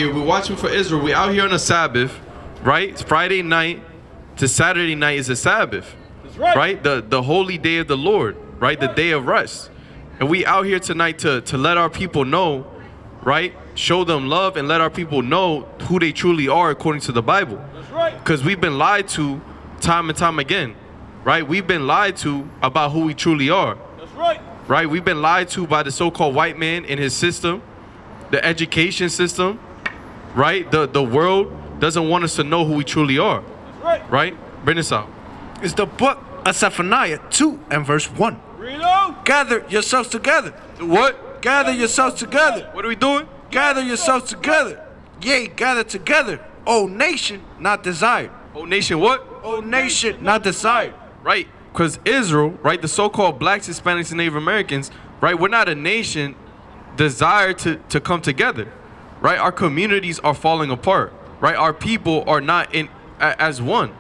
here. We're watching for Israel. We're out here on a Sabbath, right? It's Friday night to Saturday night is a Sabbath, right? The holy day of the Lord, right? The day of rest. And we out here tonight to let our people know, right? Show them love and let our people know who they truly are according to the Bible. Because we've been lied to time and time again, right? We've been lied to about who we truly are. Right? We've been lied to by the so-called white man and his system, the education system, right? The world doesn't want us to know who we truly are. Right? Bring this out. It's the book of Zephaniah 2 and verse 1. Gather yourselves together. What? Gather yourselves together. What are we doing? Gather yourselves together. Yea, gather together. O nation not desired. O nation what? O nation not desired. Right? Because Israel, right, the so-called blacks, Hispanics, and Native Americans, right, we're not a nation desired to come together, right? Our communities are falling apart, right? Our people are not as one.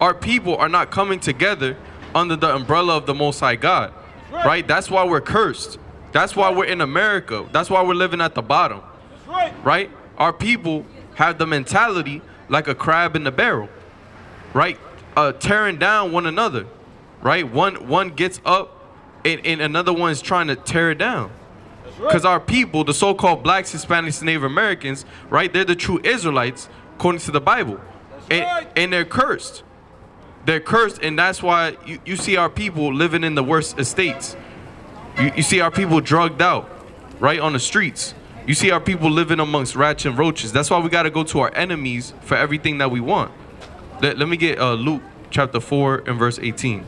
Our people are not coming together under the umbrella of the Most High God, right? That's why we're cursed. That's why we're in America. That's why we're living at the bottom, right? Our people have the mentality like a crab in the barrel, right? Tearing down one another. Right, one gets up, and another one is trying to tear it down. Because our people, the so-called blacks, Hispanics, and Native Americans, right, they're the true Israelites according to the Bible, and they're cursed. They're cursed, and that's why you see our people living in the worst estates. You see our people drugged out, right, on the streets. You see our people living amongst rats and roaches. That's why we got to go to our enemies for everything that we want. Let me get Luke chapter 4 and verse 18.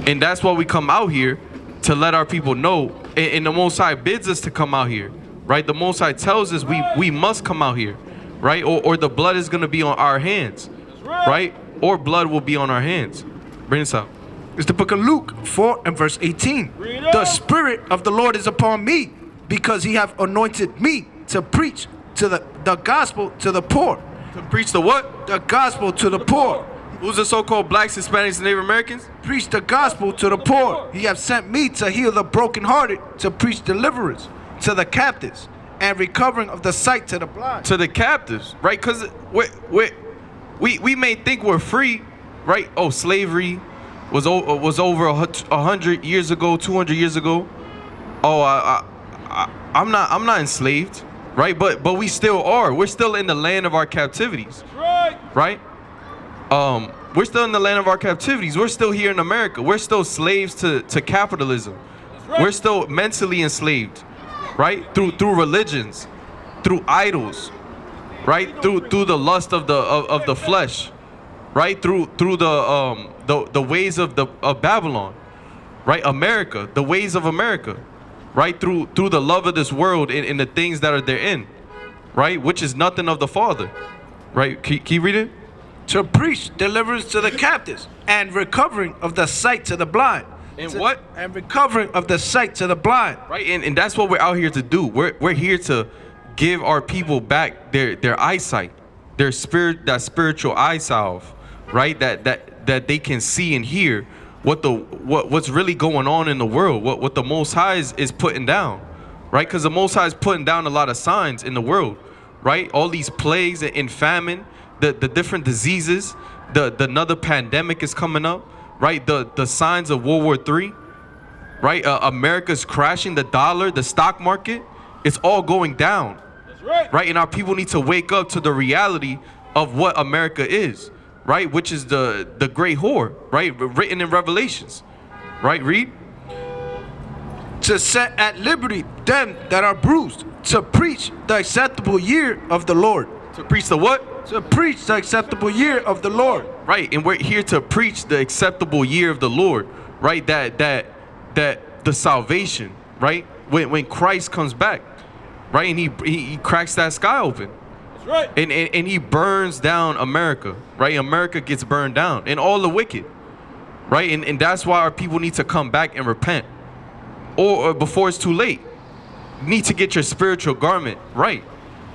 And that's why we come out here, to let our people know. And the Most High bids us to come out here, right? The Most High tells us we must come out here, right? Or the blood is going to be on our hands, right? Or blood will be on our hands. Bring this out. It's the book of Luke 4 and verse 18. The Spirit of the Lord is upon me, because he hath anointed me to preach to the gospel to the poor. To preach the what? The gospel to the poor. Who's the so-called blacks, Hispanics, and Native Americans? Preach the gospel to the poor. He hath sent me to heal the brokenhearted, to preach deliverance to the captives, and recovering of the sight to the blind. To the captives, right? Because we may think we're free, right? Oh, slavery was over 100 years ago, 200 years ago. Oh, I'm not enslaved, right? But we still are. We're still in the land of our captivities, right? We're still in the land of our captivities. We're still here in America. We're still slaves to capitalism. We're still mentally enslaved, right? Through religions, through idols, right? Through the lust of the flesh, right? Through the ways of Babylon, right? America, the ways of America, right? Through the love of this world and the things that are therein, right? Which is nothing of the Father, right? Can you read it? To preach deliverance to the captives, and recovering of the sight to the blind. And what? And recovering of the sight to the blind. Right, and that's what we're out here to do. We're here to give our people back their eyesight, their spirit, that spiritual eye salve, right? That they can see and hear what's really going on in the world, what the Most High is putting down, right? Because the Most High is putting down a lot of signs in the world, right? All these plagues and famine. The different diseases, another pandemic is coming up, right? The signs of World War III, right? America's crashing, the dollar, the stock market, it's all going down. That's right? And our people need to wake up to the reality of what America is, right? Which is the great whore, right? Written in Revelations, right? Read. To set at liberty them that are bruised, to preach the acceptable year of the Lord. To preach the what? To preach the acceptable year of the Lord. Right, and we're here to preach the acceptable year of the Lord, right? That the salvation, right? When Christ comes back, right? And he cracks that sky open. That's right. And he burns down America, right? America gets burned down, and all the wicked, right? And that's why our people need to come back and repent, or before it's too late. You need to get your spiritual garment right,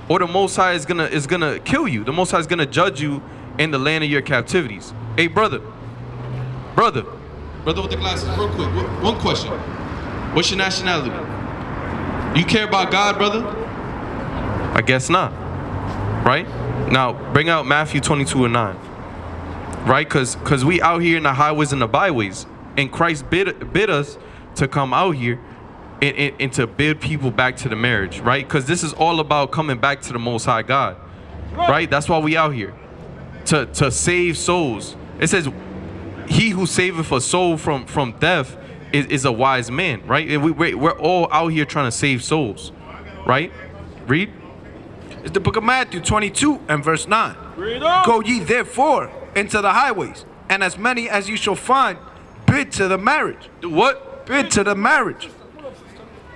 or the Most High is gonna kill you. The Most High is gonna judge you in the land of your captivities. Hey, brother with the glasses, real quick. One question: what's your nationality? Do you care about God, brother? I guess not. Right? Now, bring out Matthew 22:9. Right? Because we out here in the highways and the byways. And Christ bid us to come out here and to bid people back to the marriage. Right? Because this is all about coming back to the Most High God. Right? That's why we out here. To save souls. It says, he who saveth a soul from death is a wise man. Right? And we're all out here trying to save souls. Right? Read. It's the book of Matthew 22 and verse 9. Go ye therefore into the highways, and as many as you shall find, bid to the marriage. What? Bid to the marriage.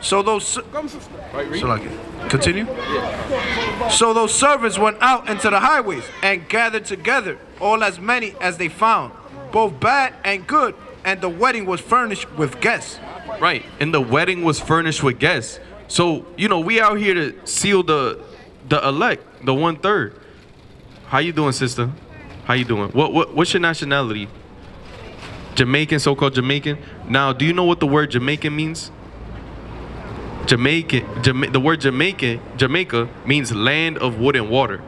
So those... Continue. So those servants went out into the highways and gathered together all as many as they found, both bad and good, and the wedding was furnished with guests. Right, and the wedding was furnished with guests. So, we out here to seal the elect, the 1/3. How you doing, sister? How you doing? What's your nationality? Jamaican, so-called Jamaican. Now, do you know what the word Jamaican means? The word Jamaica means land of wood and water.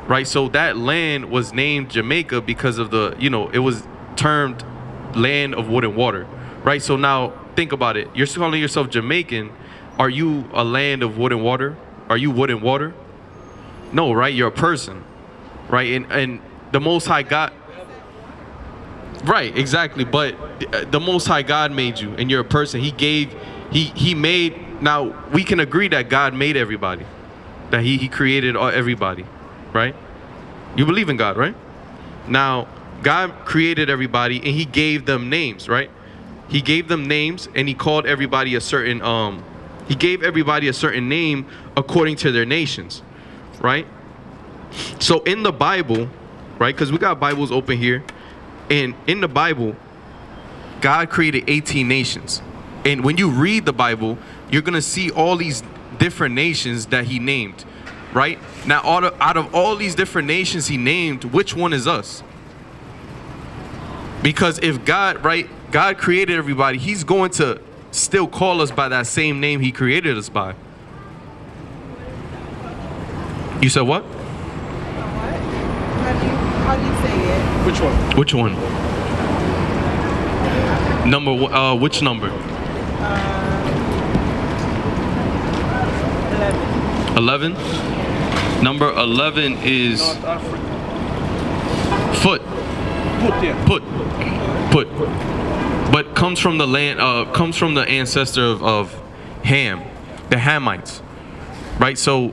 Right? So that land was named Jamaica because of it was termed land of wood and water. Right? So now think about it. You're calling yourself Jamaican. Are you a land of wood and water? Are you wood and water? No, right? You're a person. Right? And the Most High God. Right, exactly. But the Most High God made you, and you're a person. He made. Now we can agree that God made everybody, that He created everybody, right? You believe in God, right? Now God created everybody, and He gave them names, right? He gave them names, and He called everybody a certain. He gave everybody a certain name according to their nations, right? So in the Bible, right? Because we got Bibles open here. And in the Bible, God created 18 nations. And when you read the Bible, you're going to see all these different nations that He named, right? Now, out of all these different nations He named, which one is us? Because if God created everybody, He's going to still call us by that same name He created us by. You said what? How do you say it? Which one? Which one? Number, which number? 11. 11? Number 11 is foot. Put. But comes from the land, comes from the ancestor of Ham, the Hamites. Right? So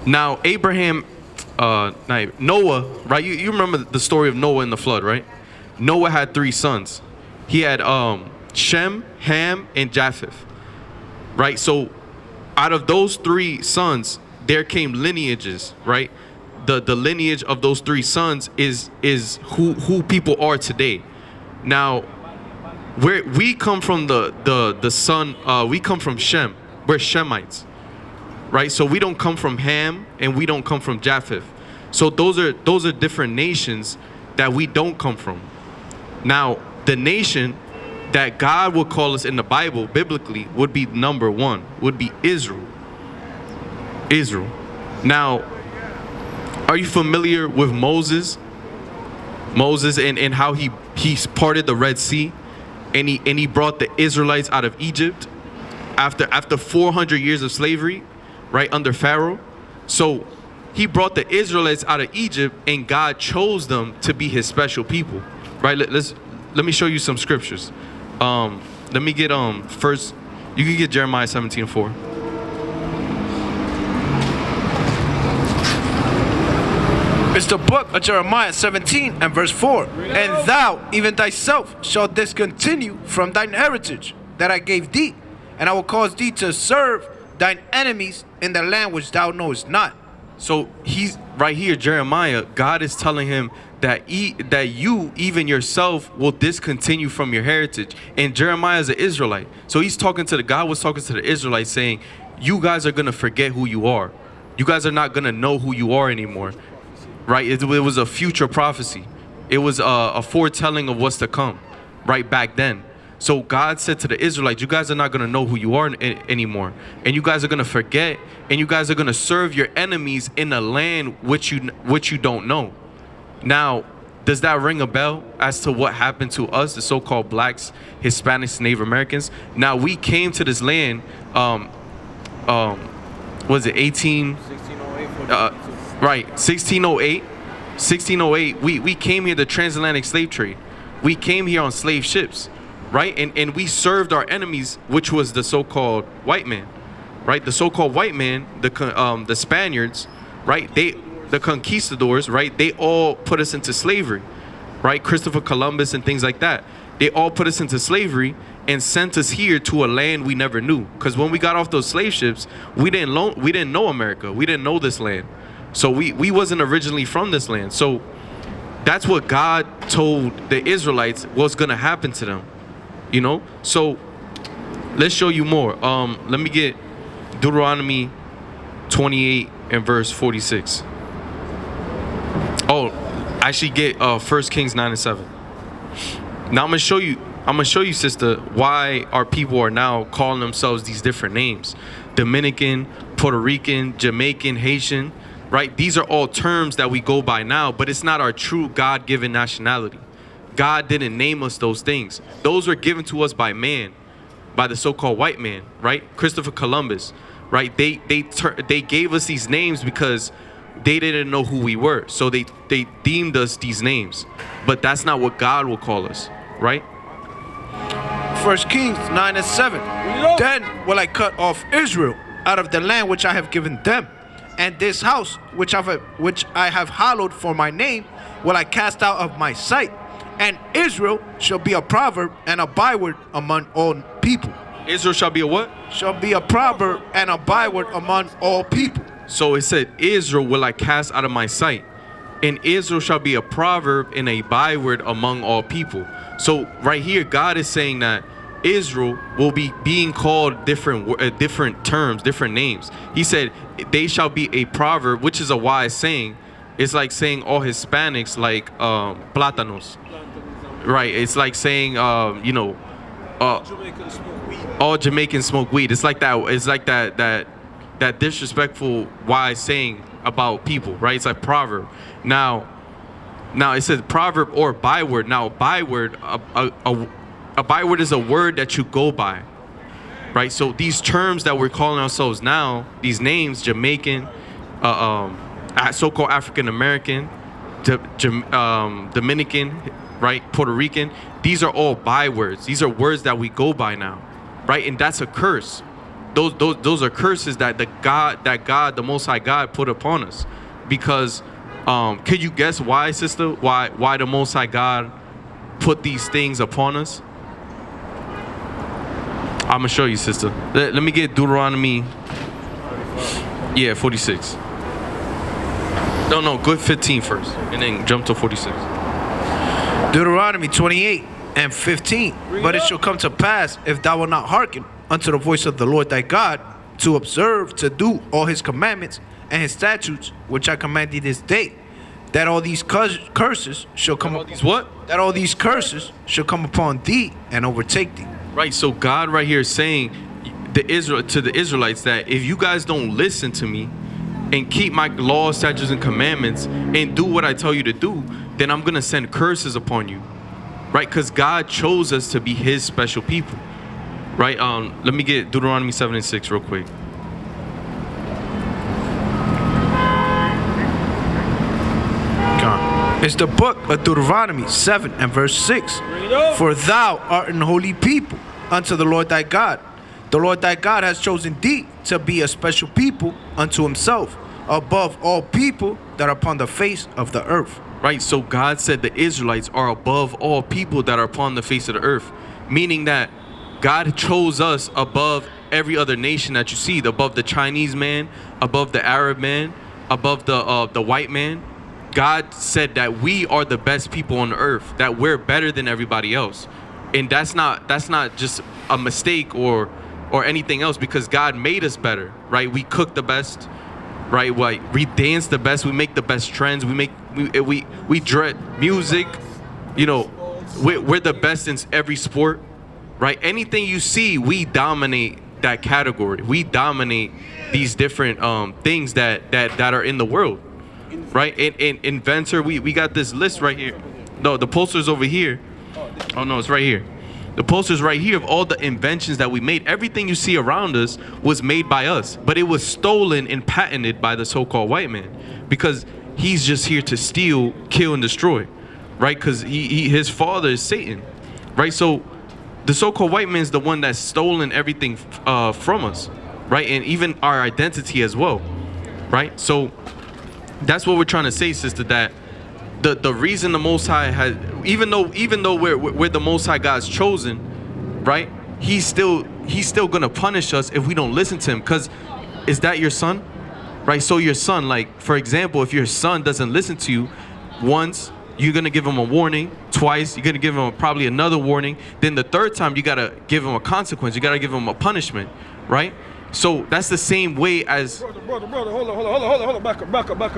now Abraham, Noah, right? You remember the story of Noah and the flood, right? Noah had 3 sons. He had Shem, Ham, and Japheth. Right? So out of those 3 sons, there came lineages, right? The lineage of those 3 sons is who people are today. Now, we come from the son, we come from Shem. We're Shemites. Right? So we don't come from Ham and we don't come from Japheth. So those are different nations that we don't come from. Now, the nation that God will call us in the Bible biblically would be number 1, would be Israel. Israel. Now, are you familiar with Moses? Moses and how he parted the Red Sea and he brought the Israelites out of Egypt after 400 years of slavery. Right, under Pharaoh. So He brought the Israelites out of Egypt and God chose them to be His special people. Right, let me show you some scriptures. Let me get first, you can get Jeremiah 17:4. It's the book of Jeremiah 17 and verse 4. And thou, even thyself, shalt discontinue from thine heritage that I gave thee, and I will cause thee to serve thine enemies in the land which thou knowest not. So he's right here, Jeremiah. God is telling him that you, even yourself, will discontinue from your heritage. And Jeremiah is an Israelite. So God was talking to the Israelites saying, you guys are going to forget who you are. You guys are not going to know who you are anymore. Right? It was a future prophecy. It was a foretelling of what's to come. Right back then. So God said to the Israelites, you guys are not going to know who you are anymore. And you guys are going to forget, and you guys are going to serve your enemies in a land which you don't know. Now, does that ring a bell as to what happened to us, the so-called blacks, Hispanics, and Native Americans? Now, we came to this land, was it 1608, 1608, we came here, the transatlantic slave trade. We came here on slave ships, right? And we served our enemies, which was the so-called white man, right? The so-called white man, the Spaniards, right? The conquistadors, right? They all put us into slavery, right? Christopher Columbus and things like that. They all put us into slavery and sent us here to a land we never knew. Because when we got off those slave ships, we didn't know America. We didn't know this land. So we wasn't originally from this land. So that's what God told the Israelites was going to happen to them, you know? So let's show you more. Let me get Deuteronomy 28 and verse 46. Oh, actually get 1 Kings 9 and 7. Now I'm gonna show you, sister, why our people are now calling themselves these different names. Dominican, Puerto Rican, Jamaican, Haitian, right? These are all terms that we go by now, but it's not our true God-given nationality. God didn't name us those things. Those were given to us by man, by the so-called white man, right? Christopher Columbus, right? They gave us these names because they didn't know who we were. So they deemed us these names. But that's not what God will call us, right? 1 Kings 9 and 7. Then will I cut off Israel out of the land which I have given them, and this house which I have hallowed for my name will I cast out of my sight, and Israel shall be a proverb and a byword among all people. Israel shall be a what? Shall be a proverb and a byword among all people. So it said, Israel will I cast out of my sight, and Israel shall be a proverb and a byword among all people. So right here, God is saying that Israel will be being called different terms, different names. He said they shall be a proverb, which is a wise saying. It's like saying all Hispanics like plátanos, right? It's like saying all Jamaicans smoke weed. It's like that. It's like that disrespectful wise saying about people, right? It's like proverb. Now it says proverb or byword. Now byword, a byword is a word that you go by, right? So these terms that we're calling ourselves now, these names, Jamaican, so-called African American, Dominican, right? Puerto Rican. These are all bywords. These are words that we go by now, right? And that's a curse. Those are curses that God, the Most High God, put upon us. Because, could you guess why, sister? Why the Most High God put these things upon us? I'm gonna show you, sister. Let me get Deuteronomy. Yeah, 46. No, go 15 first, and then jump to 46. Deuteronomy 28 and 15. But it shall come to pass, if thou wilt not hearken unto the voice of the Lord thy God, to observe, to do all his commandments and his statutes, which I command thee this day, that all these curses shall come upon what? That all these curses shall come upon thee and overtake thee. Right. So God right here is saying to the Israelites that if you guys don't listen to me and keep my laws, statutes, and commandments and do what I tell you to do, then I'm gonna send curses upon you, right? Because God chose us to be His special people. Right, let me get Deuteronomy 7 and 6 real quick. It's the book of Deuteronomy 7 and verse 6. For thou art an holy people unto the Lord thy God. The Lord thy God has chosen thee to be a special people unto himself, above all people that are upon the face of the earth. Right, so God said the Israelites are above all people that are upon the face of the earth, meaning that God chose us above every other nation that you see, above the Chinese man, above the Arab man, above the white man. God said that we are the best people on earth, that we're better than everybody else. And that's not just a mistake or anything else, because God made us better, right? We cook the best, right? We dance the best, we make the best trends, we dread music, we're the best in every sport. right? Anything you see, we dominate that category. We dominate these different things that are in the world, right? In inventor, we got this list right here. No, the poster's over here. Oh no, it's right here. The poster's right here of all the inventions that we made. Everything you see around us was made by us, but it was stolen and patented by the so-called white man, because he's just here to steal, kill, and destroy, right? Because his father is Satan, right? So the so-called white man is the one that's stolen everything from us, right? And even our identity as well, right? So that's what we're trying to say, sister, that the reason the Most High has, even though we're the Most High God's chosen, right? He's still gonna punish us if we don't listen to him. Because is that your son, right? So your son, like for example, if your son doesn't listen to you once, you're gonna give him a warning. Twice, you're gonna give him probably another warning. Then the third time, you gotta give him a consequence. You gotta give him a punishment, right? So that's the same way as. Brother, hold on, back up,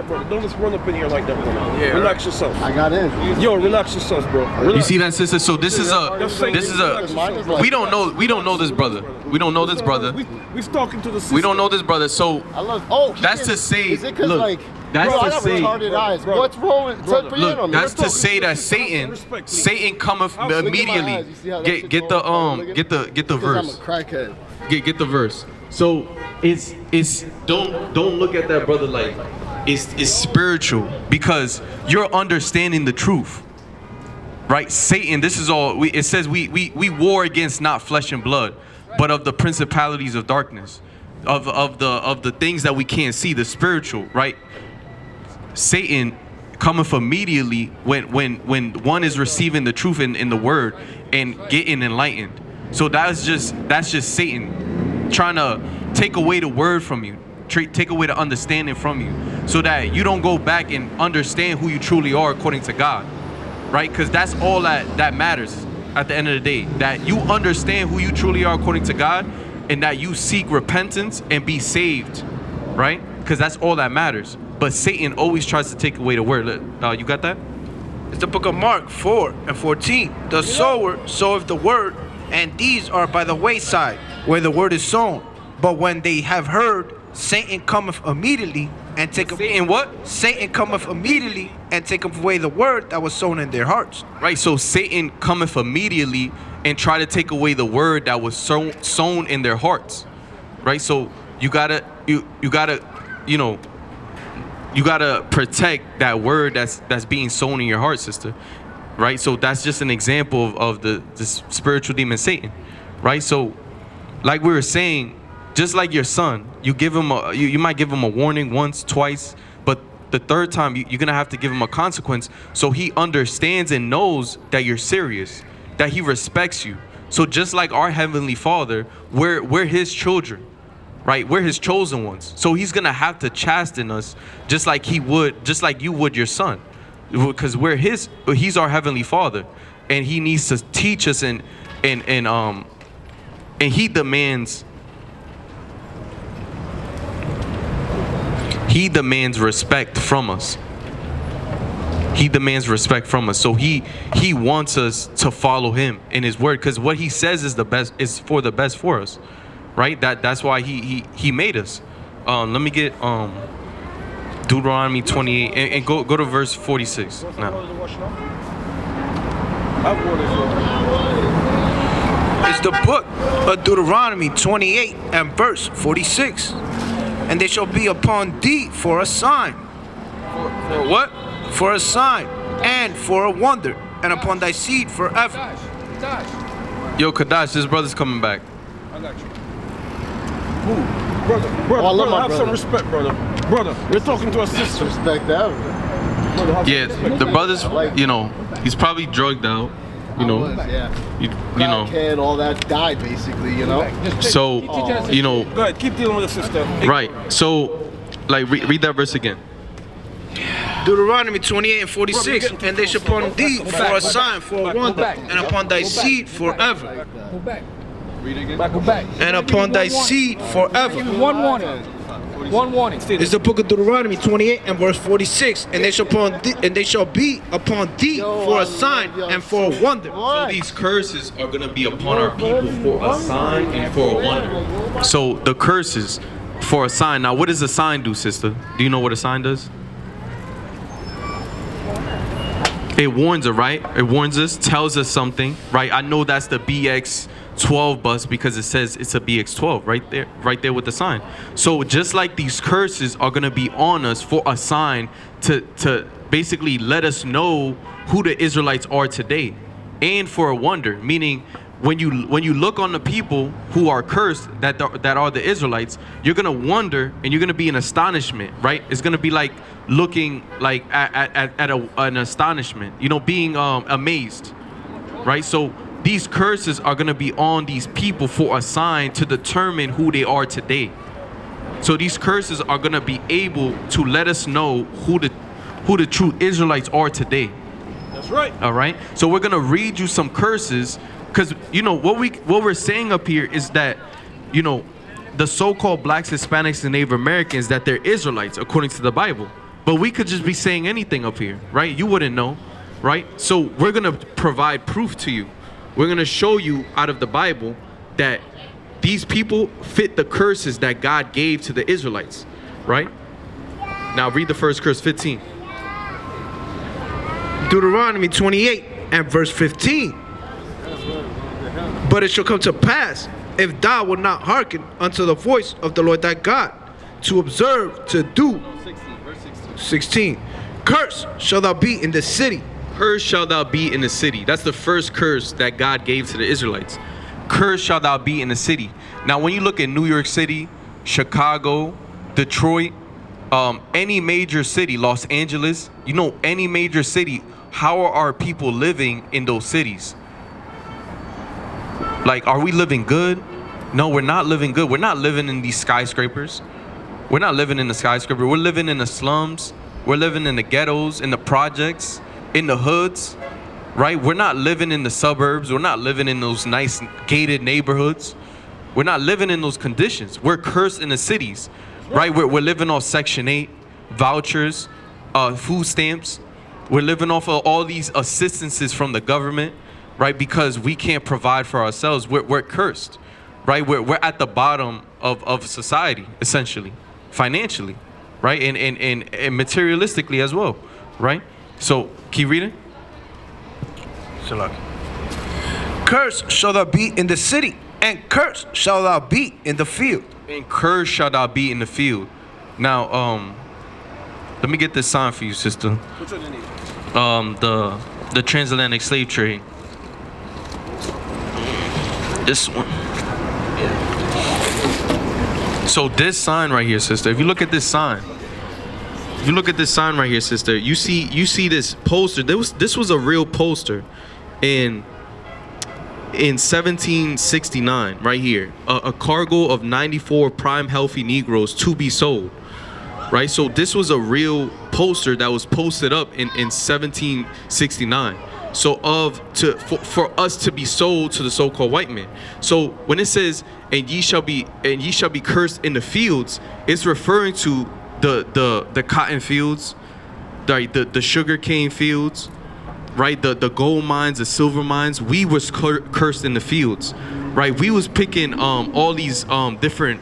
brother. Don't just run up in here like that, brother. Yeah, relax yourself. I got in. Yo, relax yourself, bro. Relax. You see that, sister? So this is a. We don't know this brother. We don't know this brother. We're talking to the sister. We don't know this brother. So that's to say. Is it 'cause, Look, like, that's bro, I to got say. retarded eyes. What's wrong with Look, that's to say that Satan cometh immediately. Get the verse. I'm a crackhead. Get the verse. So it's don't look at that brother like it's spiritual, because you're understanding the truth, right? Satan, this is all. It says we war against not flesh and blood, but of the principalities of darkness, of the things that we can't see, the spiritual, right? Satan cometh immediately when one is receiving the truth in the word and getting enlightened. So that's just Satan trying to take away the word from you, take away the understanding from you, so that you don't go back and understand who you truly are according to God, right? Because that's all that matters at the end of the day, that you understand who you truly are according to God, and that you seek repentance and be saved, right? Because that's all that matters. But Satan always tries to take away the word. You got that? It's the book of Mark 4:14. The sower soweth the word, and these are by the wayside, where the word is sown. But when they have heard, Satan cometh immediately and taketh. Satan what? Satan cometh immediately and taketh away the word that was sown in their hearts. Right. So Satan cometh immediately and try to take away the word that was sown in their hearts. Right. So you gotta protect that word that's being sown in your heart, sister. Right. So that's just an example of the spiritual demon Satan. Right. So like we were saying, just like your son, you give him you might give him a warning once, twice, but the third time you're gonna have to give him a consequence, so he understands and knows that you're serious, that he respects you. So just like our Heavenly Father, we're his children, right? We're his chosen ones. So he's gonna have to chasten us just like you would your son, because he's our Heavenly Father, and he needs to teach us and he demands respect from us. He demands respect from us. So he wants us to follow him in his word, because what he says is the best, is for the best for us, right? That's why he made us. Let me get Deuteronomy 28 and go to verse 46 now. It's the book of Deuteronomy 28 and verse 46. And they shall be upon thee for a sign. For what? For a sign and for a wonder, and upon thy seed forever. Yo, Kadash, this brother's coming back. I got you. Brother, have some respect, brother. Brother, we're talking to a sister. Respect that. Yeah, the brother's, he's probably drugged out. You know, kid, all that died basically, So, Go ahead, keep dealing with the sister. Right. So, like, read that verse again. Deuteronomy 28 and 46. And they shall upon thee for a sign, for a wonder, and upon thy seed forever. Go back. Read it again. Go back. And upon thy seed forever. One warning. One warning. It's the book of Deuteronomy 28 and verse 46. And they shall be upon thee for a sign and for a wonder. So these curses are going to be upon our people for a sign and for a wonder. So the curses for a sign. Now, what does a sign do, sister? Do you know what a sign does? It warns us, right? It warns us, tells us something, right? I know that's the BX12 bus because it says it's a BX12 right there with the sign. So just like these curses are going to be on us for a sign to basically let us know who the Israelites are today, and for a wonder, meaning when you look on the people who are cursed that are the Israelites, you're gonna wonder and you're gonna be in astonishment, right? It's gonna be like looking like at an astonishment, you know, being amazed, right? So these curses are gonna be on these people for a sign to determine who they are today. So these curses are gonna be able to let us know who the true Israelites are today. That's right. All right. So we're gonna read you some curses. Because, you know, what we're saying up here is that, you know, the so-called blacks, Hispanics, and Native Americans, that they're Israelites according to the Bible. But we could just be saying anything up here, right? You wouldn't know, right? So we're going to provide proof to you. We're going to show you out of the Bible that these people fit the curses that God gave to the Israelites, right? Now read the first curse, 15. Deuteronomy 28 and verse 15. But it shall come to pass, if thou wilt not hearken unto the voice of the Lord thy God, to observe, to do. 16. Curse shall thou be in the city. Cursed shall thou be in the city. That's the first curse that God gave to the Israelites. Cursed shall thou be in the city. Now, when you look at New York City, Chicago, Detroit, any major city, Los Angeles, you know, any major city, how are our people living in those cities? Like, are we living good? No, we're not living good. We're not living in these skyscrapers. We're not living in the skyscraper. We're living in the slums. We're living in the ghettos, in the projects, in the hoods, right? We're not living in the suburbs. We're not living in those nice gated neighborhoods. We're not living in those conditions. We're cursed in the cities, right? We're living off Section 8, vouchers, food stamps. We're living off of all these assistances from the government, right? Because we can't provide for ourselves. We're cursed, right? We're at the bottom of society, essentially, financially, right? And materialistically as well, right? So keep reading. Cursed shall thou be in the city, and cursed shall thou be in the field. And cursed shall thou be in the field. Now, let me get this sign for you, sister. Which one do you need? The transatlantic slave trade. This one. So this sign right here, sister, if you look at this sign, right here, sister, you see this poster. This was a real poster in 1769, right here. A cargo of 94 prime healthy Negroes to be sold. Right? So this was a real poster that was posted up in 1769. So for us to be sold to the so-called white man. So when it says and ye shall be cursed in the fields, it's referring to the cotton fields, right? The sugar cane fields, right? The gold mines, the silver mines. We was cursed in the fields, right? We was picking all these different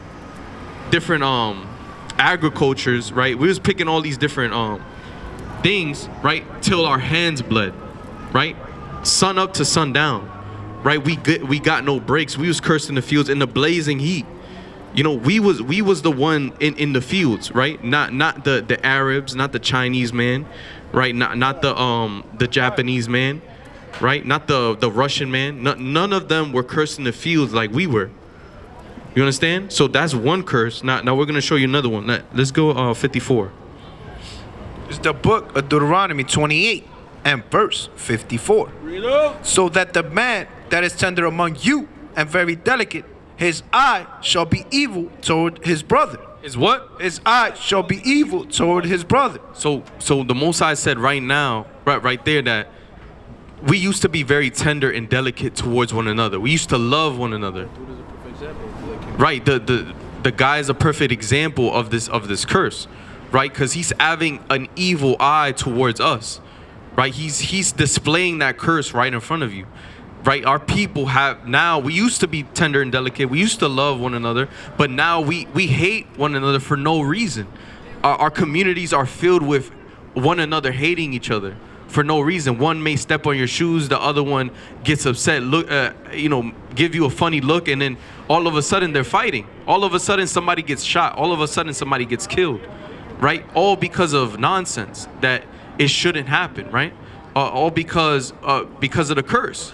agricultures, right? We was picking all these different things, right? Till our hands bled, right? Sun up to sundown, right? We got no breaks. We was cursed in the fields in the blazing heat. You know, we was the one in the fields, right? Not the Arabs, not the Chinese man, right? Not the Japanese man, right? Not the Russian man. None of them were cursed in the fields like we were. You understand? So that's one curse. Now we're gonna show you another one. Let's go 54. It's the book of Deuteronomy 28 and verse 54. Read up. So that the man that is tender among you and very delicate, his eye shall be evil toward his brother. Is what? His eye shall be evil toward his brother. So the Most High said right now, right there, that we used to be very tender and delicate towards one another. We used to love one another. Right, the guy is a perfect example of this curse, right? Because he's having an evil eye towards us, right? He's displaying that curse right in front of you, right? Our people have now, we used to be tender and delicate, we used to love one another, but now we hate one another for no reason. Our communities are filled with one another hating each other for no reason. One may step on your shoes, the other one gets upset, give you a funny look, and then all of a sudden they're fighting. All of a sudden somebody gets shot. All of a sudden somebody gets killed, right? All because of nonsense that it shouldn't happen, right? All because of the curse,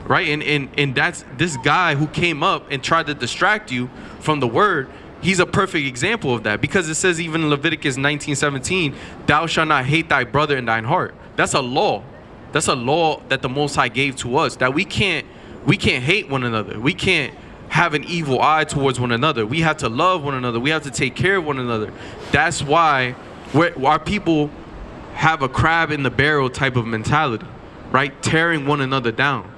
right? And that's this guy who came up and tried to distract you from the word. He's a perfect example of that, because it says even in Leviticus 19:17, thou shalt not hate thy brother in thine heart. That's a law. That's a law that the Most High gave to us, that we can't hate one another. We can't have an evil eye towards one another. We have to love one another. We have to take care of one another. That's why our people have a crab in the barrel type of mentality, right? Tearing one another down,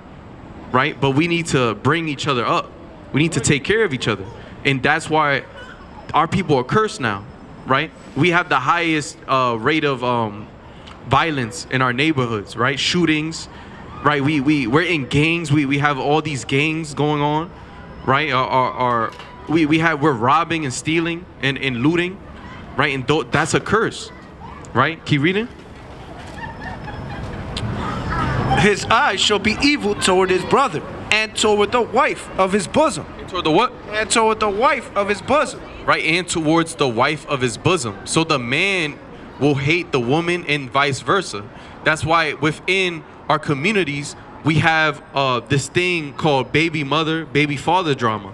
right? But we need to bring each other up. We need to take care of each other. And that's why our people are cursed now, right? We have the highest rate of violence in our neighborhoods, right? Shootings, right? We're in gangs. We have all these gangs going on, right? We're robbing and stealing and looting, right? And that's a curse, right? Keep reading. His eyes shall be evil toward his brother, and toward the wife of his bosom. Toward the what? And toward the wife of his bosom. Right, and towards the wife of his bosom. So the man will hate the woman and vice versa. That's why within our communities, we have this thing called baby mother, baby father drama,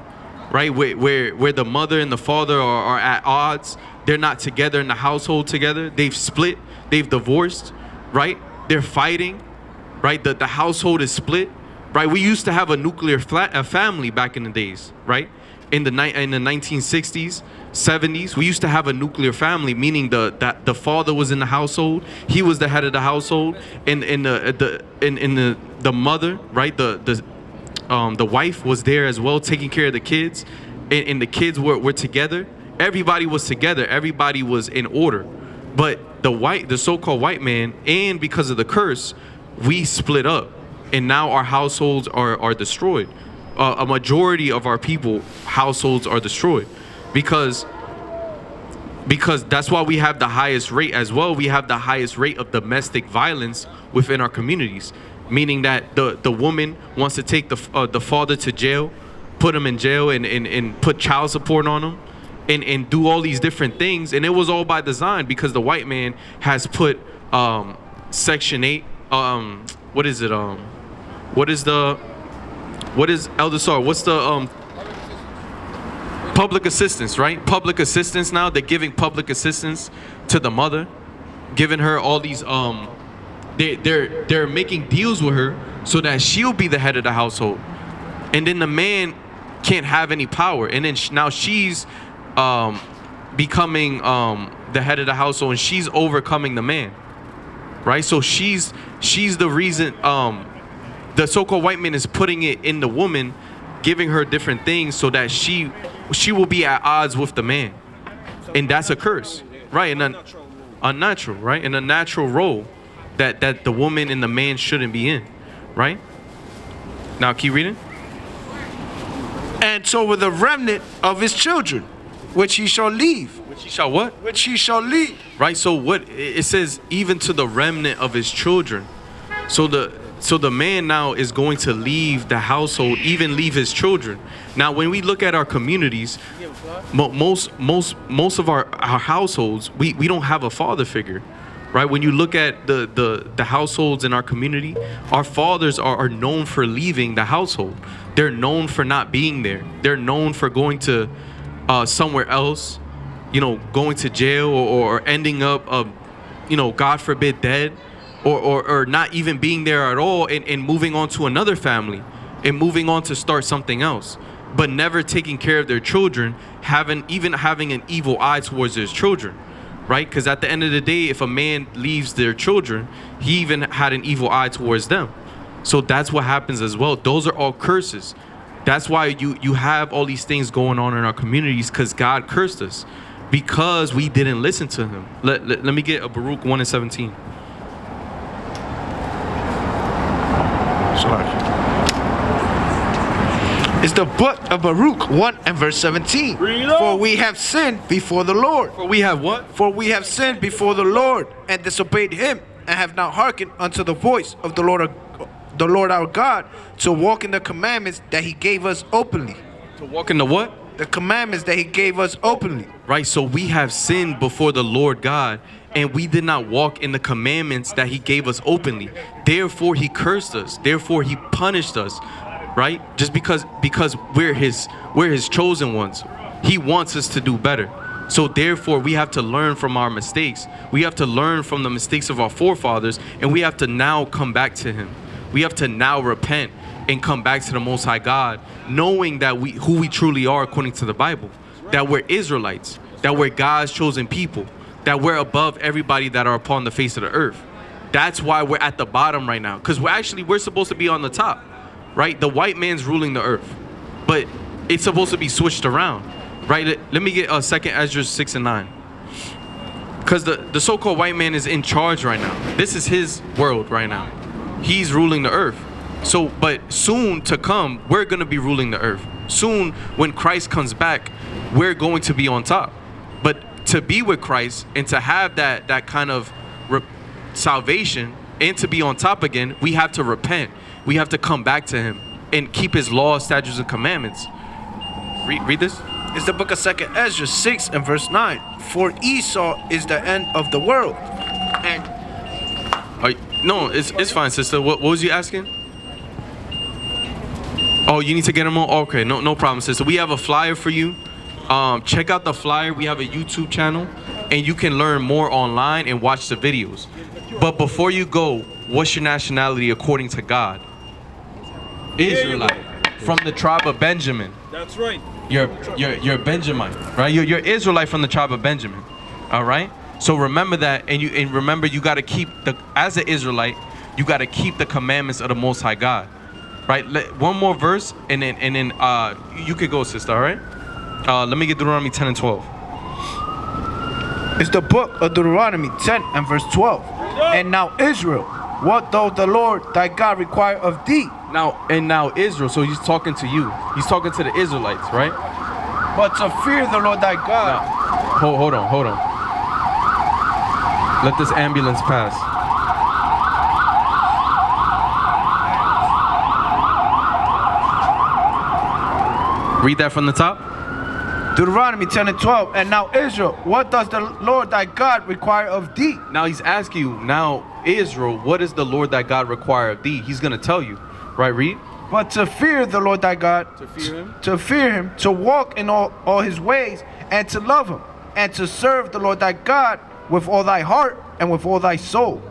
right? Where the mother and the father are at odds. They're not together in the household together. They've split, they've divorced, right? They're fighting, right? The household is split. Right, we used to have a nuclear family back in the days, right? In the 1960s, 70s, we used to have a nuclear family, meaning that the father was in the household, he was the head of the household, and the mother, right, the wife was there as well, taking care of the kids, and the kids were together. Everybody was together. Everybody was in order. But the so-called white man, and because of the curse, we split up. And now our households are destroyed. A majority of our people households are destroyed because that's why we have the highest rate as well. We have the highest rate of domestic violence within our communities, meaning that the woman wants to take the father to jail, put him in jail, and put child support on him, and do all these different things. And it was all by design, because the white man has put Section 8. What is it? What is Elder Sar? What's the public assistance, right? Public assistance now. They're giving public assistance to the mother, giving her all these they're making deals with her so that she'll be the head of the household. And then the man can't have any power. And then now she's becoming the head of the household, and she's overcoming the man. Right? So she's the reason the so-called white man is putting it in the woman, giving her different things so that she will be at odds with the man. And that's a curse, right? And unnatural, right? And a natural role that the woman and the man shouldn't be in, right? Now keep reading. And so with the remnant of his children, which he shall leave. Which he shall what? Which he shall leave. Right, so what it says, even to the remnant of his children. So the man now is going to leave the household, even leave his children. Now, when we look at our communities, most of our households, we don't have a father figure, right? When you look at the households in our community, our fathers are known for leaving the household. They're known for not being there. They're known for going to somewhere else, going to jail or ending up, God forbid, dead. Or not even being there at all, and moving on to another family and moving on to start something else, but never taking care of their children, having an evil eye towards their children, right? Because at the end of the day, if a man leaves their children, he even had an evil eye towards them. So that's what happens as well. Those are all curses. That's why you have all these things going on in our communities, because God cursed us because we didn't listen to him. Let me get a Baruch 1:17. It's the book of Baruch 1 and verse 17. Read on. For we have sinned before the Lord. For we have what? For we have sinned before the Lord and disobeyed him, and have not hearkened unto the voice of the Lord our God, to walk in the commandments that he gave us openly. To walk in the what? The commandments that he gave us openly. Right, so we have sinned before the Lord God, and we did not walk in the commandments that he gave us openly. Therefore he cursed us. Therefore he punished us. Right? Just because we're his chosen ones. He wants us to do better. So therefore we have to learn from our mistakes. We have to learn from the mistakes of our forefathers, and we have to now come back to him. We have to now repent and come back to the Most High God, knowing that who we truly are according to the Bible. That we're Israelites, that we're God's chosen people, that we're above everybody that are upon the face of the earth. That's why we're at the bottom right now, because we're supposed to be on the top. Right? The white man's ruling the earth, but it's supposed to be switched around, right? Let me get 2nd Ezra 6 and 9, because the so-called white man is in charge right now. This is his world right now. He's ruling the earth. So, but soon to come, we're going to be ruling the earth. Soon, when Christ comes back, we're going to be on top. But to be with Christ and to have that kind of salvation and to be on top again, we have to repent. We have to come back to him and keep his laws, statutes, and commandments. Read this. It's the book of 2nd Ezra 6 and verse 9. For Esau is the end of the world. And no, it's fine, sister. What was you asking? Oh, you need to get them on? Okay, no problem, sister. We have a flyer for you. Check out the flyer. We have a YouTube channel, and you can learn more online and watch the videos. But before you go, what's your nationality according to God? Israelite, from the tribe of Benjamin. That's right. You're Benjamite, right? You're Israelite from the tribe of Benjamin. All right. So remember that, and remember you got to keep as an Israelite, you got to keep the commandments of the Most High God, right? One more verse, and then you could go, sister. All right. Let me get Deuteronomy 10 and 12. it's the book of Deuteronomy 10 and verse 12. And now Israel, what doth the Lord thy God require of thee? Now Israel, so he's talking to you. He's talking to the Israelites, right? But to fear the Lord thy God. Now, hold on. Let this ambulance pass. Read that from the top. Deuteronomy 10 and 12. And now Israel, what does the Lord thy God require of thee? Now he's asking you, now Israel, what does the Lord thy God require of thee? He's going to tell you. Right, read. But to fear the Lord thy God, To fear him. to fear him, to walk in all his ways, and to love him, and to serve the Lord thy God with all thy heart and with all thy soul,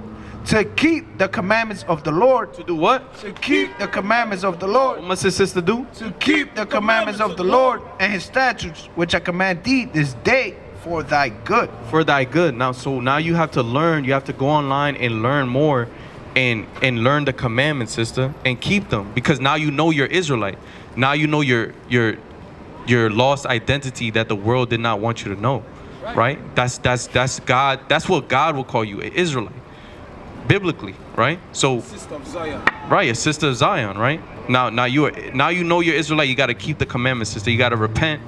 to keep the commandments of the Lord. To do what? To keep the commandments of the Lord. What must his sister do? To keep the commandments of the Lord and his statutes, which I command thee this day for thy good. For thy good. Now you have to learn. You have to go online and learn more, and learn the commandments, sister, and keep them, because now you know you're Israelite. Now you know your lost identity that the world did not want you to know. Right? That's God. That's what God will call you, an Israelite, biblically, right? So, Sister of Zion. right, a sister of Zion, right? Now you know you're Israelite. You got to keep the commandments, sister. You got to repent,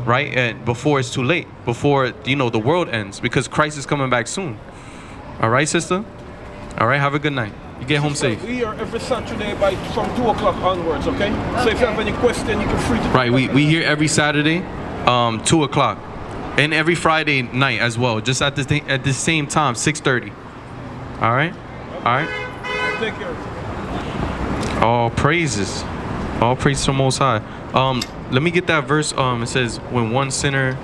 right? And before it's too late, before the world ends, because Christ is coming back soon. All right, sister. All right. Have a good night. You get home safe. We are every Saturday from 2 o'clock onwards, okay? So if you have any question, you can free to. Right. We here every Saturday, 2 o'clock, and every Friday night as well, just at the same time, 6:30. All right. All right. Take care. All praises to the Most High. Let me get that verse. It says, when one sinner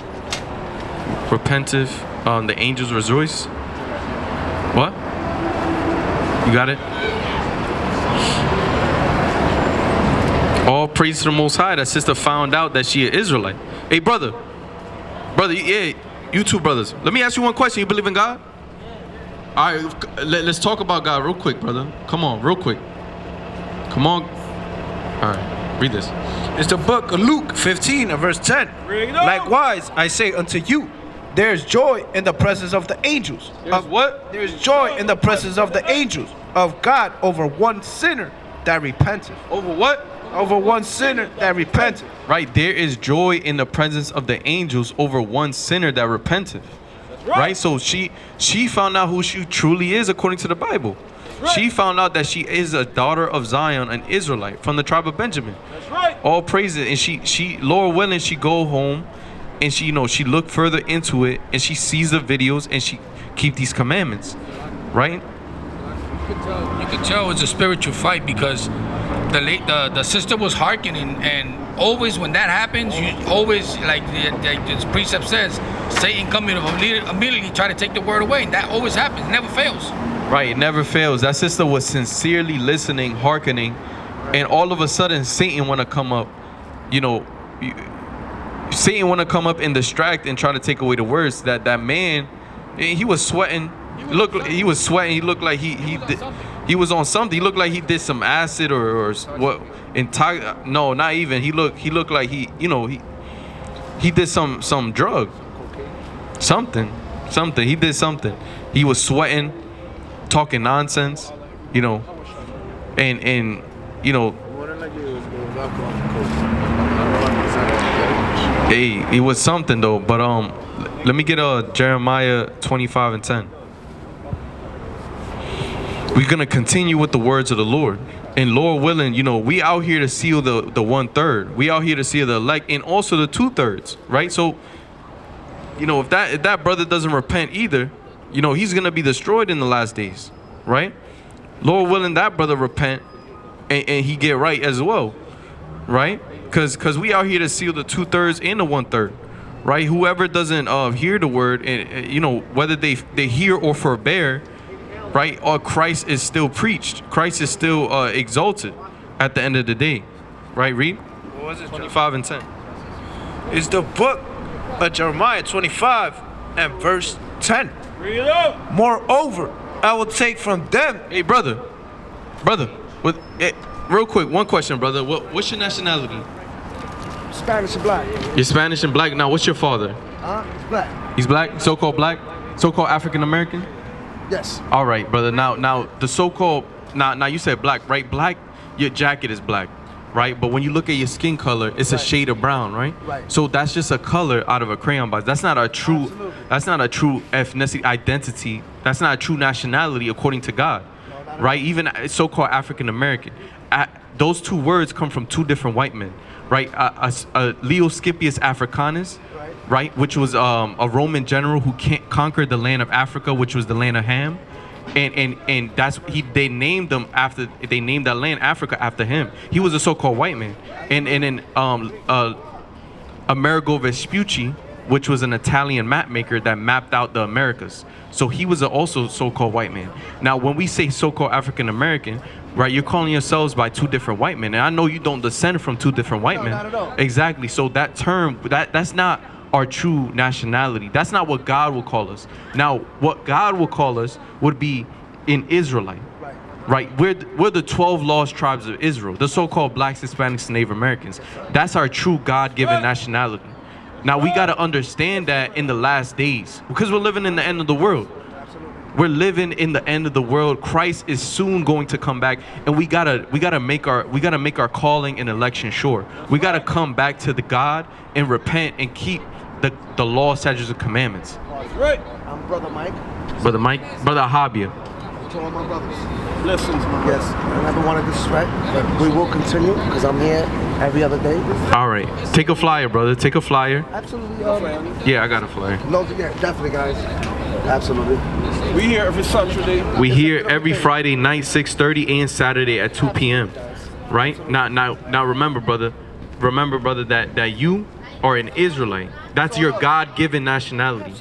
repenteth, the angels rejoice. What? You got it? All praise to the Most High. That sister found out that she is Israelite. Hey, brother, yeah, you two brothers. Let me ask you one question. You believe in God? All right, let's talk about God real quick, brother. Come on, real quick. Come on. All right. Read this. It's the book of Luke 15 and verse 10. Read it up. Likewise, I say unto you, there is joy in the presence of the angels. There's what? There is joy in the presence of the angels of God over one sinner that repenteth. Over what? Over one sinner that repenteth. Right, there is joy in the presence of the angels over one sinner that repenteth. Right. So she found out who she truly is according to the Bible. right. She found out that she is a daughter of Zion, an Israelite from the tribe of Benjamin. That's right. All praises. And she Lord willing, she go home and she, she look further into it and she sees the videos and she keep these commandments. Right? You could tell it's a spiritual fight because the sister was hearkening, and always when that happens, you always, like the precept says, Satan coming to immediately try to take the word away. That always happens. It never fails. Right, it never fails. That sister was sincerely listening, hearkening, and all of a sudden Satan want to come up, Satan want to come up and distract and try to take away the words. That man, he was sweating. He was sweating. He looked like he was on something. He looked like he did some acid or what? No, not even. He looked like he did some drug. Something. He did something. He was sweating, talking nonsense, and hey, it was something though. But let me get Jeremiah 25:10. We're gonna continue with the words of the Lord, and Lord willing, we out here to seal the 1/3. We out here to seal the elect, and also the 2/3, right? So, if that brother doesn't repent either, he's gonna be destroyed in the last days, right? Lord willing, that brother repent, and he get right as well, right? Because we out here to seal the 2/3 and the 1/3, right? Whoever doesn't hear the word, and whether they hear or forbear, right? Or Christ is still preached. Christ is still exalted at the end of the day. Right, read? What was it? 25 and 10. It's the book of Jeremiah 25 and verse 10. Read it up. Moreover, I will take from them. Hey, brother. Real quick, one question, brother. What's your nationality? Spanish and black. You're Spanish and black. Now, what's your father? It's black. He's black? So-called black? So-called African American? Yes. All right, brother. Now the so-called now you said black, right? Black, your jacket is black, right? But when you look at your skin color, it's a shade of brown, right? Right. So that's just a color out of a crayon box. That's not a true. Absolutely. That's not a true ethnicity identity. That's not a true nationality according to God, right? Even so-called African American. Those two words come from two different white men, right? Leo Scipius Africanus. Right, which was a Roman general who conquered the land of Africa, which was the land of Ham, and that's they named that land Africa after him. He was a so-called white man, and then Amerigo Vespucci, which was an Italian map maker that mapped out the Americas. So he was also so-called white man. Now, when we say so-called African American, right, you're calling yourselves by two different white men, and I know you don't descend from two different white men. Not at all. Exactly. So that term, that's not our true nationality. That's not what God will call us. Now, what God will call us would be an Israelite. Right? We're the 12 lost tribes of Israel, the so-called blacks, Hispanics, and Native Americans. That's our true God-given nationality. Now, we got to understand that in the last days, because we're living in the end of the world. We're living in the end of the world. Christ is soon going to come back, and we gotta make our calling and election sure. We gotta come back to the God and repent and keep the law, statutes, and commandments. That's right. I'm Brother Mike. Brother Ahba. To all my brothers. Blessings, man. Yes, I never want to disrespect, but we will continue because I'm here every other day. All right, take a flyer, brother. Take a flyer. Absolutely. Yeah, I got a flyer. No, yeah, definitely, guys. Absolutely. We here every Saturday. We here every Friday night, 6:30, and Saturday at 2 p.m. Right? Now, remember, brother, that you are an Israelite. That's your God-given nationality,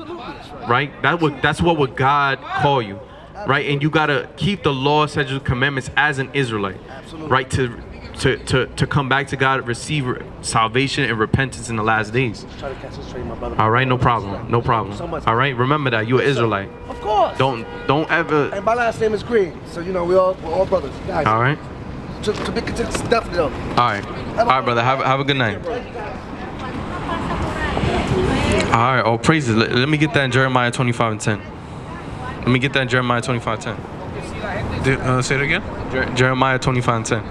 right? That's what would God call you, right? And you gotta keep the law, statutes, and commandments as an Israelite, right? To come back to God, receive salvation and repentance in the last days. Try to catch this train, my brother. All right, no problem. So much. All right, remember that you're an Israelite. Of course. Don't ever. And my last name is Green, so we're all brothers. Guys. All right. to be continued. Definitely though. All right, brother. Have a good night. All right. Oh, praises. Let me get that in Jeremiah 25:10. Let me get that in Jeremiah 25:10. Say it again. Jeremiah 25:10.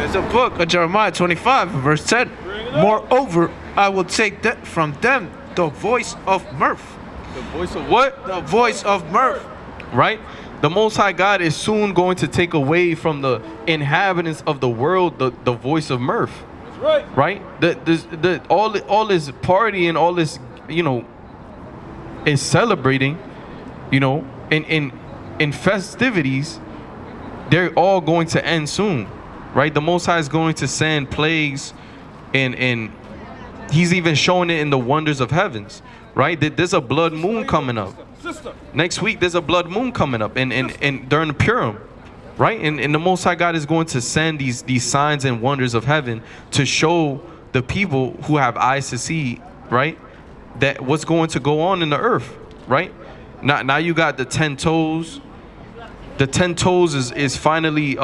It's a book of Jeremiah 25, verse 10. Moreover, I will take from them the voice of mirth. The voice of what? The voice of mirth. Right? The Most High God is soon going to take away from the inhabitants of the world the voice of mirth. That's right. Right? All this party and all this, is celebrating, in festivities, they're all going to end soon. Right? The Most High is going to send plagues, and he's even showing it in the wonders of heavens. Right? There's a blood moon coming up. Next week there's a blood moon coming up and during the Purim. Right? And the Most High God is going to send these signs and wonders of heaven to show the people who have eyes to see, right, that what's going to go on in the earth. Right? Now you got the 10 toes. The 10 toes is finally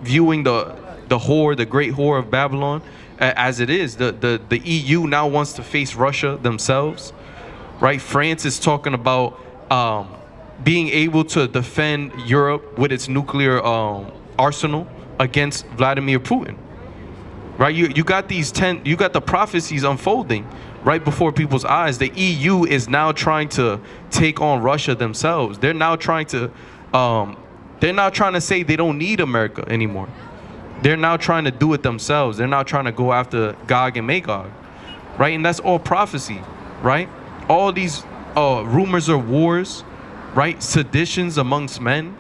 viewing the whore, the great whore of Babylon, as it is. The EU now wants to face Russia themselves. Right? France is talking about being able to defend Europe with its nuclear arsenal against Vladimir Putin. Right? You got you got the prophecies unfolding right before people's eyes. The EU is now trying to take on Russia themselves. They're now trying to say they don't need America anymore. They're now trying to do it themselves. They're now trying to go after Gog and Magog. Right? And that's all prophecy. Right? All these rumors of wars, right? Seditions amongst men,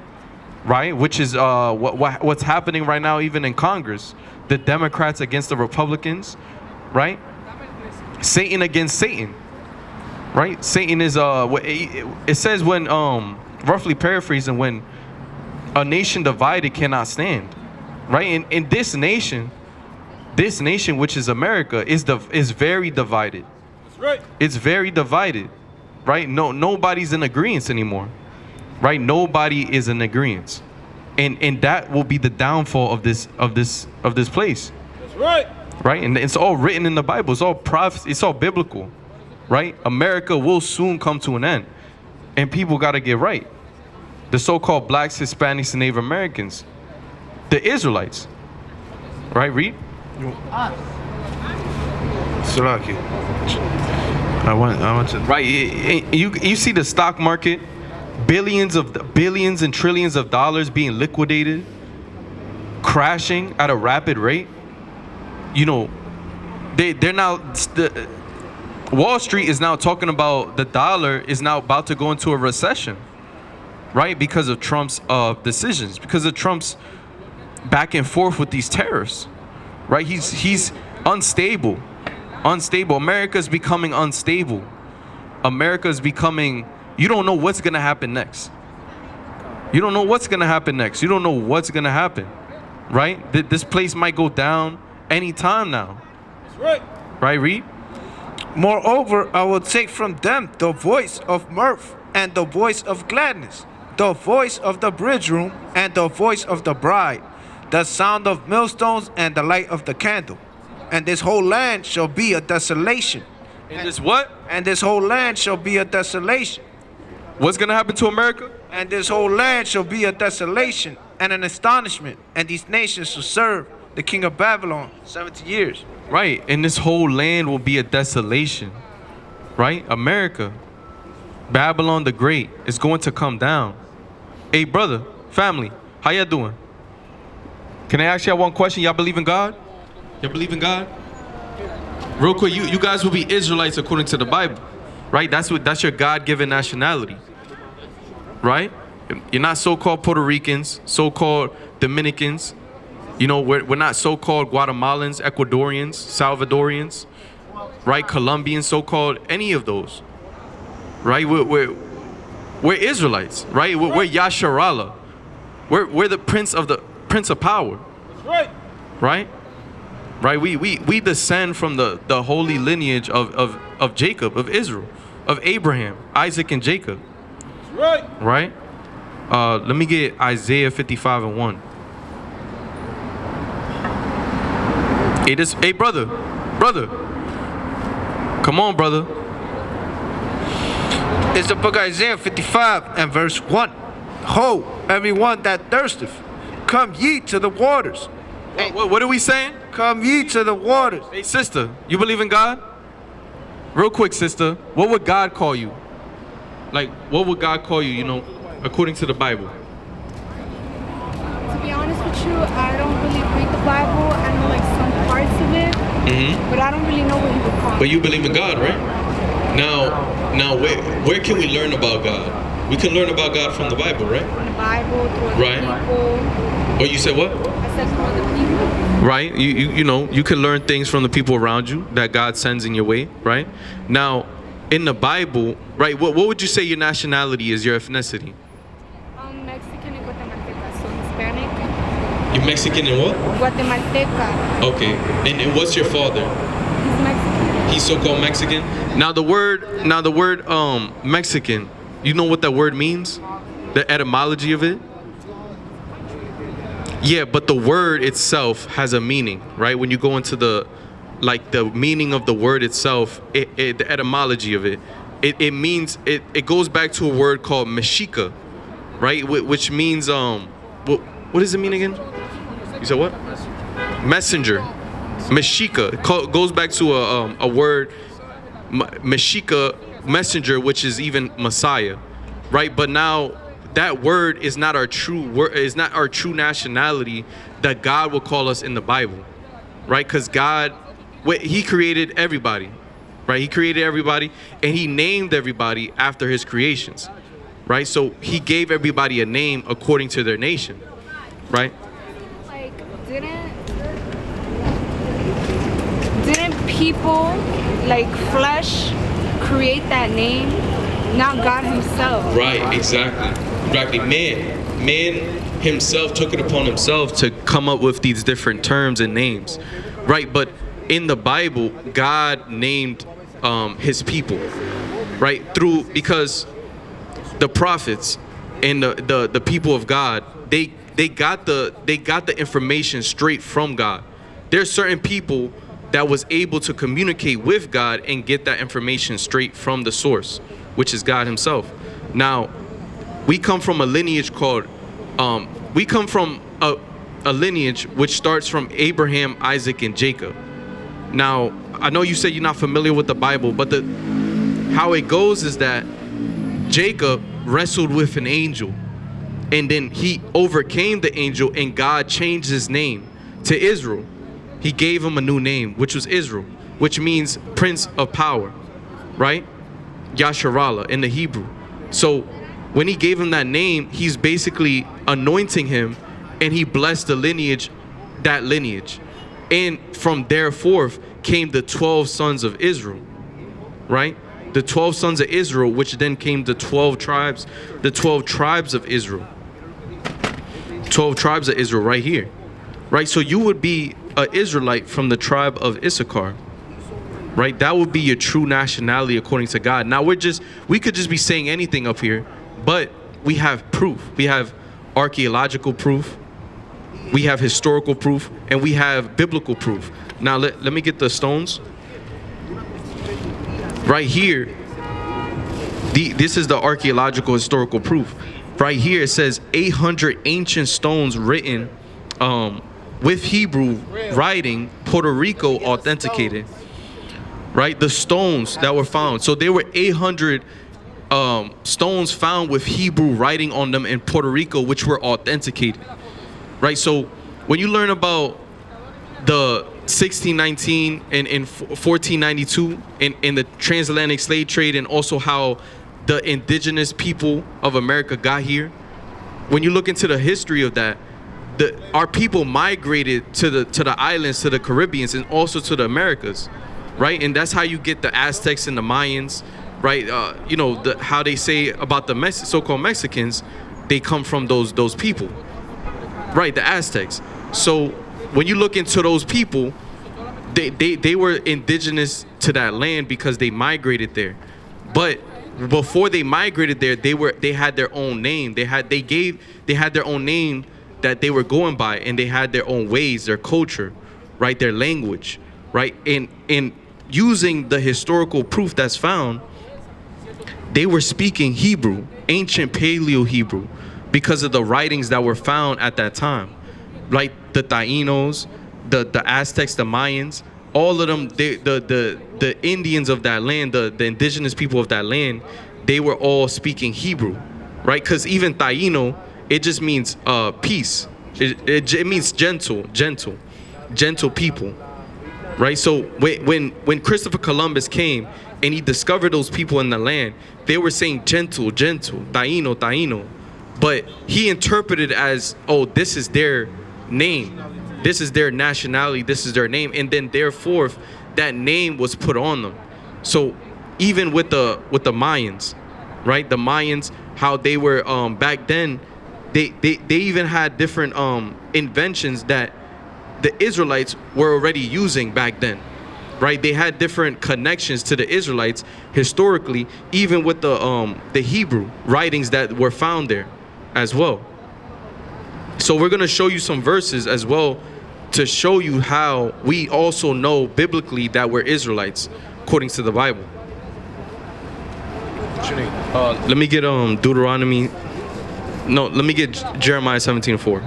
right? Which is what's happening right now, even in Congress. The Democrats against the Republicans, right? Satan against Satan, right? Satan is it says when roughly paraphrasing, when a nation divided cannot stand, right? In this nation, which is America, is very divided. That's right. It's very divided. Right? Nobody's in agreement anymore. Right? Nobody is in agreement. And that will be the downfall of this place. That's right. Right? And it's all written in the Bible. It's all prophecy. It's all biblical. Right? America will soon come to an end. And people got to get right. The so-called blacks, Hispanics, and Native Americans. The Israelites. Right? Read. Salaki. I want to. Right, you see the stock market, billions and trillions of dollars being liquidated, crashing at a rapid rate. They're now Wall Street is now talking about the dollar is now about to go into a recession, right? Because of Trump's decisions, because of Trump's back and forth with these tariffs, right? He's unstable. America's becoming unstable. America's becoming, you don't know what's going to happen next. You don't know what's going to happen next. You don't know what's going to happen, right? This place might go down anytime now. That's right. Right, Reed? Moreover, I will take from them the voice of mirth and the voice of gladness, the voice of the bridegroom and the voice of the bride, the sound of millstones and the light of the candle. And this whole land shall be a desolation. And this what? And this whole land shall be a desolation. What's going to happen to America? And this whole land shall be a desolation and an astonishment. And these nations shall serve the king of Babylon 70 years. Right. And this whole land will be a desolation. Right? America. Babylon the Great is going to come down. Hey, brother, family, how y'all doing? Can I ask y'all one question? Y'all believe in God? You believe in God? Real quick, you guys will be Israelites according to the Bible, right? That's your God-given nationality, right? You're not so-called Puerto Ricans, so-called Dominicans. We're not so-called Guatemalans, Ecuadorians, Salvadorians, right? Colombians, so-called any of those, right? We're Israelites, right? We're Yasharallah. We're the Prince of Power. That's right. Right? Right, we descend from the holy lineage of Jacob, of Israel, of Abraham, Isaac, and Jacob. That's right. Right? Let me get Isaiah 55:1. Hey, brother. Come on, brother. It's the book of Isaiah 55 and verse 1. Ho, everyone that thirsteth, come ye to the waters. What are we saying? Come ye to the waters. Hey, sister, you believe in God? Real quick, sister, what would God call you? Like, what would God call you, you know, according to the Bible? To be honest with you, I don't really read the Bible. I know like some parts of it, but I don't really know what he would call. But you believe in God, right? Now, where can we learn about God? We can learn about God from the Bible, right? From the Bible, through other Right. people. Or you said what? I said through other people. Right. You know, you can learn things from the people around you that God sends in your way, right? Now, in the Bible, right, what would you say your nationality is, your ethnicity? Mexican and Guatemalteca, so Hispanic. You're Mexican and what? Guatemalteca. Okay. And what's your father? He's Mexican. He's so-called Mexican. Now the word Mexican, you know what that word means? The etymology of it? Yeah, but the word itself has a meaning, right? When you go into the meaning of the word itself, the etymology of it, it means, it goes back to a word called Mexica, right? Which means, what does it mean again? You said what? Messenger. Mexica. It goes back to a word, Mexica, messenger, which is even Messiah, right? But now that word is not our true word, is not our true nationality that God will call us in the Bible, right? Because God, he created everybody, right? He created everybody and he named everybody after his creations, right? So he gave everybody a name according to their nation, right? Like, didn't people, like flesh, create that name? Not God himself. Right, exactly. Man himself took it upon himself to come up with these different terms and names, right? But in the Bible, God named his people, right? Because the prophets and the people of God, they got the information straight from God. There's certain people that was able to communicate with God and get that information straight from the source, which is God himself. Now, we come from a lineage called, we come from a lineage which starts from Abraham, Isaac, and Jacob. Now, I know you said you're not familiar with the Bible, but how it goes is that Jacob wrestled with an angel, and then he overcame the angel, and God changed his name to Israel. He gave him a new name, which was Israel, which means Prince of Power, right? Yasharallah in the Hebrew. So when he gave him that name, he's basically anointing him, and he blessed the lineage, that lineage. And from there forth came the 12 sons of Israel, right? The 12 sons of Israel, which then came the 12 tribes of Israel. 12 tribes of Israel right here, right? So you would be an Israelite from the tribe of Issachar, right? That would be your true nationality according to God. Now we could just be saying anything up here, but we have proof. We have archaeological proof, we have historical proof, and we have biblical proof. Now let me get the stones. Right here, this is the archaeological historical proof. Right here it says 800 ancient stones written with Hebrew writing, Puerto Rico authenticated. Right, the stones that were found. So there were 800 stones found with Hebrew writing on them in Puerto Rico, which were authenticated. Right, so when you learn about the 1619 and 1492 in the transatlantic slave trade, and also how the indigenous people of America got here, when you look into the history of that, our people migrated to the islands, to the Caribbeans, and also to the Americas, right? And that's how you get the Aztecs and the Mayans, right? You know, how they say about the so-called Mexicans, they come from those people, right? The Aztecs. So when you look into those people, they were indigenous to that land because they migrated there. But before they migrated there, they had their own name. They had their own name that they were going by, and they had their own ways, their culture, right? Their language, right? And using the historical proof that's found, they were speaking Hebrew, ancient Paleo Hebrew, because of the writings that were found at that time. Like the Taínos, the Aztecs, the Mayans, all of them, the Indians of that land, the indigenous people of that land, they were all speaking Hebrew, right? Because even Taíno, it just means peace. It means gentle people, right? So when Christopher Columbus came and he discovered those people in the land, they were saying gentle, Taíno. But he interpreted as, oh, this is their name. This is their nationality. This is their name. And then therefore, that name was put on them. So even with the Mayans, right? The Mayans, how they were back then, they even had different inventions that the Israelites were already using back then, right? They had different connections to the Israelites historically, even with the Hebrew writings that were found there as well. So we're going to show you some verses as well to show you how we also know biblically that we're Israelites according to the Bible. Let me get Deuteronomy. No, let me get Jeremiah 17:4.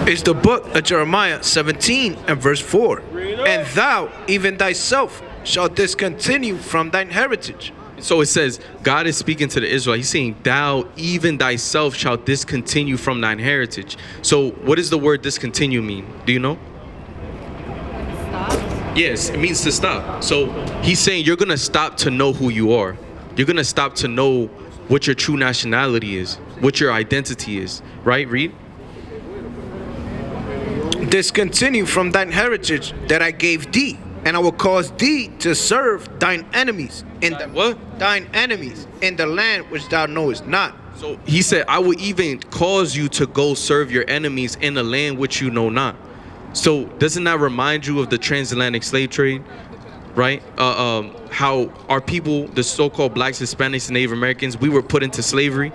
It's the book of Jeremiah 17 and verse 4. And thou, even thyself, shalt discontinue from thine heritage. So it says, God is speaking to the Israelites. He's saying, thou, even thyself, shalt discontinue from thine heritage. So what does the word discontinue mean? Do you know? Stop. Yes, it means to stop. So he's saying you're going to stop to know who you are. You're going to stop to know what your true nationality is, what your identity is. Right? Read. Discontinue from thine heritage that I gave thee, and I will cause thee to serve thine enemies in the What? thine enemies in the land which thou knowest not. So he said, I will even cause you to go serve your enemies in a land which you know not. So doesn't that remind you of the transatlantic slave trade, right? How our people, the so-called blacks, Hispanics, and Native Americans, we were put into slavery,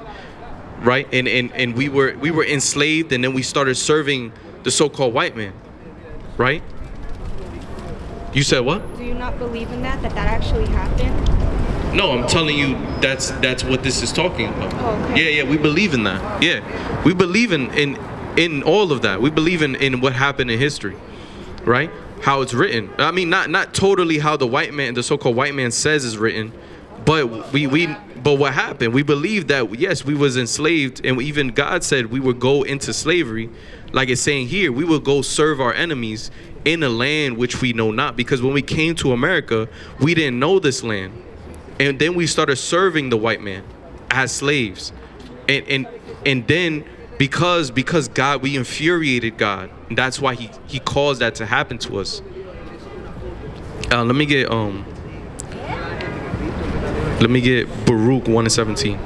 right? And we were enslaved, and then we started serving the so-called white man, right? You said what? Do you not believe in that actually happened? No, I'm telling you that's what this is talking about. Oh, okay. Yeah, we believe in that. Yeah, we believe in all of that. We believe in what happened in history, right? How it's written. I mean, not totally how the white man, the so-called white man says is written, but but what happened? We believe that yes, we was enslaved, and even God said we would go into slavery, like it's saying here, we will go serve our enemies in a land which we know not. Because when we came to America, we didn't know this land, and then we started serving the white man as slaves, and then because God, we infuriated God, and that's why he caused that to happen to us. Let me get Baruch 1:17.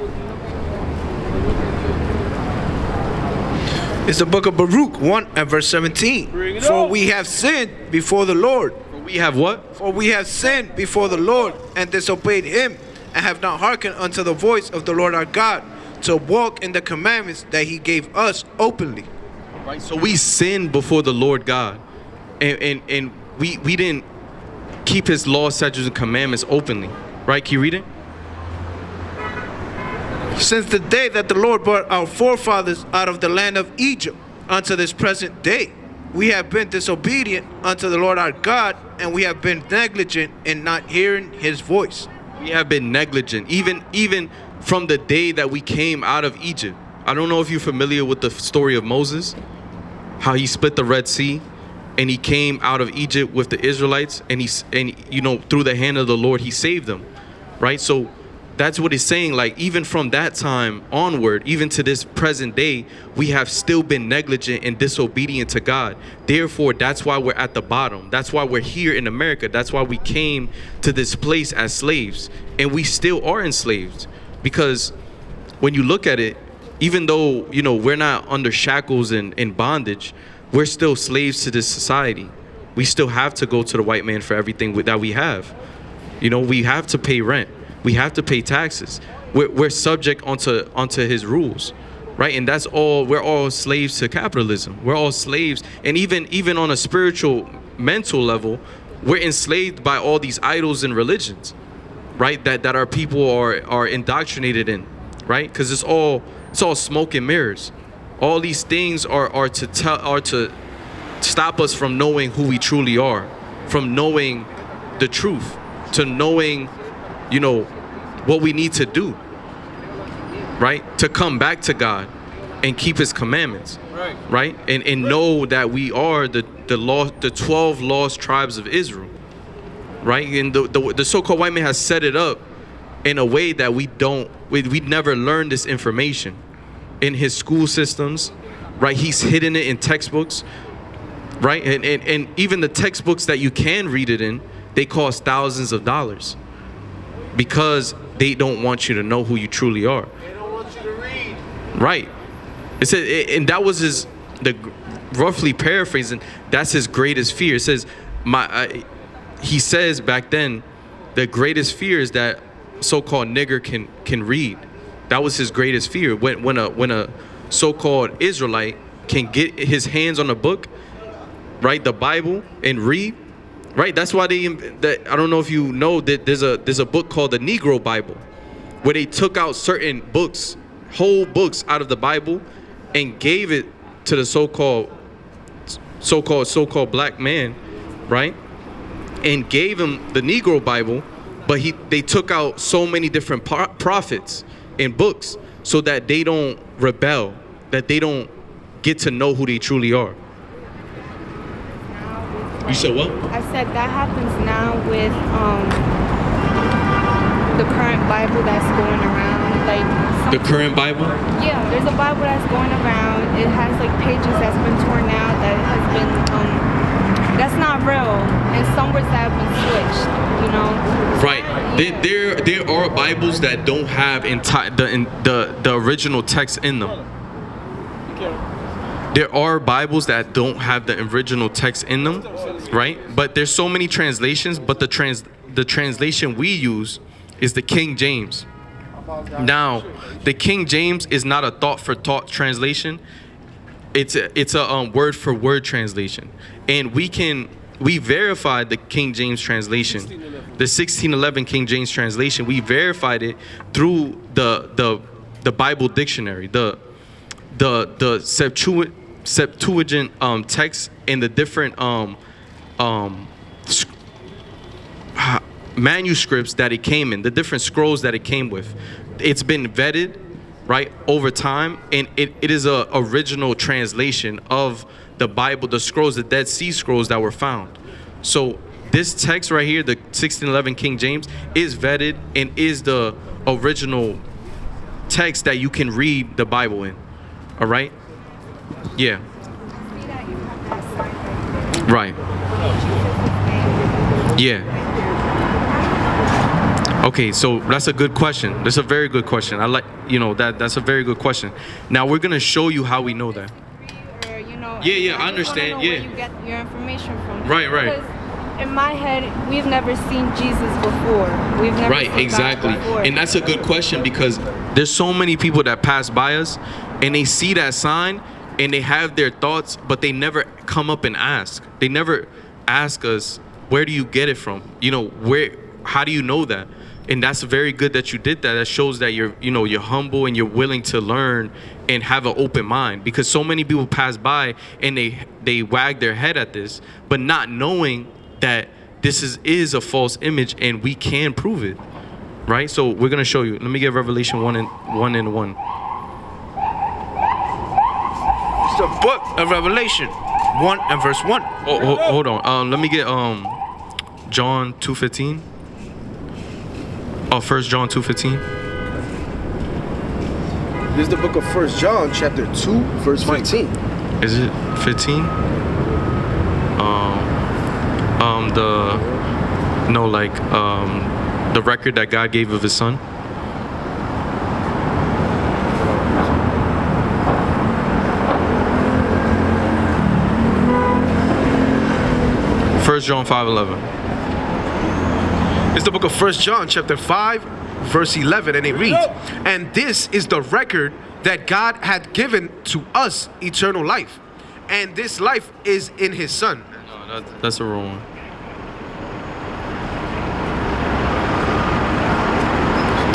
It's the book of Baruch 1 and verse 17. For we have sinned before the Lord. We have what? For we have sinned before the Lord and disobeyed him, and have not hearkened unto the voice of the Lord our God, to walk in the commandments that he gave us openly. Right. So we sinned before the Lord God, and we didn't keep his laws, statutes, and commandments openly. Right? Can you read it? Since the day that the Lord brought our forefathers out of the land of Egypt unto this present day, we have been disobedient unto the Lord our God, and we have been negligent in not hearing his voice. We have been negligent, even from the day that we came out of Egypt. I don't know if you're familiar with the story of Moses, how he split the Red Sea, and he came out of Egypt with the Israelites, and through the hand of the Lord, he saved them, right? So that's what he's saying. Like, even from that time onward, even to this present day, we have still been negligent and disobedient to God. Therefore, that's why we're at the bottom. That's why we're here in America. That's why we came to this place as slaves, and we still are enslaved. Because when you look at it, even though, we're not under shackles and in bondage, we're still slaves to this society. We still have to go to the white man for everything that we have. We have to pay rent. We have to pay taxes. We're subject onto his rules, right? And that's all. We're all slaves to capitalism. We're all slaves, and even on a spiritual, mental level, we're enslaved by all these idols and religions, right? That our people are indoctrinated in, right? Because it's all smoke and mirrors. All these things are to stop us from knowing who we truly are, from knowing the truth, to knowing, what we need to do, right? To come back to God and keep His commandments, right? And know that we are the 12 lost tribes of Israel, right? And the so-called white man has set it up in a way that we never learned this information in his school systems, right? He's hidden it in textbooks, right? And even the textbooks that you can read it in, they cost thousands of dollars because they don't want you to know who you truly are. They don't want you to read. Right. It said, and that was roughly paraphrasing, that's his greatest fear. It says, he says back then, the greatest fear is that so-called nigger can read. That was his greatest fear. When a so-called Israelite can get his hands on a book, right, the Bible, and read, right? That's why I don't know if you know that there's a book called the Negro Bible, where they took out certain books, whole books out of the Bible, and gave it to the so-called black man, right? And gave him the Negro Bible, but they took out so many different prophets and books so that they don't rebel, that they don't get to know who they truly are. You said what? I said that happens now with the current Bible that's going around. The current Bible? Yeah, there's a Bible that's going around. It has pages that's been torn out, that has been that's not real, and some words that have been switched. Right. There are Bibles that don't have the original text in them. There are Bibles that don't have the original text in them, right? But there's so many translations, but the translation we use is the King James. Now, the King James is not a thought-for-thought translation. It's a word-for-word translation. And we verified the King James translation, the 1611 King James translation. We verified it through the Bible dictionary, the Septuagint text, and the different manuscripts that it came in, the different scrolls that it came with. It's been vetted, right, over time, and it is a original translation of the Bible, the scrolls, the Dead Sea Scrolls that were found. So this text right here, the 1611 King James, is vetted and is the original text that you can read the Bible in. All right? Yeah. Right. Yeah. Okay, so that's a good question. That's a very good question. I like, that's a very good question. Now we're gonna show you how we know that. Yeah, I understand. Yeah. Where you get your information from. Right. Because in my head, we've never seen Jesus before. We've never right, seen exactly. God before. And that's a good question, because there's so many people that pass by us and they see that sign and they have their thoughts, but they never come up and ask. They never ask us, where do you get it from? How do you know that? And that's very good that you did that. That shows that you're humble and you're willing to learn and have an open mind, because so many people pass by and they wag their head at this, but not knowing that this is a false image and we can prove it, right? So we're gonna show you. Let me get Revelation 1 and 1. It's the book of Revelation 1 and verse 1. Oh, hold on. Let me get John 2:15. 1 John 2:15. This is the book of 1 John, chapter 2, verse 15. Is it 15? The record that God gave of His Son. First John 5:11. It's the book of 1 John chapter 5, verse 11, and it reads, "And this is the record that God hath given to us eternal life, and this life is in his Son. No, that's the wrong one.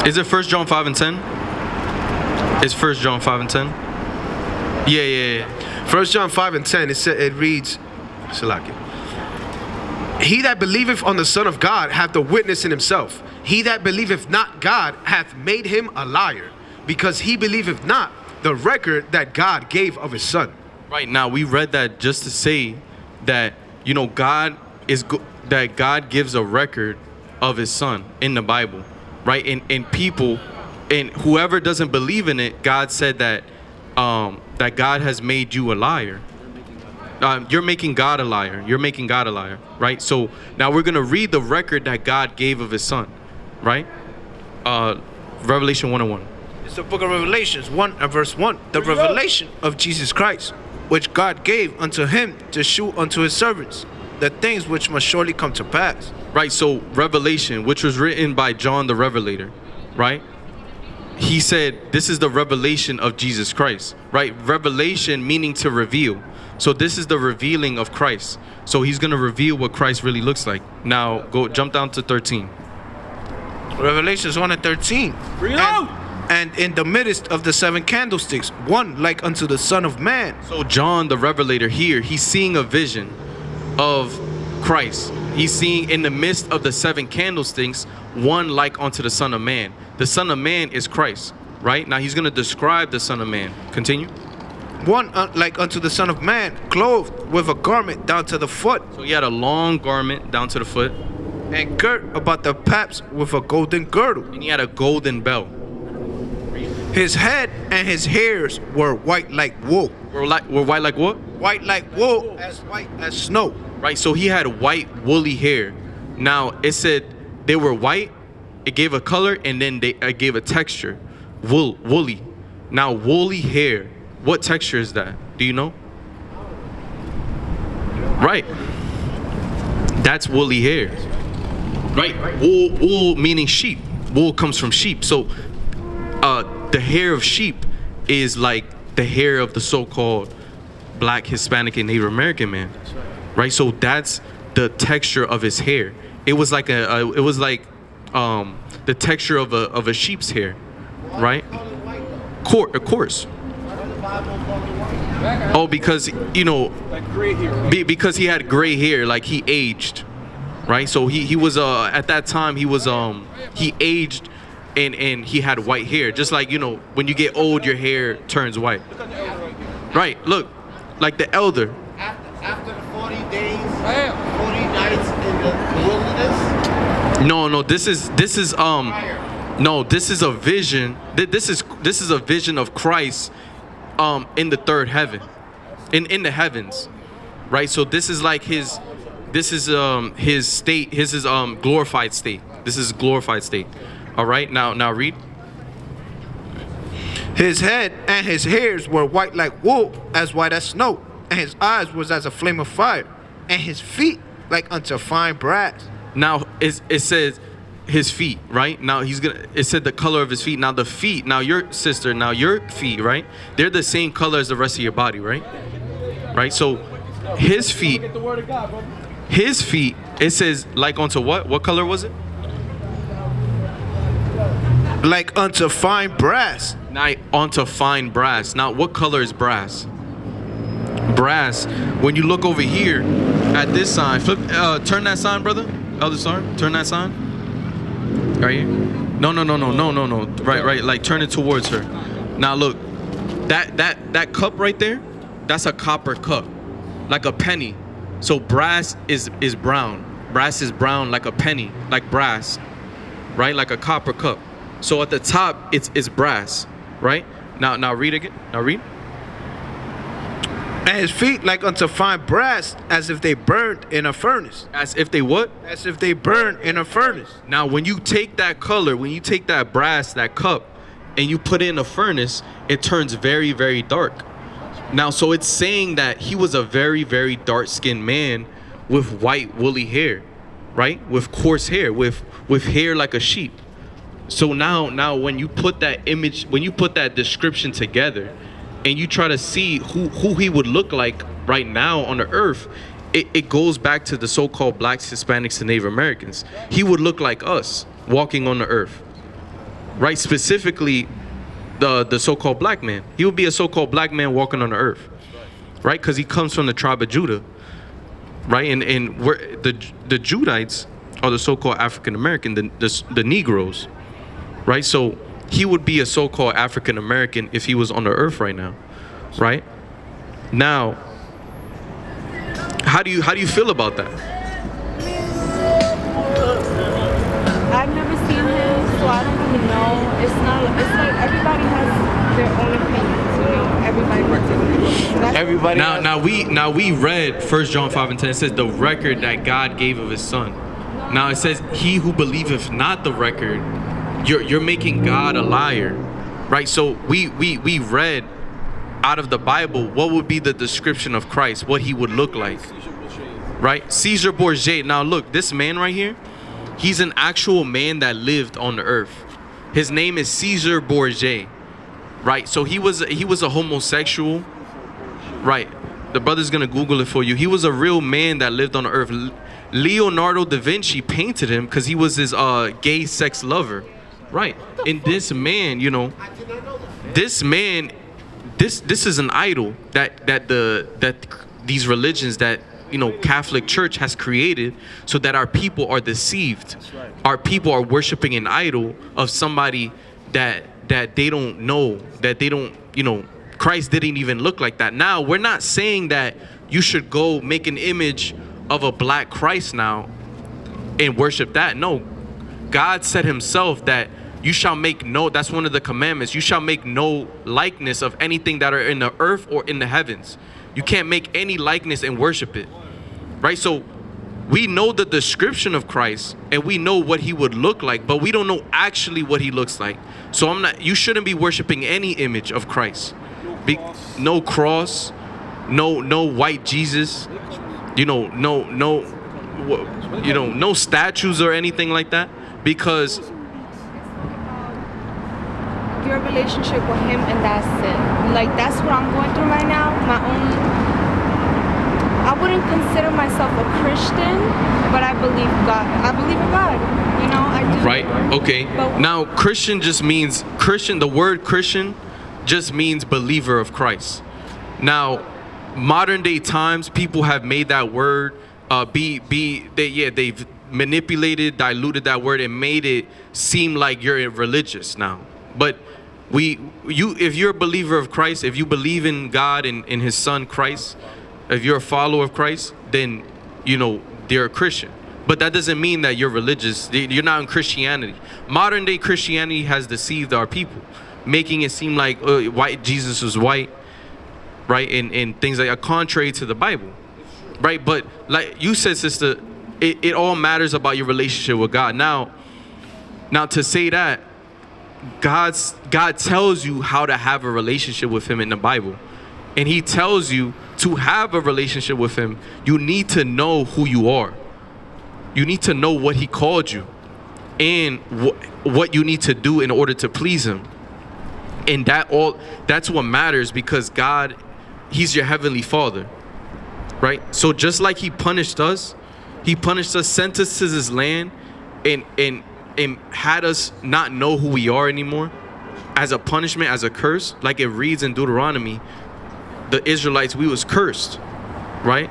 Is it 1 John 5 and 10? It's 1 John 5 and 10? Yeah. 1 John 5 and 10, it reads, Salakia. He that believeth on the Son of God hath the witness in himself. He that believeth not God hath made him a liar, because he believeth not the record that God gave of his Son. Right, now we read that just to say that, God that God gives a record of his Son in the Bible, right? And people, and whoever doesn't believe in it, God said that that God has made you a liar. You're making God a liar. You're making God a liar, right? So now we're going to read the record that God gave of his Son, right? Revelation 1:1. It's the book of Revelations 1 and verse 1. The revelation of Jesus Christ, which God gave unto him to shew unto his servants the things which must surely come to pass. Right, so Revelation, which was written by John the Revelator, right? He said, this is the revelation of Jesus Christ, right? Revelation meaning to reveal. So this is the revealing of Christ. So he's going to reveal what Christ really looks like. Now, jump down to 13. Revelations 1 and 13. And in the midst of the 7 candlesticks, one like unto the Son of Man. So John the Revelator here, he's seeing a vision of Christ. He's seeing in the midst of the 7 candlesticks, one like unto the Son of Man. The Son of Man is Christ, right? Now he's going to describe the Son of Man. Continue. One like unto the Son of Man, clothed with a garment down to the foot. So he had a long garment down to the foot. And girt about the paps with a golden girdle. And he had a golden belt. His head and his hairs were white like wool. Were white like what? White like wool, as white as snow. Right, so he had white woolly hair. Now it said they were white, it gave a color, and then it gave a texture. Woolly. Now woolly hair, what texture is that? Do you know? Right. That's woolly hair. Right. Wool meaning sheep. Wool comes from sheep. So the hair of sheep is like the hair of the so-called Black, Hispanic, and Native American man, right? So that's the texture of his hair. It was like the texture of a sheep's hair, right? Of course. Oh, because because he had gray hair, like he aged, right? So he was at that time he aged. And he had white hair, just like when you get old, your hair turns white. Right? Look, like the elder. After the 40 days, 40 nights in the wilderness. No. This is a vision. This is a vision of Christ, in the third heaven, in the heavens, right? So this is like his state, his glorified state. This is glorified state. All right, now read. His head and his hairs were white like wool, as white as snow, and his eyes was as a flame of fire, and his feet like unto fine brass. Now it says his feet, right? Now it said the color of his feet. Now the feet, your feet, right? They're the same color as the rest of your body, right? Right? So his feet, it says like unto what? What color was it? Like unto fine brass. Now onto fine brass. Now what color is brass? Brass, when you look over here at this sign, turn that sign, brother. Elder Sarn, turn that sign. Right here. No. Right. Like turn it towards her. Now look, that cup right there, that's a copper cup, like a penny. So brass is brown. Brass is brown like a penny, like brass, right? Like a copper cup. So at the top, it's brass, right? Now read again. Now read. And his feet like unto fine brass, as if they burned in a furnace. As if they what? As if they burned in a furnace. Now when you take that color, when you take that brass, that cup, and you put it in a furnace, it turns very, very dark. Now, so it's saying that he was a very, very dark-skinned man with white woolly hair, right? With coarse hair, with hair like a sheep. So now when you put that image, when you put that description together, and you try to see who he would look like right now on the earth, it goes back to the so-called blacks, Hispanics, and Native Americans. He would look like us walking on the earth, right? Specifically, the so-called black man. He would be a so-called black man walking on the earth, right? Because he comes from the tribe of Judah, right? And we're, the Judites are the so-called African American, the Negroes, right? So he would be a so-called African American if he was on the earth right now, right? Now, how do you feel about that? I've never seen him, so I don't really know. It's like everybody has their own opinions, you know. Everybody has their own opinions. Now we read 1 John 5:10. It says the record that God gave of his son. Now it says he who believeth not the record, you're making God a liar, right? So we read out of the Bible what would be the description of Christ, what he would look like, right? Caesar Borgia. Now look, this man right here, he's an actual man that lived on the earth. His name is Caesar Borgia, right? So he was a homosexual, right? The brother's gonna Google it for you. He was a real man that lived on the earth. Leonardo da Vinci painted him because he was his gay sex lover, right? And this man, you know, this man, this is an idol that these religions that, you know, Catholic Church has created so that our people are deceived. Our people are worshiping an idol of somebody that they don't know, that they don't, you know, Christ didn't even look like that. Now, we're not saying that you should go make an image of a black Christ now and worship that. No, God said himself that you shall make no, that's one of the commandments, you shall make no likeness of anything that are in the earth or in the heavens. You can't make any likeness and worship it, right? So we know the description of Christ and we know what he would look like, but we don't know actually what he looks like. So you shouldn't be worshiping any image of Christ. No cross, no white Jesus, you know, no statues or anything like that, because your relationship with him and that sin. Like, that's what I'm going through right now. I wouldn't consider myself a Christian, but I believe God. I believe in God. You know, I do. Right, okay. But now, Christian just means, the word Christian just means believer of Christ. Now, modern day times, people have made that word they've manipulated, diluted that word and made it seem like you're religious now. But if you're a believer of Christ, if you believe in God and in his son Christ, if you're a follower of Christ, then, you know, they're a Christian. But that doesn't mean that you're religious. You're not in Christianity. Modern day Christianity has deceived our people, making it seem like white Jesus was white, right? And things like that, contrary to the Bible, right? But like you said, sister, it all matters about your relationship with God. Now to say that, God tells you how to have a relationship with him in the Bible. And he tells you to have a relationship with him, you need to know who you are. You need to know what he called you and what you need to do in order to please him. And that's what matters, because God, he's your heavenly father, right? So just like he punished us, sent us to this land and had us not know who we are anymore as a punishment, as a curse. Like it reads in Deuteronomy, the Israelites, we was cursed, right?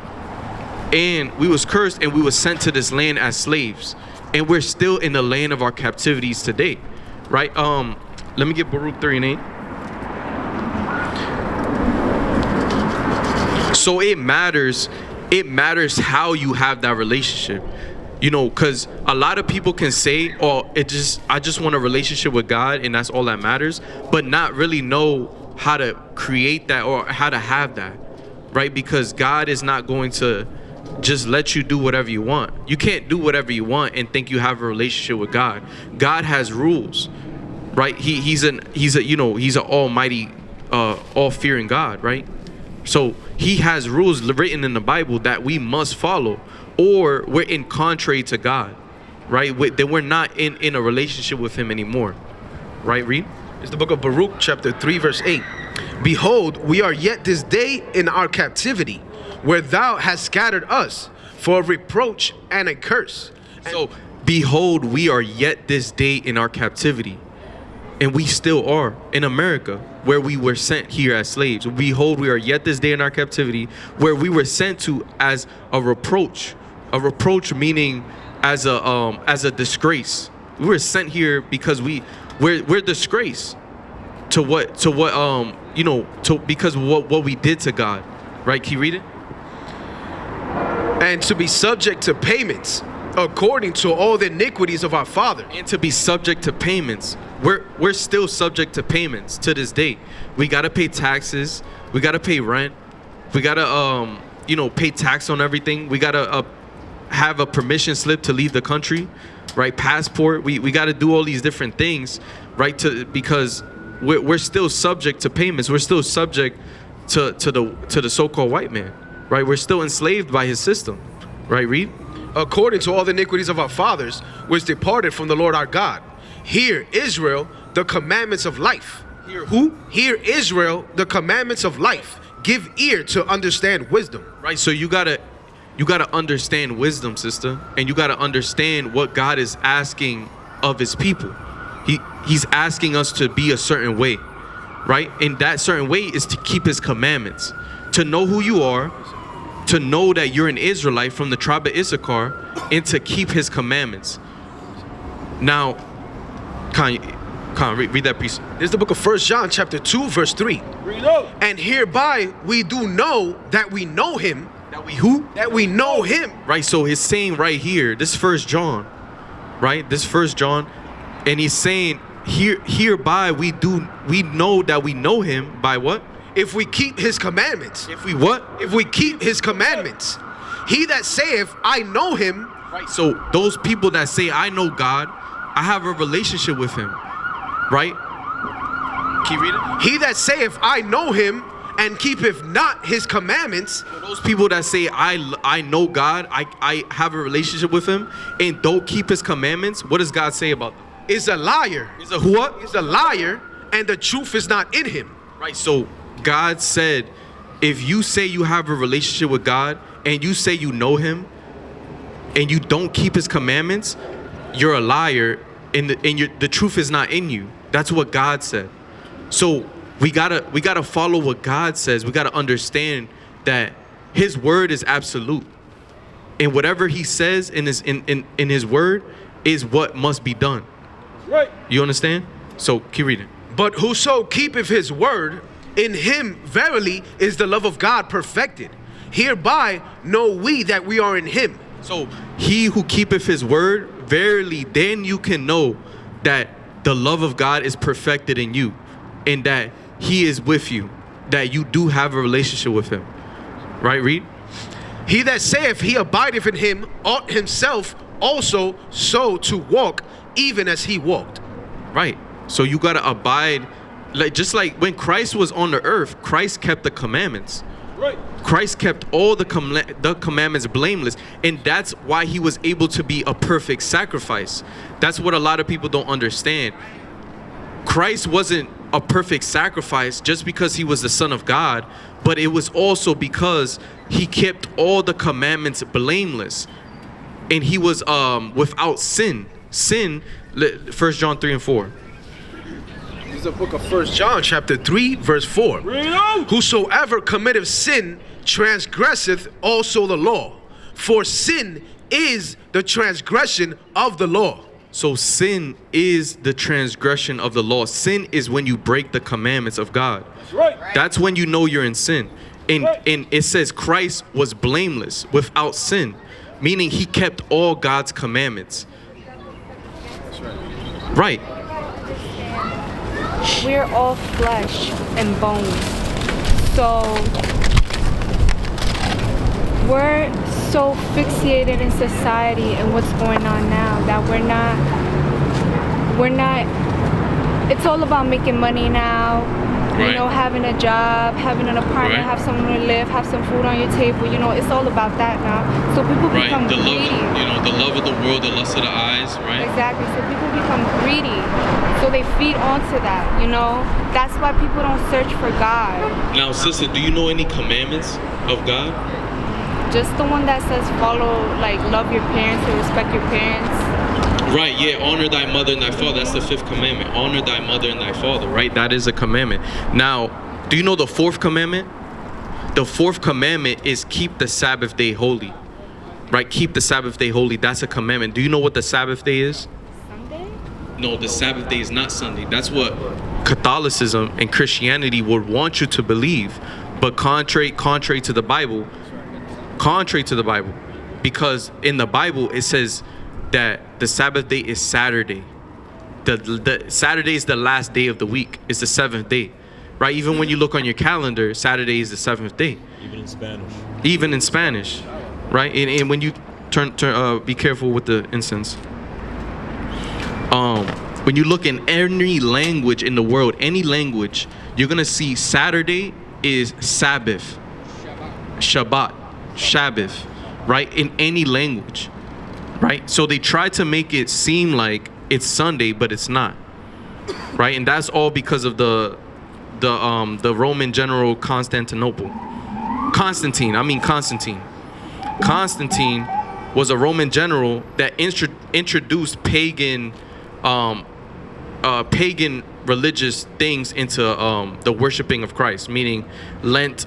And we was cursed and we was sent to this land as slaves. And we're still in the land of our captivities today, right? Let me get Baruch 3:8. So it matters how you have that relationship. You know, because a lot of people can say, oh, I just want a relationship with God and that's all that matters, but not really know how to create that or how to have that, right? Because God is not going to just let you do whatever you want. You can't do whatever you want and think you have a relationship with God. God has rules, right? He's an almighty, all-fearing God, right? So he has rules written in the Bible that we must follow, or we're in contrary to God, right? They were not in a relationship with him anymore, right? Read. It's the book of Baruch, chapter 3, verse 8. Behold, we are yet this day in our captivity, where thou hast scattered us for a reproach and a curse. So, behold, we are yet this day in our captivity. And we still are in America, where we were sent here as slaves. Behold, we are yet this day in our captivity, where we were sent to as a reproach. A reproach meaning as a disgrace. We were sent here because we're disgraced to what because of what we did to God. Right? Can you read it? And to be subject to payments according to all the iniquities of our father. And to be subject to payments. We're still subject to payments to this day. We gotta pay taxes. We gotta pay rent. We gotta pay tax on everything. We gotta have a permission slip to leave the country, right? Passport. We gotta do all these different things, right? Because we're still subject to payments. We're still subject to the so-called white man, right? We're still enslaved by his system, right? Read. According to all the iniquities of our fathers, which departed from the Lord our God. Hear, Israel, the commandments of life. Hear who? Hear, Israel, the commandments of life. Give ear to understand wisdom. Right, so you gotta understand wisdom, sister, and you gotta understand what God is asking of his people. He's asking us to be a certain way, right? And that certain way is to keep his commandments, to know who you are, to know that you're an Israelite from the tribe of Issachar, and to keep his commandments. Now, read that piece. This is the book of 1 John chapter 2, verse 3. Read out. And hereby we do know that we know him. That we who? That we know him. Right, so he's saying right here, this 1 John, right? This 1 John, and he's saying, hereby we know that we know him by what? If we keep his commandments. If we what? If we keep his commandments. He that saith, I know him. Right, so those people that say, I know God, I have a relationship with him, right? Can you read it? He that saith, I know him, and keepeth not his commandments. So those people that say, I know God, I have a relationship with him, and don't keep his commandments, what does God say about them? Is a liar. Is a what? Is a liar, and the truth is not in him. Right, so God said, if you say you have a relationship with God, and you say you know him, and you don't keep his commandments, you're a liar, and the truth is not in you. That's what God said. So we gotta follow what God says. We gotta understand that his word is absolute, and whatever he says in his word is what must be done. Right. You understand? So keep reading. But whoso keepeth his word, in him verily is the love of God perfected. Hereby know we that we are in him. So he who keepeth his word, verily then you can know that the love of God is perfected in you, and that he is with you, that you do have a relationship with him. Right, read. He that saith he abideth in him ought himself also so to walk even as he walked. Right. So you gotta abide, just like when Christ was on the earth, Christ kept the commandments. Right. Christ kept all the commandments blameless, and that's why he was able to be a perfect sacrifice. That's what a lot of people don't understand. Christ wasn't a perfect sacrifice just because he was the Son of God, but it was also because he kept all the commandments blameless, and he was without sin. 1 John 3 and 4. This is the book of 1 John chapter 3 verse 4. Read out. Whosoever committeth sin transgresseth also the law, for sin is the transgression of the law. So sin is the transgression of the law. Sin is when you break the commandments of God. That's right. That's when you know you're in sin. And it says Christ was blameless, without sin, meaning he kept all God's commandments. Right. We're all flesh and bones. So we're so fixated in society and what's going on now that we're not, it's all about making money now. You know, having a job, having an apartment, have somewhere to live, have some food on your table. You know, it's all about that now. So people become greedy. The love of the world, the lust of the eyes, right? Exactly. So people become greedy. So they feed onto that, you know. That's why people don't search for God. Now, sister, do you know any commandments of God? Just the one that says follow, like love your parents or respect your parents. Right, yeah, honor thy mother and thy father. That's the 5th commandment. Honor thy mother and thy father, right? That is a commandment. Now, do you know the 4th commandment? The 4th commandment is keep the Sabbath day holy. Right? Keep the Sabbath day holy. That's a commandment. Do you know what the Sabbath day is? Sunday? No, the Sabbath day is not Sunday. That's what Catholicism and Christianity would want you to believe. But contrary to the Bible, because in the Bible it says that the Sabbath day is Saturday. The Saturday is the last day of the week. It's the 7th day, right? Even when you look on your calendar, Saturday is the 7th day. Even in Spanish, right? And when you turn, be careful with the incense. When you look in any language in the world, any language, you're gonna see Saturday is Sabbath, Shabbat, Sabbath, right? In any language. Right, so they try to make it seem like it's Sunday, but it's not. Right, and that's all because of the Roman general Constantine was a Roman general that introduced pagan religious things into the worshiping of Christ, meaning Lent,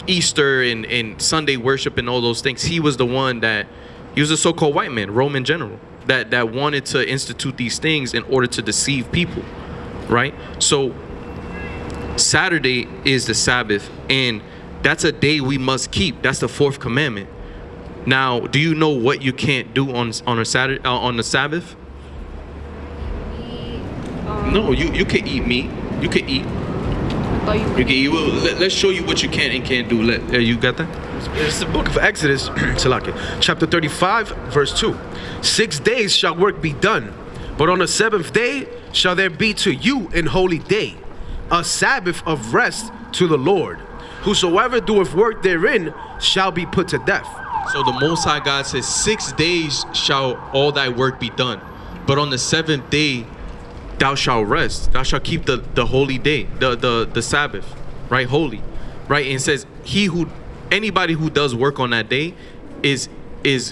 Easter, and Sunday worship, and all those things. He was the one that. He was a so-called white man, Roman general, that wanted to institute these things in order to deceive people, right? So Saturday is the Sabbath, and that's a day we must keep. That's the 4th commandment. Now, do you know what you can't do on a Saturday on the Sabbath? No, you can eat meat. You can eat. You can eat. Well, let's show you what you can and can't do. You got that? It's the book of Exodus, chapter 35, verse 2. 6 days shall work be done, but on the 7th day shall there be to you an holy day, a Sabbath of rest to the Lord. Whosoever doeth work therein shall be put to death. So the Most High God says, 6 days shall all thy work be done, but on the 7th day thou shalt rest. Thou shalt keep the holy day, the Sabbath, right? Holy, right? And it says, anybody who does work on that day is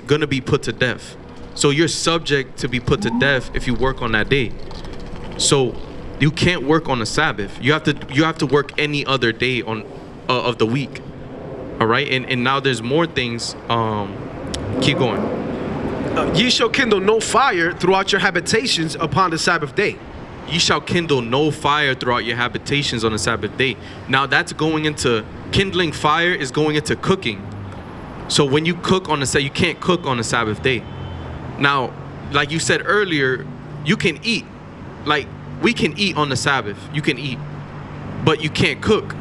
gonna be put to death. So you're subject to be put to death if you work on that day. So you can't work on the Sabbath. You have to work any other day of the week. All right, and now there's more things. Keep going. Ye shall kindle no fire throughout your habitations upon the Sabbath day. Ye shall kindle no fire throughout your habitations on the Sabbath day. Now that's going into kindling fire is going into cooking. So when you cook on the Sabbath, you can't cook on the Sabbath day. Now, like you said earlier, you can eat. Like we can eat on the Sabbath. You can eat, but you can't cook.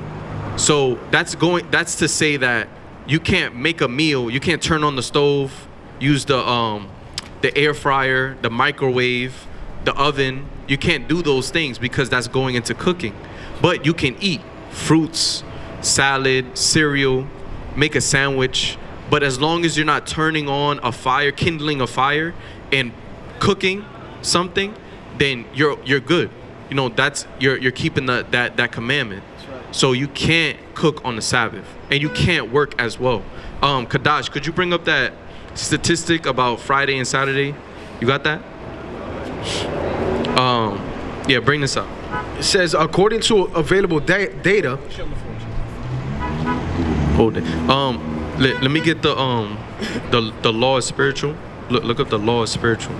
So that's to say that you can't make a meal. You can't turn on the stove, use the air fryer, the microwave, the oven. You can't do those things because that's going into cooking. But you can eat fruits, salad, cereal, make a sandwich. But as long as you're not turning on a fire, kindling a fire, and cooking something, then you're good. You know, that's you're keeping that commandment. So you can't cook on the Sabbath, and you can't work as well. Kadash, could you bring up that statistic about Friday and Saturday? You got that? Yeah, bring this up. It says, according to available data. Hold it. Let me get the law is spiritual. Look up the law is spiritual.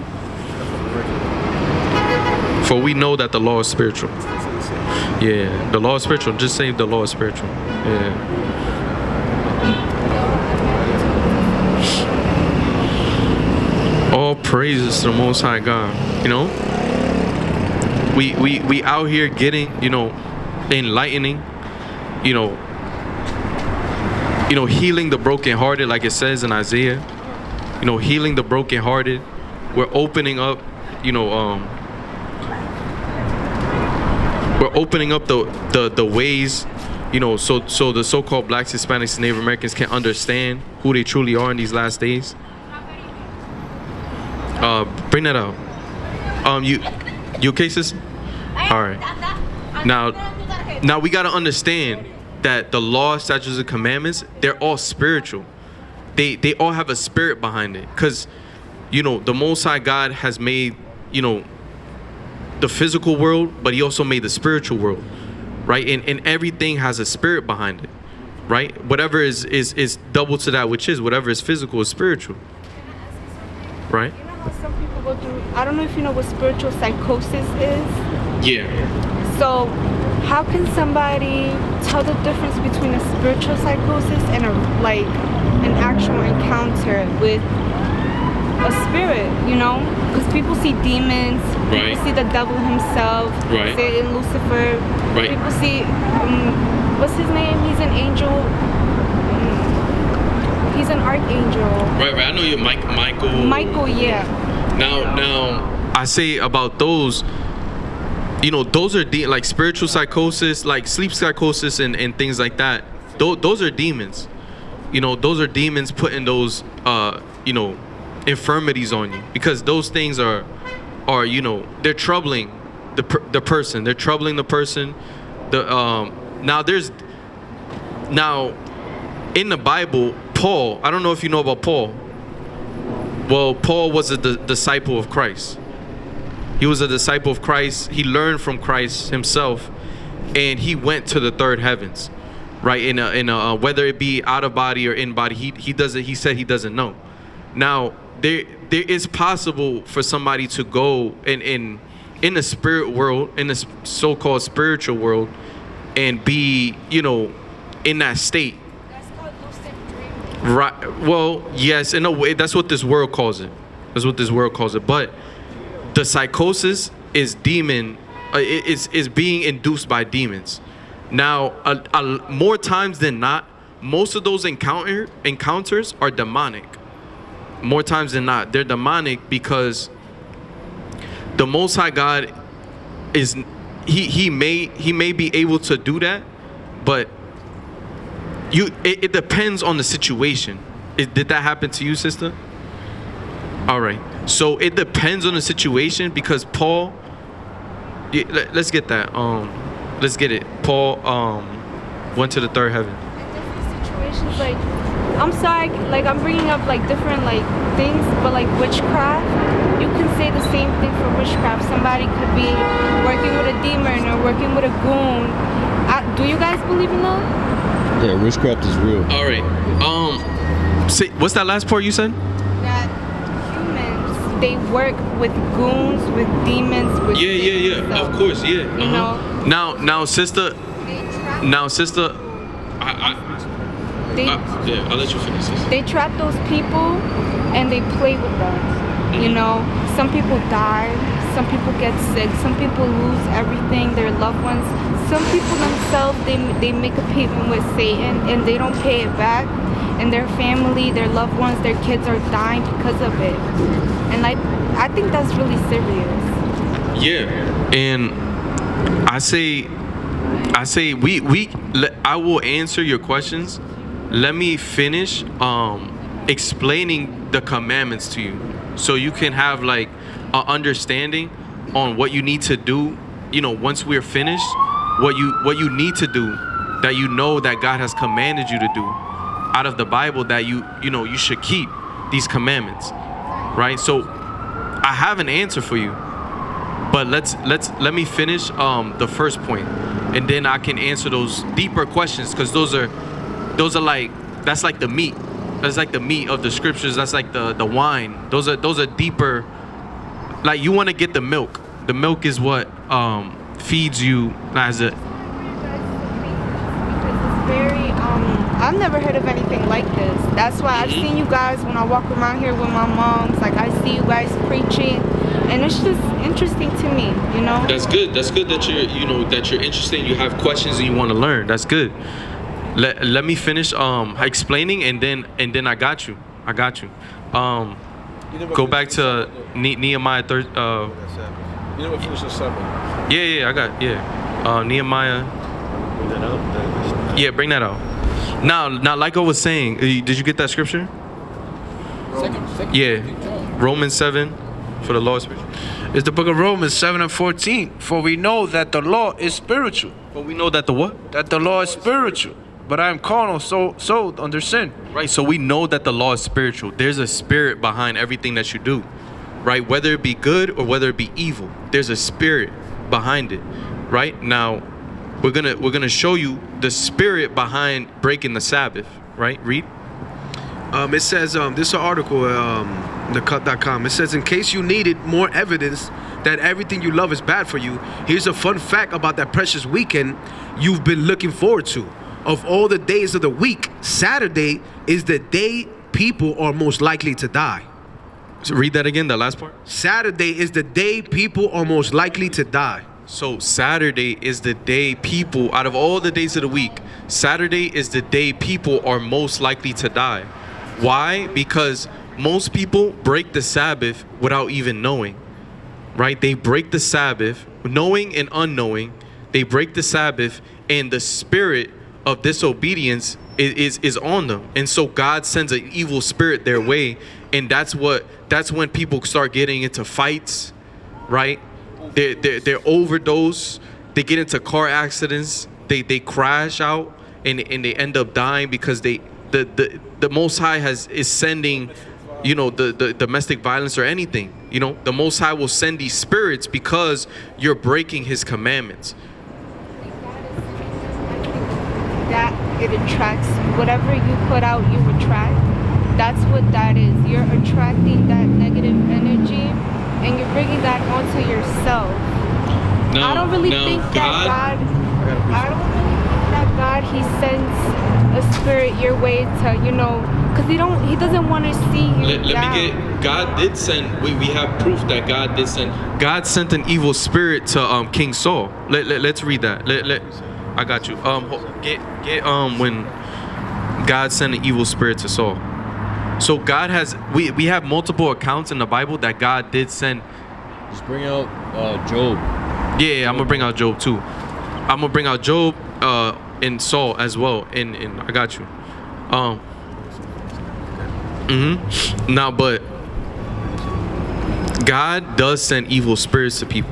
For we know that the law is spiritual. Yeah, the law is spiritual. Just say the law is spiritual. Yeah. All praises to the Most High God. You know, we out here getting, you know, enlightening, you know, healing the brokenhearted, like it says in Isaiah. You know, healing the brokenhearted. We're opening up, you know, we're opening up the ways, you know, so the so-called blacks, Hispanics, and Native Americans can understand who they truly are in these last days. Bring that out. You okay, sis? All right. Now we gotta understand that the law, statutes, and commandments, they're all spiritual. They all have a spirit behind it, because, you know, the Most High God has made, you know, the physical world, but he also made the spiritual world, right? And everything has a spirit behind it, right? Whatever is double to that which is, whatever is physical is spiritual, right? You know how some people go through, I don't know if you know what spiritual psychosis is. Yeah. So how can somebody tell the difference between a spiritual psychosis and an actual encounter with a spirit, you know? Because people see demons, Right. people see the devil himself, Right. Satan, Lucifer. Right. People see, what's his name? He's an angel. He's an archangel. Right. I know you're Michael. Michael, yeah. Now, I say about those, you know, those are like spiritual psychosis, like sleep psychosis and things like that. Those are demons. You know, those are demons putting those, you know, infirmities on you, because those things are, you know, they're troubling the person. They're troubling the person. Now in the Bible, Paul, I don't know if you know about Paul. Well, Paul was a disciple of Christ. He was a disciple of Christ. He learned from Christ himself, and he went to the third heavens, right? In a whether it be out of body or in body, he doesn't. He said he doesn't know. Now there is possible for somebody to go in the spirit world, in the so-called spiritual world, and be, you know, in that state. That's called lucid dreaming. Right. Well, yes, in a way, that's what this world calls it. That's what this world calls it. But the psychosis is demon. Is being induced by demons. Now, more times than not, most of those encounters are demonic. More times than not, they're demonic, because the Most High God is he may be able to do that, but it depends on the situation. Did that happen to you, sister? All right. So it depends on the situation, because Paul. Let's get that. Let's get it. Paul went to the third heaven. In different situations, like, I'm sorry, like, I'm bringing up like different like things, but like witchcraft, you can say the same thing for witchcraft. Somebody could be working with a demon or working with a goon. Do you guys believe in that? Yeah, witchcraft is real. All right. Say, what's that last part you said? That humans, they work with goons, with demons, with Yeah. stuff. Of course, yeah. You know. Now, sister. Yeah, I'll let you finish this. They trap those people and they play with them. You know, some people die, some people get sick, some people lose everything, their loved ones. Some people themselves, they make a payment with Satan and they don't pay it back. And their family, their loved ones, their kids are dying because of it. And I think that's really serious. Yeah, and I say I will answer your questions. Let me finish explaining the commandments to you, so you can have like an understanding on what you need to do. You know, once we're finished, what you need to do, that you know that God has commanded you to do out of the Bible, that you know you should keep these commandments, right? So I have an answer for you, but let me finish the first point, and then I can answer those deeper questions, because those are like, that's like the meat. That's like the meat of the scriptures. That's like the wine. Those are deeper. Like, you want to get the milk. The milk is what feeds you as a. Because it's very I've never heard of anything like this. That's why I've seen you guys when I walk around here with my moms. Like, I see you guys preaching, and it's just interesting to me, you know. That's good. That's good that you're interested. You have questions and you want to learn. That's good. Let me finish explaining, and then I got you. Go back to Nehemiah 3. You never finished the Sabbath. Yeah, I got, yeah. Nehemiah. Yeah, bring that out. Now, like I was saying, did you get that scripture? Second. Yeah, Romans 7 for the law is spiritual. It's the book of Romans 7 and 14. For we know that the law is spiritual. But we know that the what? That the law is spiritual. But I am carnal, sold under sin. Right, so we know that the law is spiritual. There's a spirit behind everything that you do, right? Whether it be good or whether it be evil, there's a spirit behind it, right? Now, we're gonna show you the spirit behind breaking the Sabbath, right? Read. It says, this is an article, thecut.com. It says, in case you needed more evidence that everything you love is bad for you, here's a fun fact about that precious weekend you've been looking forward to. Of all the days of the week, Saturday is the day people are most likely to die. So read that again, the last part. Saturday is the day people are most likely to die. So Saturday is the day people, out of all the days of the week, Saturday is the day people are most likely to die. Why? Because most people break the Sabbath without even knowing, right? They break the Sabbath, knowing and unknowing. They break the Sabbath, and the spirit of disobedience is on them. And so God sends an evil spirit their way, and that's when people start getting into fights, right? They're overdose, they get into car accidents, they crash out, and they end up dying because the Most High is sending, the domestic violence or anything. The Most High will send these spirits because you're breaking His commandments. That it attracts whatever you put out, you attract. That's what that is. You're attracting that negative energy, and you're bringing that onto yourself. I don't really think that God, He sends a spirit your way to, because He doesn't want to see you down. God did send. We have proof that God did send. God sent an evil spirit to King Saul. Let's read that. I got you. Get when God sent an evil spirit to Saul. So God has, we have multiple accounts in the Bible that God did send. Just bring out Job. Yeah, I'm gonna bring out Job too. I'm gonna bring out Job and Saul as well. And I got you. Now, but God does send evil spirits to people,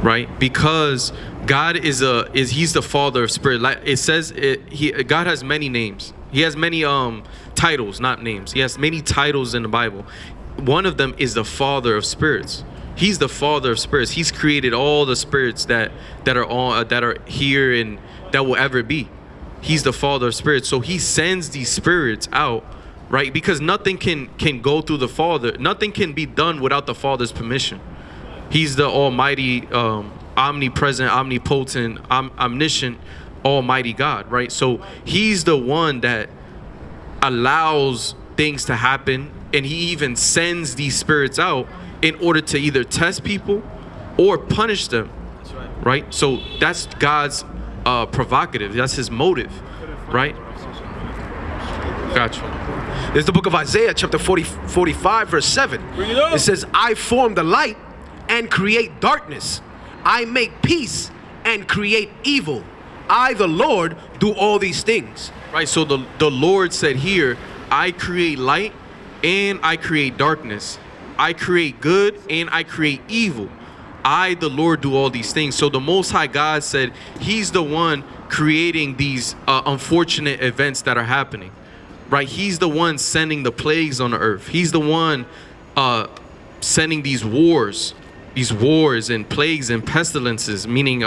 right? Because God He's the Father of spirit. Like it says, God has many names. He has many titles, not names. He has many titles in the Bible. One of them is the Father of spirits. He's the Father of spirits. He's created all the spirits that are here and that will ever be. He's the Father of spirits. So He sends these spirits out, right? Because nothing can go through the Father. Nothing can be done without the Father's permission. He's the Almighty, omnipresent, omnipotent, omniscient, Almighty God, right? So He's the one that allows things to happen, and He even sends these spirits out in order to either test people or punish them, right? So that's God's provocative. That's His motive, right? Gotcha. There's the book of Isaiah, chapter 45, verse 7. It says, I form the light and create darkness. I make peace and create evil. I, the Lord, do all these things. Right, so the Lord said here, I create light and I create darkness. I create good and I create evil. I, the Lord, do all these things. So the Most High God said He's the one creating these unfortunate events that are happening. Right, He's the one sending the plagues on the earth. He's the one sending these wars and plagues and pestilences, meaning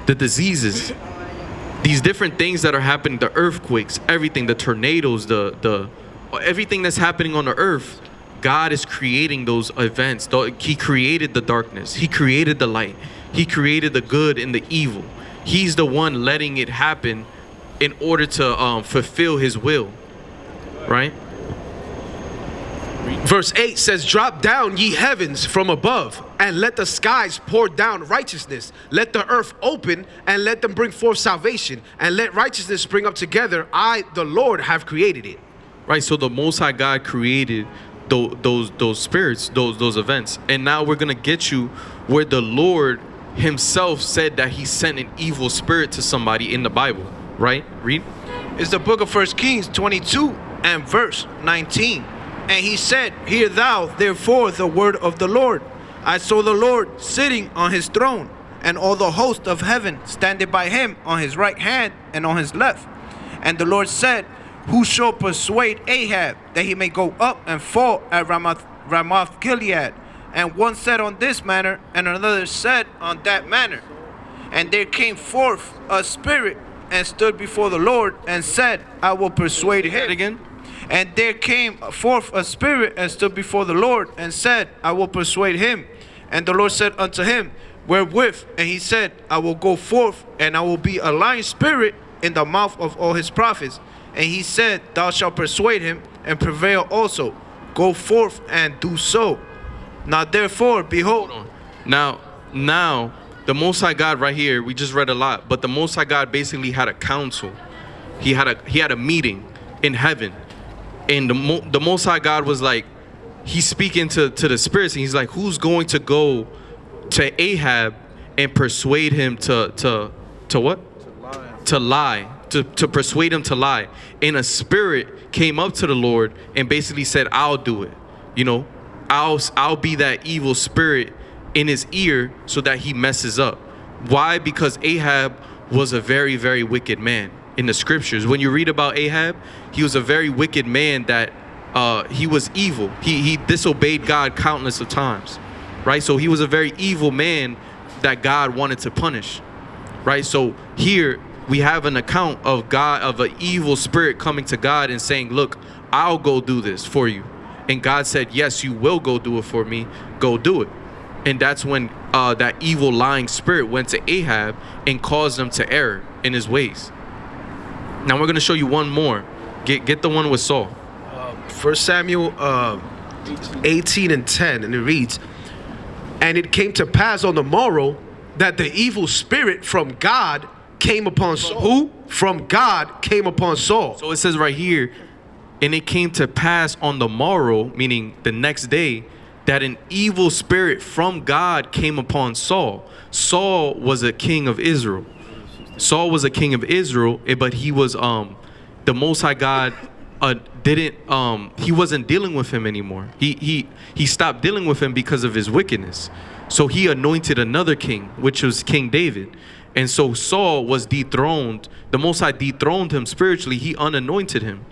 the diseases, these different things that are happening, the earthquakes, everything, the tornadoes, the everything that's happening on the earth. God is creating those events. He created the darkness. He created the light. He created the good and the evil. He's the one letting it happen in order to fulfill His will, right? Verse 8 says, drop down, ye heavens, from above, and let the skies pour down righteousness. Let the earth open, and let them bring forth salvation, and let righteousness spring up together. I, the Lord, have created it. Right, so the Most High God created those spirits, those events. And now we're going to get you where the Lord himself said that he sent an evil spirit to somebody in the Bible, right? Read. It's the book of 1 Kings 22 and verse 19. And he said, Hear thou therefore the word of the Lord. I saw the Lord sitting on his throne, and all the host of heaven standing by him on his right hand and on his left. And the Lord said, Who shall persuade Ahab that he may go up and fall at Ramoth Gilead? And one said on this manner, and another said on that manner. And there came forth a spirit and stood before the Lord and said, I will persuade him. Again. And there came forth a spirit and stood before the Lord and said, I will persuade him. And the Lord said unto him, Wherewith? And he said, I will go forth, and I will be a lying spirit in the mouth of all his prophets. And he said, Thou shalt persuade him and prevail also. Go forth and do so. Now therefore, behold. Now, the Most High God right here, we just read a lot, but the Most High God basically had a council. He had a meeting in heaven. And the Most High God was like, he's speaking to the spirits, and he's like, who's going to go to Ahab and persuade him to what? To lie. To persuade him to lie. And a spirit came up to the Lord and basically said, I'll do it. You know, I'll be that evil spirit in his ear so that he messes up. Why? Because Ahab was a very, very wicked man. In the scriptures, when you read about Ahab, he was a very wicked man that he was evil. He disobeyed God countless of times, right? So he was a very evil man that God wanted to punish, right? So here we have an account of God, of an evil spirit coming to God and saying, look, I'll go do this for you. And God said, yes, you will go do it for me. Go do it. And that's when that evil lying spirit went to Ahab and caused him to err in his ways. Now we're going to show you one more. Get the one with Saul. 1 Samuel 18 and 10, and it reads, And it came to pass on the morrow that the evil spirit from God came upon Saul. Who? From God came upon Saul. So it says right here, and it came to pass on the morrow, meaning the next day, that an evil spirit from God came upon Saul. Saul was a king of Israel. Saul was a king of Israel, but he was the Most High God he wasn't dealing with him anymore. He stopped dealing with him because of his wickedness. So he anointed another king, which was King David. And so Saul was dethroned. The Most High dethroned him spiritually. He unanointed him.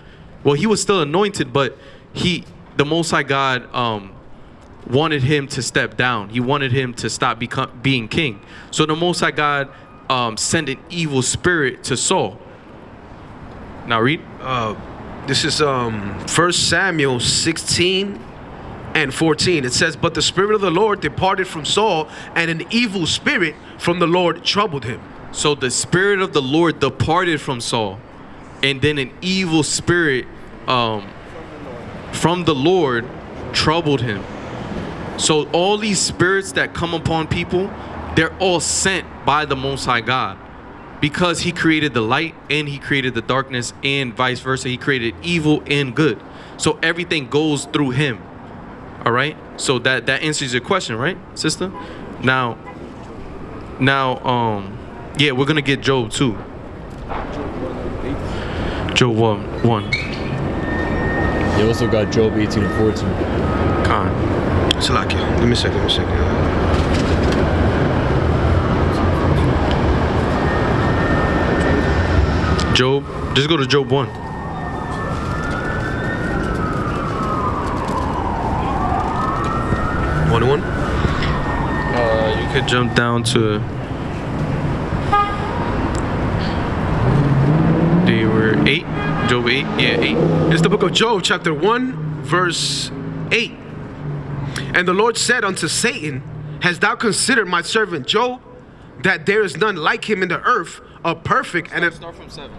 Well, he was still anointed, but the Most High God wanted him to step down. He wanted him to stop being king. So the Most High God sent an evil spirit to Saul. Now read. This is 1 Samuel 16 and 14. It says, But the Spirit of the Lord departed from Saul, and an evil spirit from the Lord troubled him. So the Spirit of the Lord departed from Saul, and then an evil spirit from the Lord troubled him. So all these spirits that come upon people, they're all sent by the Most High God, because he created the light and he created the darkness, and vice versa. He created evil and good. So everything goes through him. All right. So that answers your question, right, sister? Now, yeah, we're gonna get Job too. Job 1. You also got Job 18 and 14. Con. Salakia. Let me a second. Job, just go to Job 1. One. You could jump down to. They were 8. Job 8. Yeah, 8. It's the book of Job, chapter 1, verse 8. And the Lord said unto Satan, Hast thou considered my servant Job, that there is none like him in the earth, a perfect and a... Start from 7.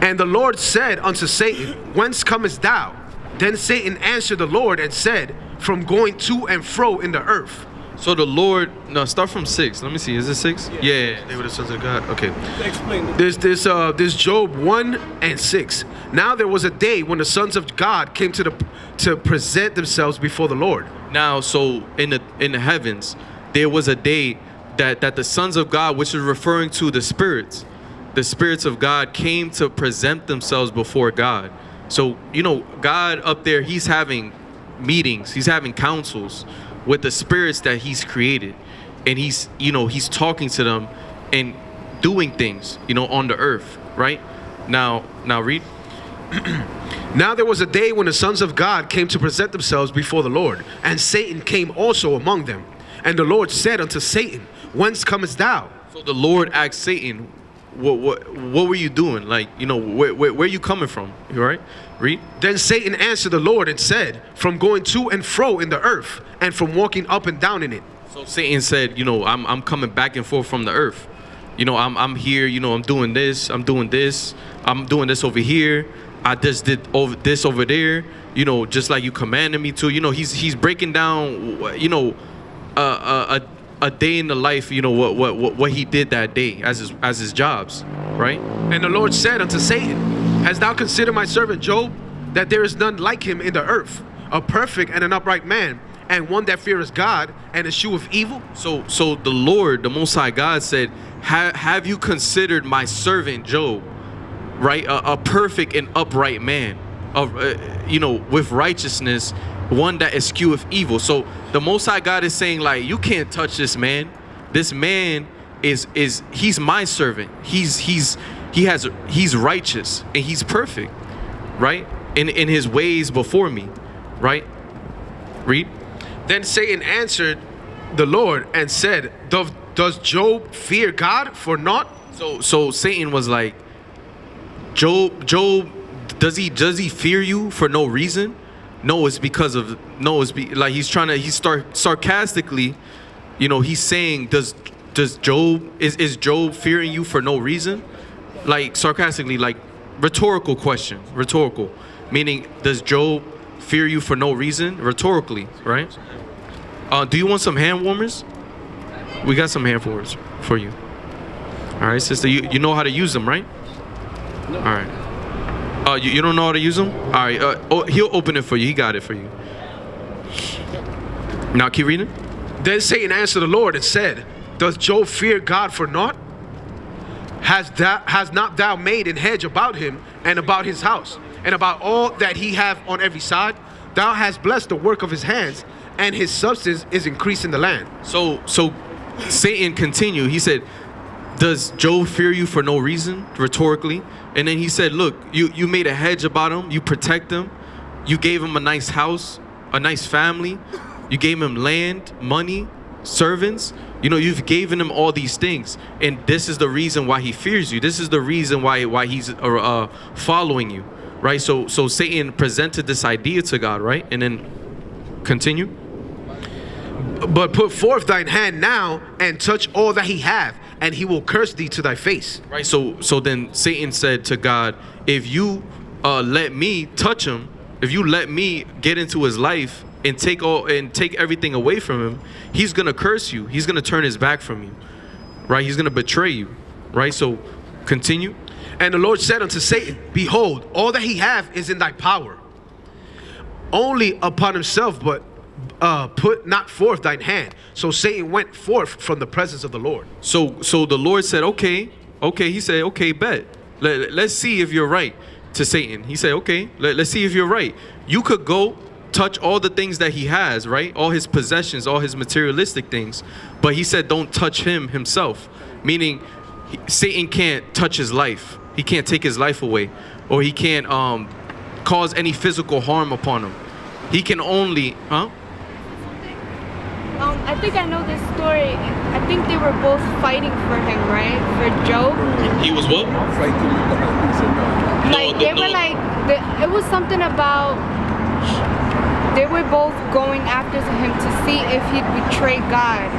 And the Lord said unto Satan, Whence comest thou? Then Satan answered the Lord and said, From going to and fro in the earth. So the Lord, no, start from 6. Let me see. Is it 6? Yeah. They were the sons of God. Okay. Explain This Job 1 and 6. Now there was a day when the sons of God came to present themselves before the Lord. Now, so in the heavens, there was a day that the sons of God, which is referring to the spirits of God, came to present themselves before God. So, you know, God up there, he's having meetings, he's having councils with the spirits that he's created. And he's, you know, he's talking to them and doing things, you know, on the earth, right? Now read. Now there was a day when the sons of God came to present themselves before the Lord, and Satan came also among them. And the Lord said unto Satan, Whence comest thou? So the Lord asked Satan, what were you doing? Like, you know, where are you coming from? You all right? Read. Then Satan answered the Lord and said, From going to and fro in the earth, and from walking up and down in it. So Satan said, you know, I'm coming back and forth from the earth. You know, I'm here, you know, I'm doing this over here. I just did this over there, you know, just like you commanded me to. You know, he's breaking down, you know, a day in the life, you know, what he did that day as his jobs, right? And the Lord said unto Satan, Hast thou considered my servant Job, that there is none like him in the earth, a perfect and an upright man, and one that feareth God, and eschew evil? So the Lord, the Most High God said, have you considered my servant Job, right? A perfect and upright man, you know, with righteousness, one that escheweth evil. So the Most High God is saying, like, you can't touch this man. This man he's my servant. He's righteous and he's perfect, right? In his ways before me, right? Read. Then Satan answered the Lord and said, Does Job fear God for naught? So Satan was like, Job, does he fear you for no reason? No, it's because of like he's sarcastically, you know, he's saying, does Job is Job fearing you for no reason? Like sarcastically, like rhetorical question, meaning, does Job fear you for no reason? Rhetorically, right? Do you want some hand warmers? We got some hand warmers for you. All right, sister, you know how to use them, right? No. All right. You don't know how to use them? All right. He'll open it for you. He got it for you. Now keep reading. Then Satan answered the Lord and said, Does Job fear God for naught? Has not thou made an hedge about him and about his house and about all that he hath on every side? Thou hast blessed the work of his hands, and his substance is increased in the land. So Satan continued. He said, does Job fear you for no reason? Rhetorically. And then he said, look, you made a hedge about him. You protect him. You gave him a nice house, a nice family. You gave him land, money, servants. You know, you've given him all these things. And this is the reason why he fears you. This is the reason why he's following you. Right? So Satan presented this idea to God, right? And then continue. But put forth thine hand now and touch all that he hath, and he will curse thee to thy face. Right. So then Satan said to God, if you let me touch him, if you let me get into his life and take everything away from him, he's gonna curse you. He's gonna turn his back from you. Right? He's gonna betray you. Right? So continue. And the Lord said unto Satan, Behold, all that he hath is in thy power. Only upon himself, but put not forth thine hand. So Satan went forth from the presence of the Lord. So the Lord said, okay. He said, okay, bet. Let's see if you're right. To Satan, he said, okay, let's see if you're right. You could go touch all the things that he has, right? All his possessions, all his materialistic things. But he said, don't touch him himself. Meaning, Satan can't touch his life. He can't take his life away, or he can't cause any physical harm upon him. He can only, I think I know this story. I think they were both fighting for him, right? For Job. He was what? It was something about they were both going after him to see if he'd betray God.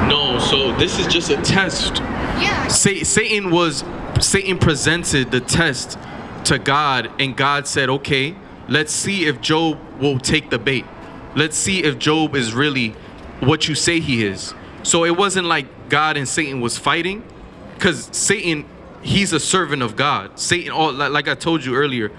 No, so this is just a test. Yeah. Satan presented the test to God, and God said, okay, let's see if Job will take the bait. Let's see if Job is really what you say he is. So it wasn't like God and Satan was fighting, because Satan, he's a servant of God. Satan, like I told you earlier,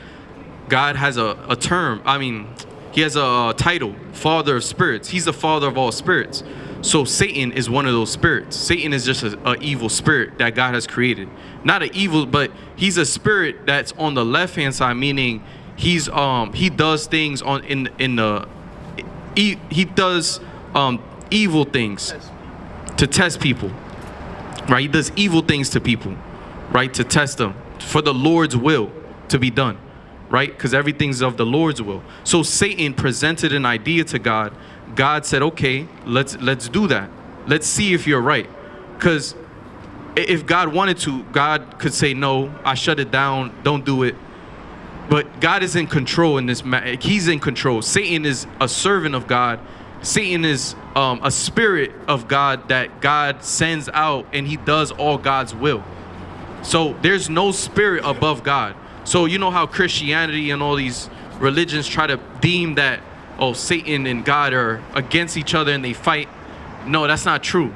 God has a term. I mean, he has a title, Father of Spirits. He's the Father of all spirits. So Satan is one of those spirits. Satan is just a evil spirit that God has created. Not an evil, but he's a spirit that's on the left hand side, meaning he does things he does evil things to test people. Right? He does evil things to people, right? To test them for the Lord's will to be done, right? Because everything's of the Lord's will. So Satan presented an idea to God. God said, okay, let's do that. Let's see if you're right. Because if God wanted to, God could say, no, I shut it down, don't do it. But God is in control in this matter. He's in control. Satan is a servant of God. Satan is a spirit of God that God sends out, and he does all God's will. So there's no spirit above God. So you know how Christianity and all these religions try to deem that, oh, Satan and God are against each other and they fight. No, that's not true,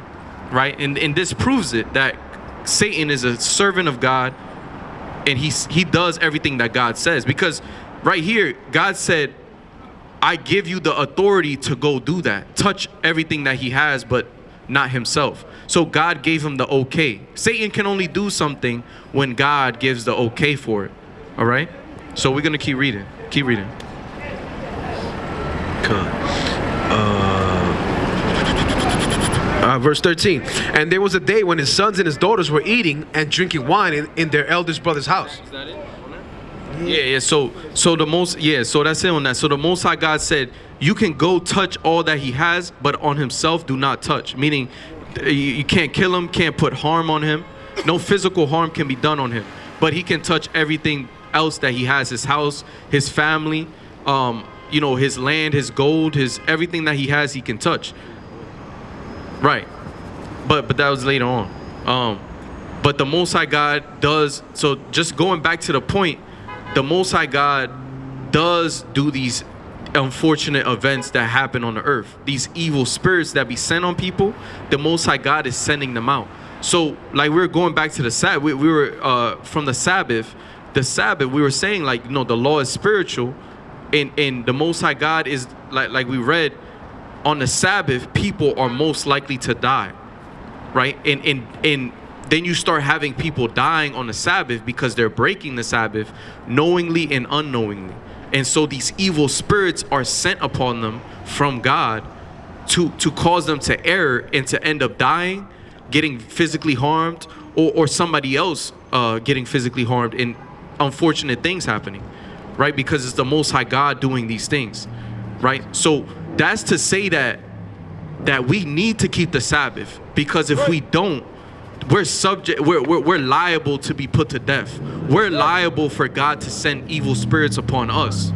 right? And this proves it, that Satan is a servant of God, and he does everything that God says. Because right here, God said, I give you the authority to go do that. Touch everything that he has, but not himself. So God gave him the okay. Satan can only do something when God gives the okay for it. All right? So we're going to keep reading. Keep reading. Verse 13. And there was a day when his sons and his daughters were eating and drinking wine in their eldest brother's house. Is that it? Yeah. So that's it on that. So the Most High God said, you can go touch all that he has, but on himself do not touch. Meaning, you can't kill him, can't put harm on him. No physical harm can be done on him, but he can touch everything else that he has: his house, his family, his land, his gold, his everything that he has, he can touch. Right, but that was later on. But the Most High God does. So just going back to the point, the Most High God does do these unfortunate events that happen on the earth. These evil spirits that be sent on people, the Most High God is sending them out. So like we were going back to the Sabbath, we were from the Sabbath, we were saying, like, the law is spiritual, and the Most High God is, like we read, on the Sabbath, people are most likely to die, right? And then you start having people dying on the Sabbath because they're breaking the Sabbath knowingly and unknowingly. And so these evil spirits are sent upon them from God to cause them to err and to end up dying, getting physically harmed, or somebody else getting physically harmed, and unfortunate things happening, right? Because it's the Most High God doing these things, right? So that's to say that we need to keep the Sabbath, because if we don't, we're liable to be put to death. We're liable for God to send evil spirits upon us.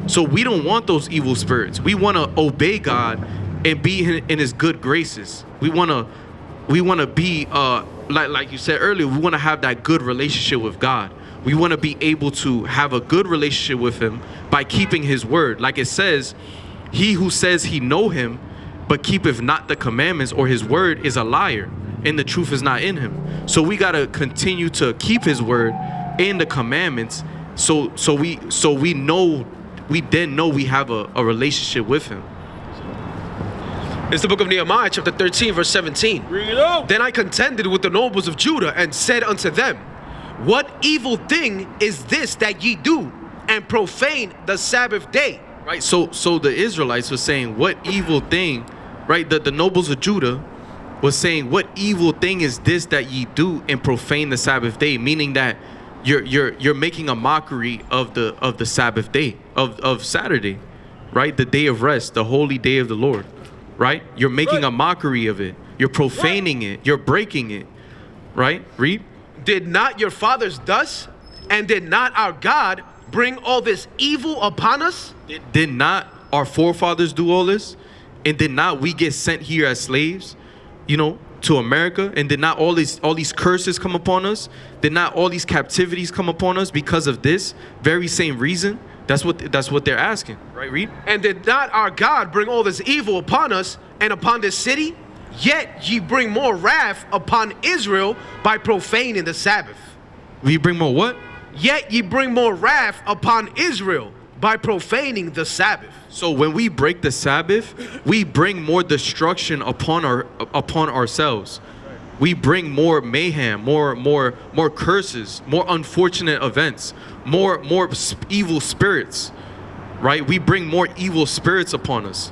So we don't want those evil spirits. We want to obey God and be in his good graces. We want to be like you said earlier, we want to have that good relationship with God. We want to be able to have a good relationship with him by keeping his word. Like it says, he who says he know him but keepeth not the commandments or his word is a liar, and the truth is not in him. So we got to continue to keep his word and the commandments, so we know, we then know we have a relationship with him. It's the book of Nehemiah, chapter 13, verse 17. Bring it up. Then I contended with the nobles of Judah and said unto them, what evil thing is this that ye do, and profane the Sabbath day? Right. So the Israelites were saying, what evil thing, right? The nobles of Judah was saying, what evil thing is this that ye do and profane the Sabbath day? Meaning that you're making a mockery of the Sabbath day, of Saturday, right? The day of rest, the holy day of the Lord, right? You're making a mockery of it. You're profaning it. You're breaking it, right? Read. Did not your fathers thus, and did not our God bring all this evil upon us? Did not our forefathers do all this? And did not we get sent here as slaves, to America? And did not all these curses come upon us? Did not all these captivities come upon us because of this very same reason? That's what they're asking, right? Read. And did not our God bring all this evil upon us and upon this city? Yet ye bring more wrath upon Israel by profaning the Sabbath. We bring more what? Yet ye bring more wrath upon Israel by profaning the Sabbath. So when we break the Sabbath, we bring more destruction upon ourselves. We bring more mayhem, more curses, more unfortunate events, more evil spirits, right? We bring more evil spirits upon us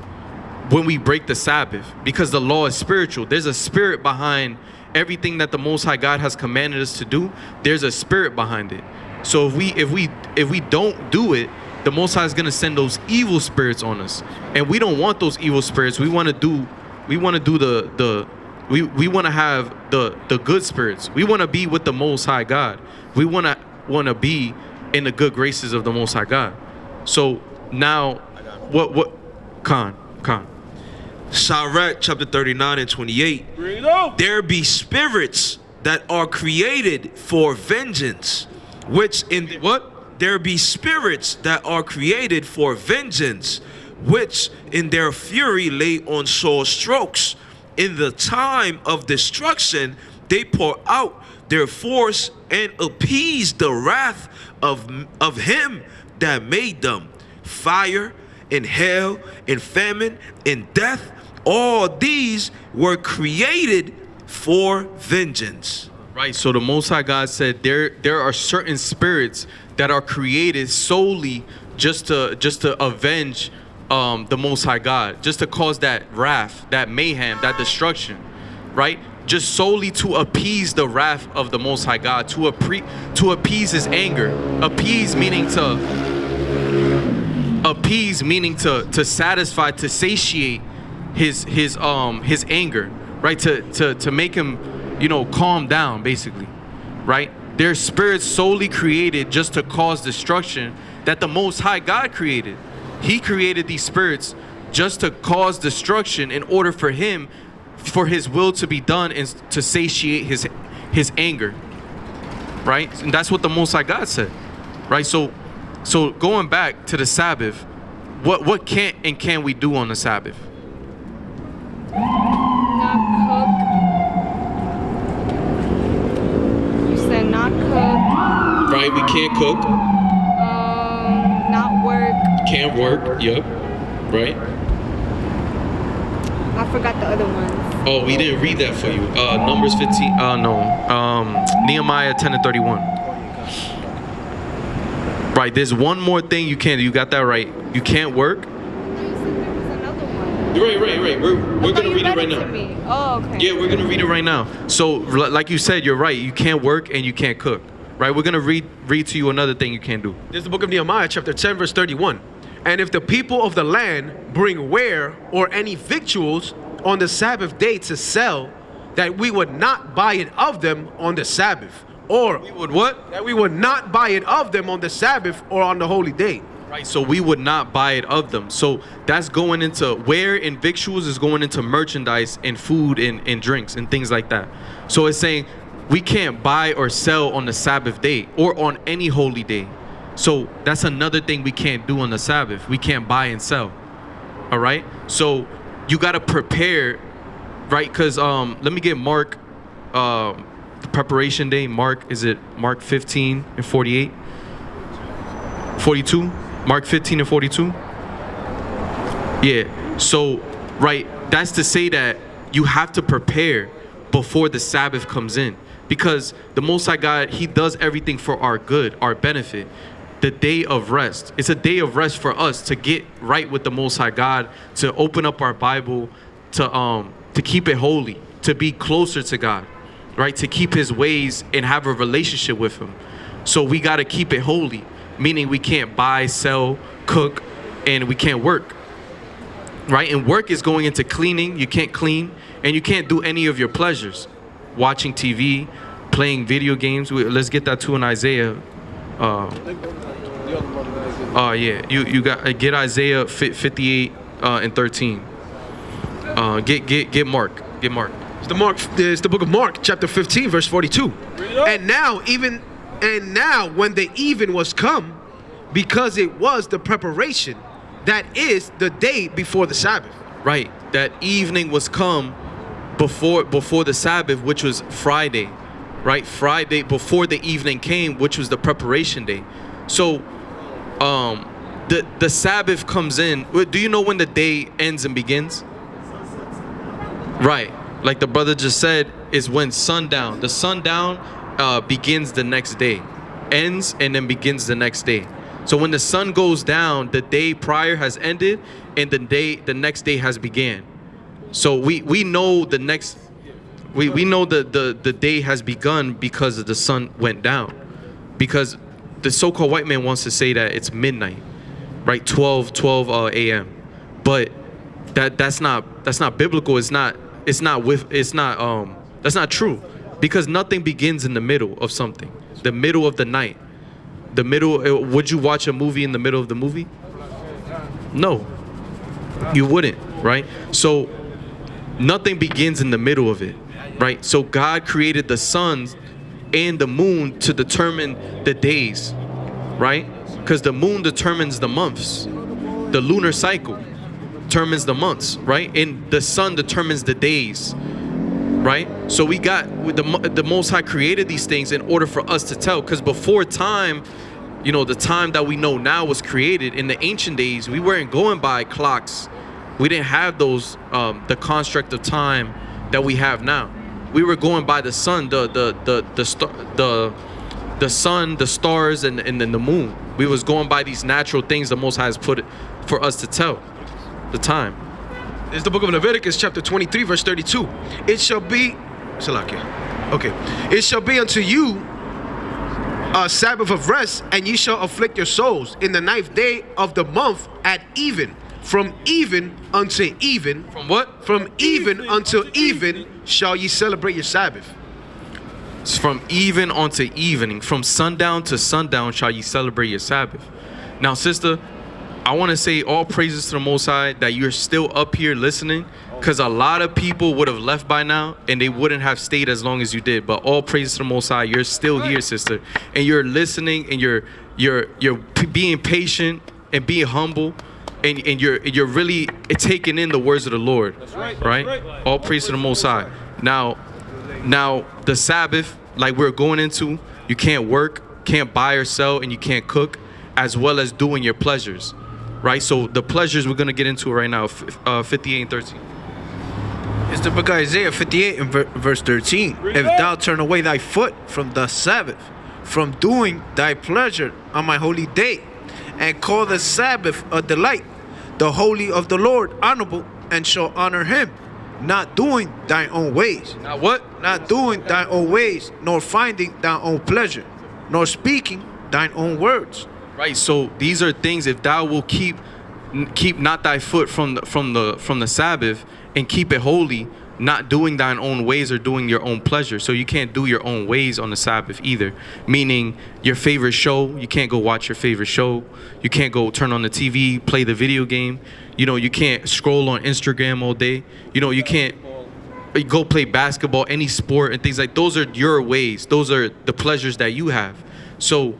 when we break the Sabbath, because the law is spiritual. There's a spirit behind everything that the Most High God has commanded us to do. There's a spirit behind it. So if we don't do it, the Most High is gonna send those evil spirits on us, and we don't want those evil spirits. We want to have the good spirits. We want to be with the Most High God. We want to be in the good graces of the Most High God. So now, what? Khan. Sirach chapter 39 and 28. There be spirits that are created for vengeance, which in What? There be spirits that are created for vengeance, which in their fury lay on sore strokes. In the time of destruction, they pour out their force and appease the wrath of him that made them. Fire and hail and famine and death, all these were created for vengeance. Right. So the Most High God said there are certain spirits that are created solely just to avenge the Most High God, just to cause that wrath, that mayhem, that destruction, right? Just solely to appease the wrath of the Most High God, to appease His anger. Appease meaning to satisfy, to satiate his anger, right? To make him, calm down, basically, right? They're spirits solely created just to cause destruction that the Most High God created. He created these spirits just to cause destruction in order for His will to be done and to satiate His anger, right? And that's what the Most High God said, right? So going back to the Sabbath, what can't and can we do on the Sabbath? Not cook. You said not cook. Right, we can't cook. Not work. Can't work. Yep. Right. I forgot the other ones. Oh, we didn't read that for you. Numbers 15. No. Nehemiah 10 and 31. Right. There's one more thing you can't do. You got that right. You can't work. I thought you said there was another one. Right. We're gonna read it right now. Oh, okay. Yeah, we're gonna read it right now. So, like you said, you're right. You can't work and you can't cook. Right. We're gonna read to you another thing you can't do. This is the book of Nehemiah, chapter 10, verse 31. And if the people of the land bring ware or any victuals on the Sabbath day to sell, that we would not buy it of them on the Sabbath. Or We would what? that we would not buy it of them on the Sabbath or on the holy day. Right. So we would not buy it of them. So that's going into ware and victuals is going into merchandise and food and drinks and things like that. So it's saying we can't buy or sell on the Sabbath day or on any holy day. So that's another thing we can't do on the Sabbath. We can't buy and sell. All right. So you got to prepare, right? Because let me get Mark, the preparation day. Mark 15 and 48? 42? Mark 15 and 42? Yeah. So, right, that's to say that you have to prepare before the Sabbath comes in. Because the Most High God, He does everything for our good, our benefit. The day of rest. It's a day of rest for us to get right with the Most High God, to open up our Bible, to keep it holy, to be closer to God, right? To keep His ways and have a relationship with Him. So we got to keep it holy, meaning we can't buy, sell, cook, and we can't work, right? And work is going into cleaning. You can't clean, and you can't do any of your pleasures, watching TV, playing video games. Let's get that too in Isaiah. Yeah, you got get Isaiah 58 and 13. Get Mark. It's the book of Mark, chapter 15, verse 42. And now when the even was come, because it was the preparation, that is the day before the Sabbath. Right. That evening was come before the Sabbath, which was Friday. Right? Friday before the evening came, which was the preparation day. So the Sabbath comes in. Do you know when the day ends and begins? Right. Like the brother just said, is when sundown. The sundown begins the next day, ends and then begins the next day. So when the sun goes down, the day prior has ended and the next day has began. So we know the next we know the day has begun because the sun went down. Because the so-called white man wants to say that it's midnight, right? 12 a.m. But that's not biblical. That's not true. Because nothing begins in the middle of something. The middle of the night. Would you watch a movie in the middle of the movie? No. You wouldn't, right? So nothing begins in the middle of it, right? So God created the sun and the moon to determine the days, right? Because the moon determines the months. The lunar cycle determines the months, right? And the sun determines the days, right? So we got the Most High created these things in order for us to tell. Because before time, you know, the time that we know now was created. In the ancient days, we weren't going by clocks. We didn't have those the construct of time that we have now. We were going by the sun, the sun, the stars, and then the moon. We was going by these natural things the Most High has put it for us to tell the time. It's the book of Leviticus, chapter 23, verse 32. It shall be, Salakia. Okay. It shall be unto you a Sabbath of rest, and ye shall afflict your souls in the 9th day of the month at even. From even unto even. From what? From even until even shall ye celebrate your Sabbath. It's from even unto evening. From sundown to sundown shall ye celebrate your Sabbath. Now, sister, I want to say all praises to the Most High that you're still up here listening, because a lot of people would have left by now and they wouldn't have stayed as long as you did. But all praises to the Most High, you're still here, sister, and you're listening, and you're being patient and being humble, and you're really taking in the words of the Lord. That's right? All praise to the Most High. Now the Sabbath, like we're going into, you can't work, can't buy or sell, and you can't cook, as well as doing your pleasures. Right, so the pleasures we're gonna get into right now, 58 and 13. It's the book of Isaiah 58 and verse 13. If thou turn away thy foot from the Sabbath, from doing thy pleasure on my holy day, and call the Sabbath a delight, the holy of the Lord honorable, and shall honor him, not doing thine own ways. Not what? Not doing thine own ways, nor finding thine own pleasure, nor speaking thine own words. Right, so these are things, if thou will keep not thy foot from the Sabbath, and keep it holy, not doing thine own ways or doing your own pleasure. So you can't do your own ways on the Sabbath either. Meaning your favorite show, you can't go watch your favorite show. You can't go turn on the TV, play the video game. You know, you can't scroll on Instagram all day. You know, you can't go play basketball, any sport and things like those are your ways. Those are the pleasures that you have. So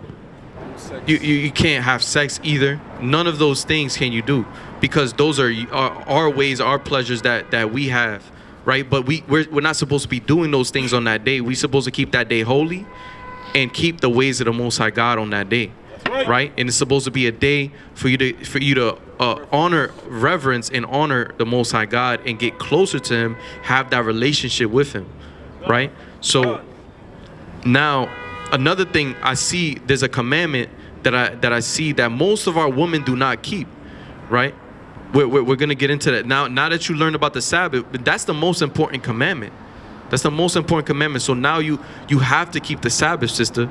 you can't have sex either. None of those things can you do, because those are our ways, our pleasures that we have, right? But we're not supposed to be doing those things on that day. We're supposed to keep that day holy and keep the ways of the Most High God on that day, right? And it's supposed to be a day for you to honor, reverence, and honor the Most High God and get closer to Him, have that relationship with Him, right? So now, another thing I see, there's a commandment that I see that most of our women do not keep, right? We're gonna get into that now. Now that you learned about the Sabbath, but that's the most important commandment. That's the most important commandment. So now you have to keep the Sabbath, sister,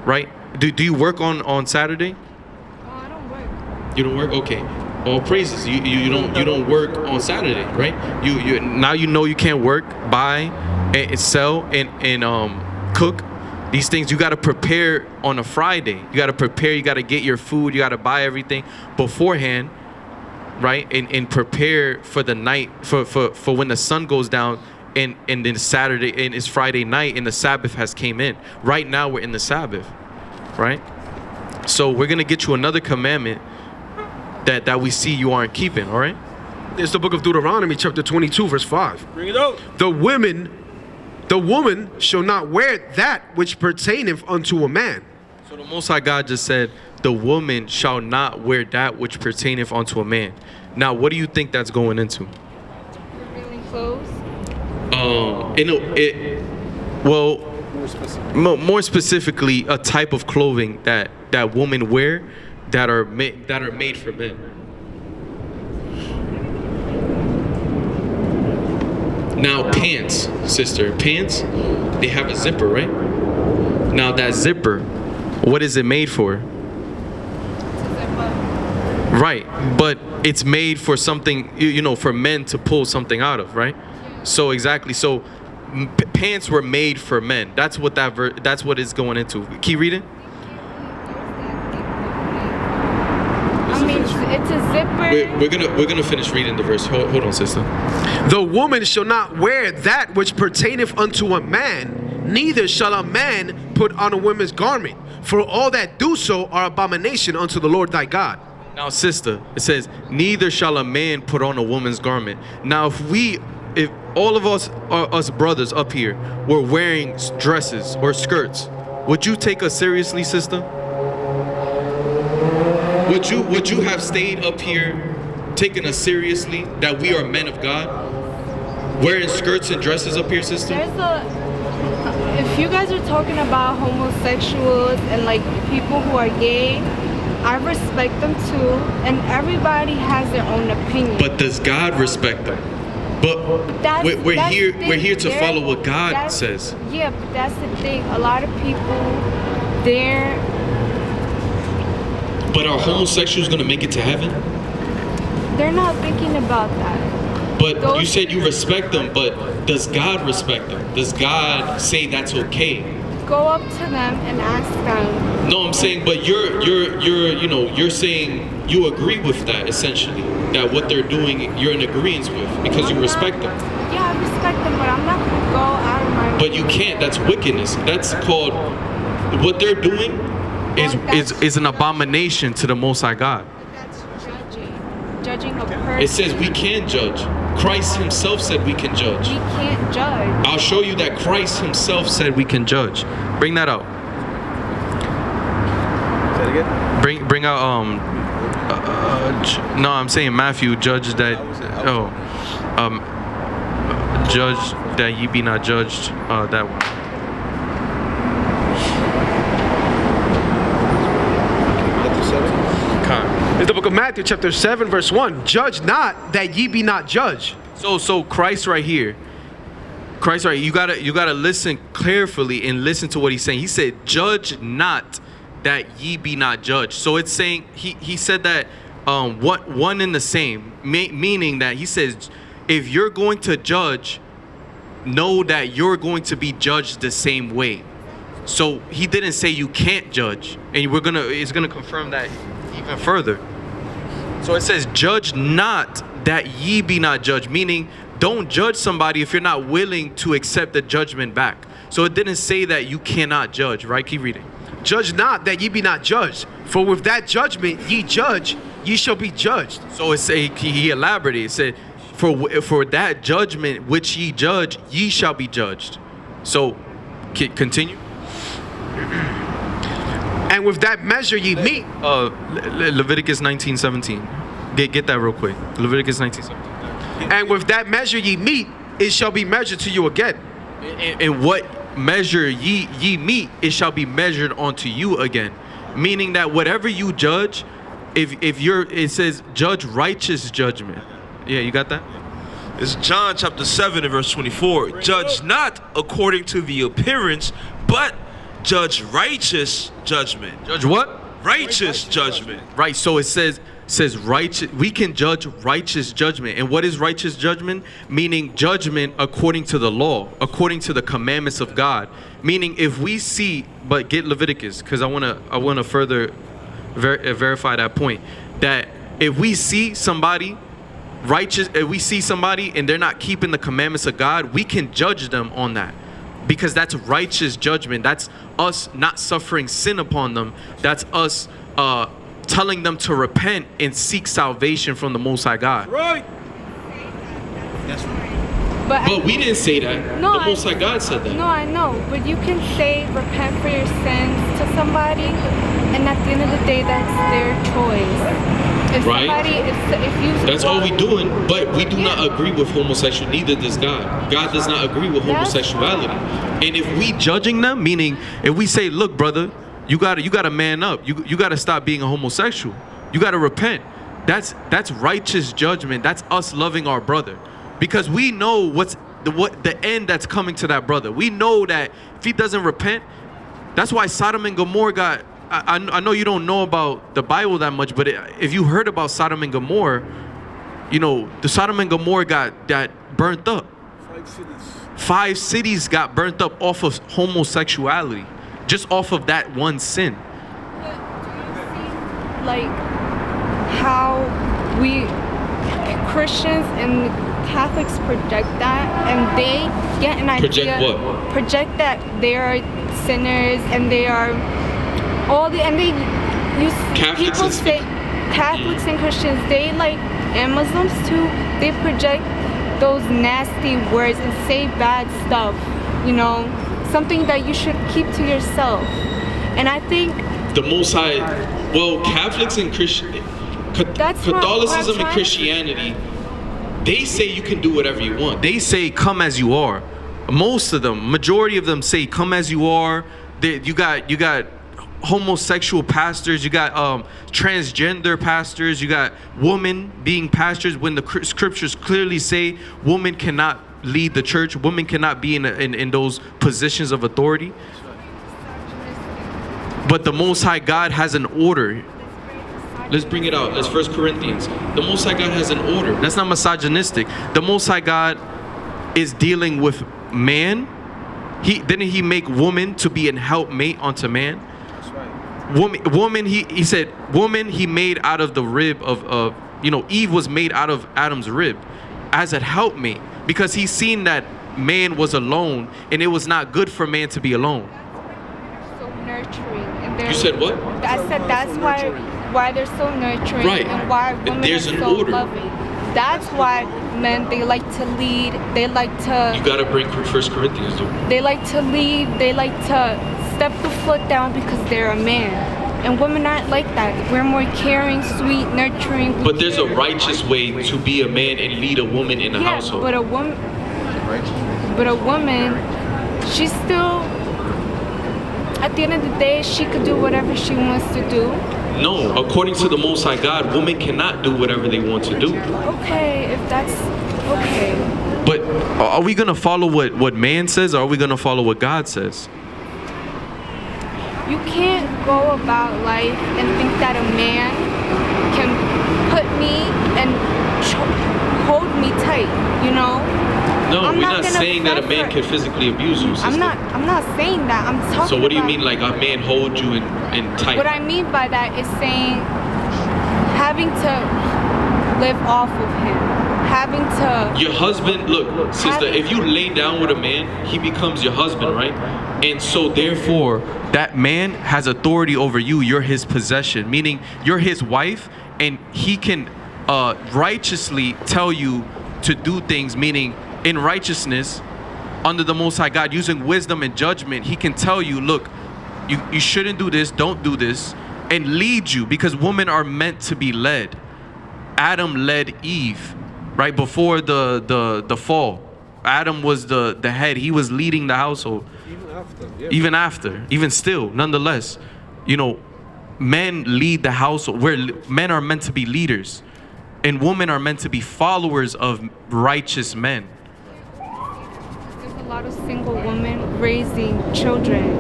right? Do you work on Saturday? I don't work. You don't work? Okay. All praises. You don't work on Saturday, right? You now you know you can't work, buy, and sell, and cook. These things you got to prepare on a Friday. You got to prepare. You got to get your food. You got to buy everything beforehand, right? And prepare for the night, for when the sun goes down, and then Saturday, and it's Friday night, and the Sabbath has came in. Right now we're in the Sabbath, right? So we're gonna get you another commandment that we see you aren't keeping. All right? It's the book of Deuteronomy, chapter 22, verse 5. Bring it out. The woman shall not wear that which pertaineth unto a man. So the Most High God just said, the woman shall not wear that which pertaineth unto a man. Now, what do you think that's going into? Revealing clothes. More specifically, a type of clothing that women wear that are made for men. Now, pants, sister, they have a zipper, right? Now, that zipper, what is it made for? Right, but it's made for something, for men to pull something out of, right? So exactly, so pants were made for men. That's what that's what it's going into. Keep reading. I mean, it's a zipper. We're gonna finish reading the verse. Hold on, sister. The woman shall not wear that which pertaineth unto a man, neither shall a man put on a woman's garment. For all that do so are abomination unto the Lord thy God. Now, sister, it says, neither shall a man put on a woman's garment. Now, if all of us brothers up here were wearing dresses or skirts, would you take us seriously, sister? Would you have stayed up here taking us seriously that we are men of God? Wearing skirts and dresses up here, sister? If you guys are talking about homosexuals and like people who are gay, I respect them too, and everybody has their own opinion. But does God respect them? But we're here to follow what God says. Yeah, but that's the thing. A lot of people, But are homosexuals going to make it to heaven? they're not thinking about that. But you said you respect them, but does God respect them? Does God say that's okay? Go up to them and ask them. No, I'm saying, but you're saying you agree with that, essentially. That what they're doing, you're in agreement with because you respect them. Yeah, I respect them, but I'm not going to go out of my way. But you can't. That's wickedness. That's called, what they're doing is an abomination to the Most High God. That's judging a person. It says we can judge. Christ himself said we can judge. We can't judge. I'll show you that Christ himself said we can judge. Bring that out. Say it again. Bring out no, I'm saying Matthew, judge that judge that ye be not judged, that one. It's the book of Matthew, chapter 7, verse 1. Judge not that ye be not judged. So Christ right here, you gotta listen carefully and listen to what he's saying. He said, judge not that ye be not judged. So it's saying, he said that what one and the same, meaning that he says, if you're going to judge, know that you're going to be judged the same way. So he didn't say you can't judge, and it's gonna confirm that even further. So it says, judge not that ye be not judged, meaning don't judge somebody if you're not willing to accept the judgment back. So it didn't say that you cannot judge, right? Keep reading. Judge not that ye be not judged, for with that judgment ye judge, ye shall be judged. So he elaborated. It said, for that judgment which ye judge, ye shall be judged. So continue. And with that measure ye meet. Leviticus 19:17. Get that real quick. Leviticus 19:17. And with that measure ye meet, it shall be measured to you again. And what measure ye meet, it shall be measured unto you again. Meaning that whatever you judge, it says judge righteous judgment. Yeah, you got that? It's John chapter 7 and verse 24. Judge not according to the appearance, but judge righteous judgment. Judge what? Righteous judgment. Right. So it says righteous. We can judge righteous judgment. And what is righteous judgment? Meaning judgment according to the law, according to the commandments of God. Meaning if we see, but get Leviticus, because I wanna further verify that point. That if we see somebody righteous, if we see somebody and they're not keeping the commandments of God, we can judge them on that. Because that's righteous judgment. That's us not suffering sin upon them. That's us telling them to repent and seek salvation from the Most High God. Right. That's right. But we didn't say that. No, the Most High God said that. No, I know. But you can say repent for your sins to somebody, And at the end of the day, that's their choice. If Right. somebody, if you, That's all we doing, but we do not agree with homosexuality. Neither does God. God does not agree with homosexuality. And if we judging them, meaning if we say, look, brother, you gotta man up. You gotta stop being a homosexual. You gotta repent. That's righteous judgment. That's us loving our brother, because we know what the end that's coming to that brother. We know that if he doesn't repent, that's why Sodom and Gomorrah got. I know you don't know about the Bible that much, but if you heard about Sodom and Gomorrah, you know the Sodom and Gomorrah got burnt up. 5 cities. 5 cities got burnt up off of homosexuality, just off of that one sin. like how we Christians and Catholics project that, and they get an idea. Project what? Project that they are sinners and they are all the, and they use Catholics people and- say Catholics and Christians, they like, and Muslims too, they project those nasty words and say bad stuff, you know, something that you should keep to yourself. And I think The Most High, well, Catholics and That's what I'm Catholicism and trying to- Christianity, they say you can do whatever you want. They say come as you are. Most of them, majority of them say come as you are. You got homosexual pastors, you got transgender pastors, you got women being pastors when the scriptures clearly say women cannot lead the church, women cannot be in those positions of authority. But the Most High God has an order. Let's bring it out. Let's 1 Corinthians. The Most High God has an order. That's not misogynistic. The Most High God is dealing with man. Didn't he make woman to be an helpmate unto man? That's right. Woman, he said, woman he made out of the rib of Eve was made out of Adam's rib as a helpmate, because he's seen that man was alone and it was not good for man to be alone. so nurturing. And You said what? I said that's why they're so nurturing, Right. and why women There's are an so order. loving. That's why men, they like to lead, they like to You gotta bring 1 Corinthians though. they like to lead, they like to step the foot down because they're a man. And women aren't like that. We're more caring, sweet, nurturing. But there's a righteous way to be a man and lead a woman in a yeah, household. but a woman, she's still, at the end of the day, she could do whatever she wants to do. No, according to the Most High God, women cannot do whatever they want to do. Okay, if that's okay. But are we gonna follow what man says, or are we gonna follow what God says? You can't go about life and think that a man can put me and hold me tight, you know? No, I'm we're not not gonna saying that a fight man for- can physically abuse you, sister. I'm not saying that. I'm talking So what do you about- mean, like a man hold you in tight? What I mean by that is saying having to live off of him, having to. Your husband, look, sister, if you lay down with a man, he becomes your husband, right? And so therefore, that man has authority over you. You're his possession, meaning you're his wife, and he can righteously tell you to do things, meaning in righteousness, under the Most High God, using wisdom and judgment, he can tell you, look, you shouldn't do this, don't do this, and lead you, because women are meant to be led. Adam led Eve, right before the fall. Adam was the head. He was leading the household. Even after, even still, nonetheless, men lead the household. Men are meant to be leaders, and women are meant to be followers of righteous men. There's a lot of single women raising children.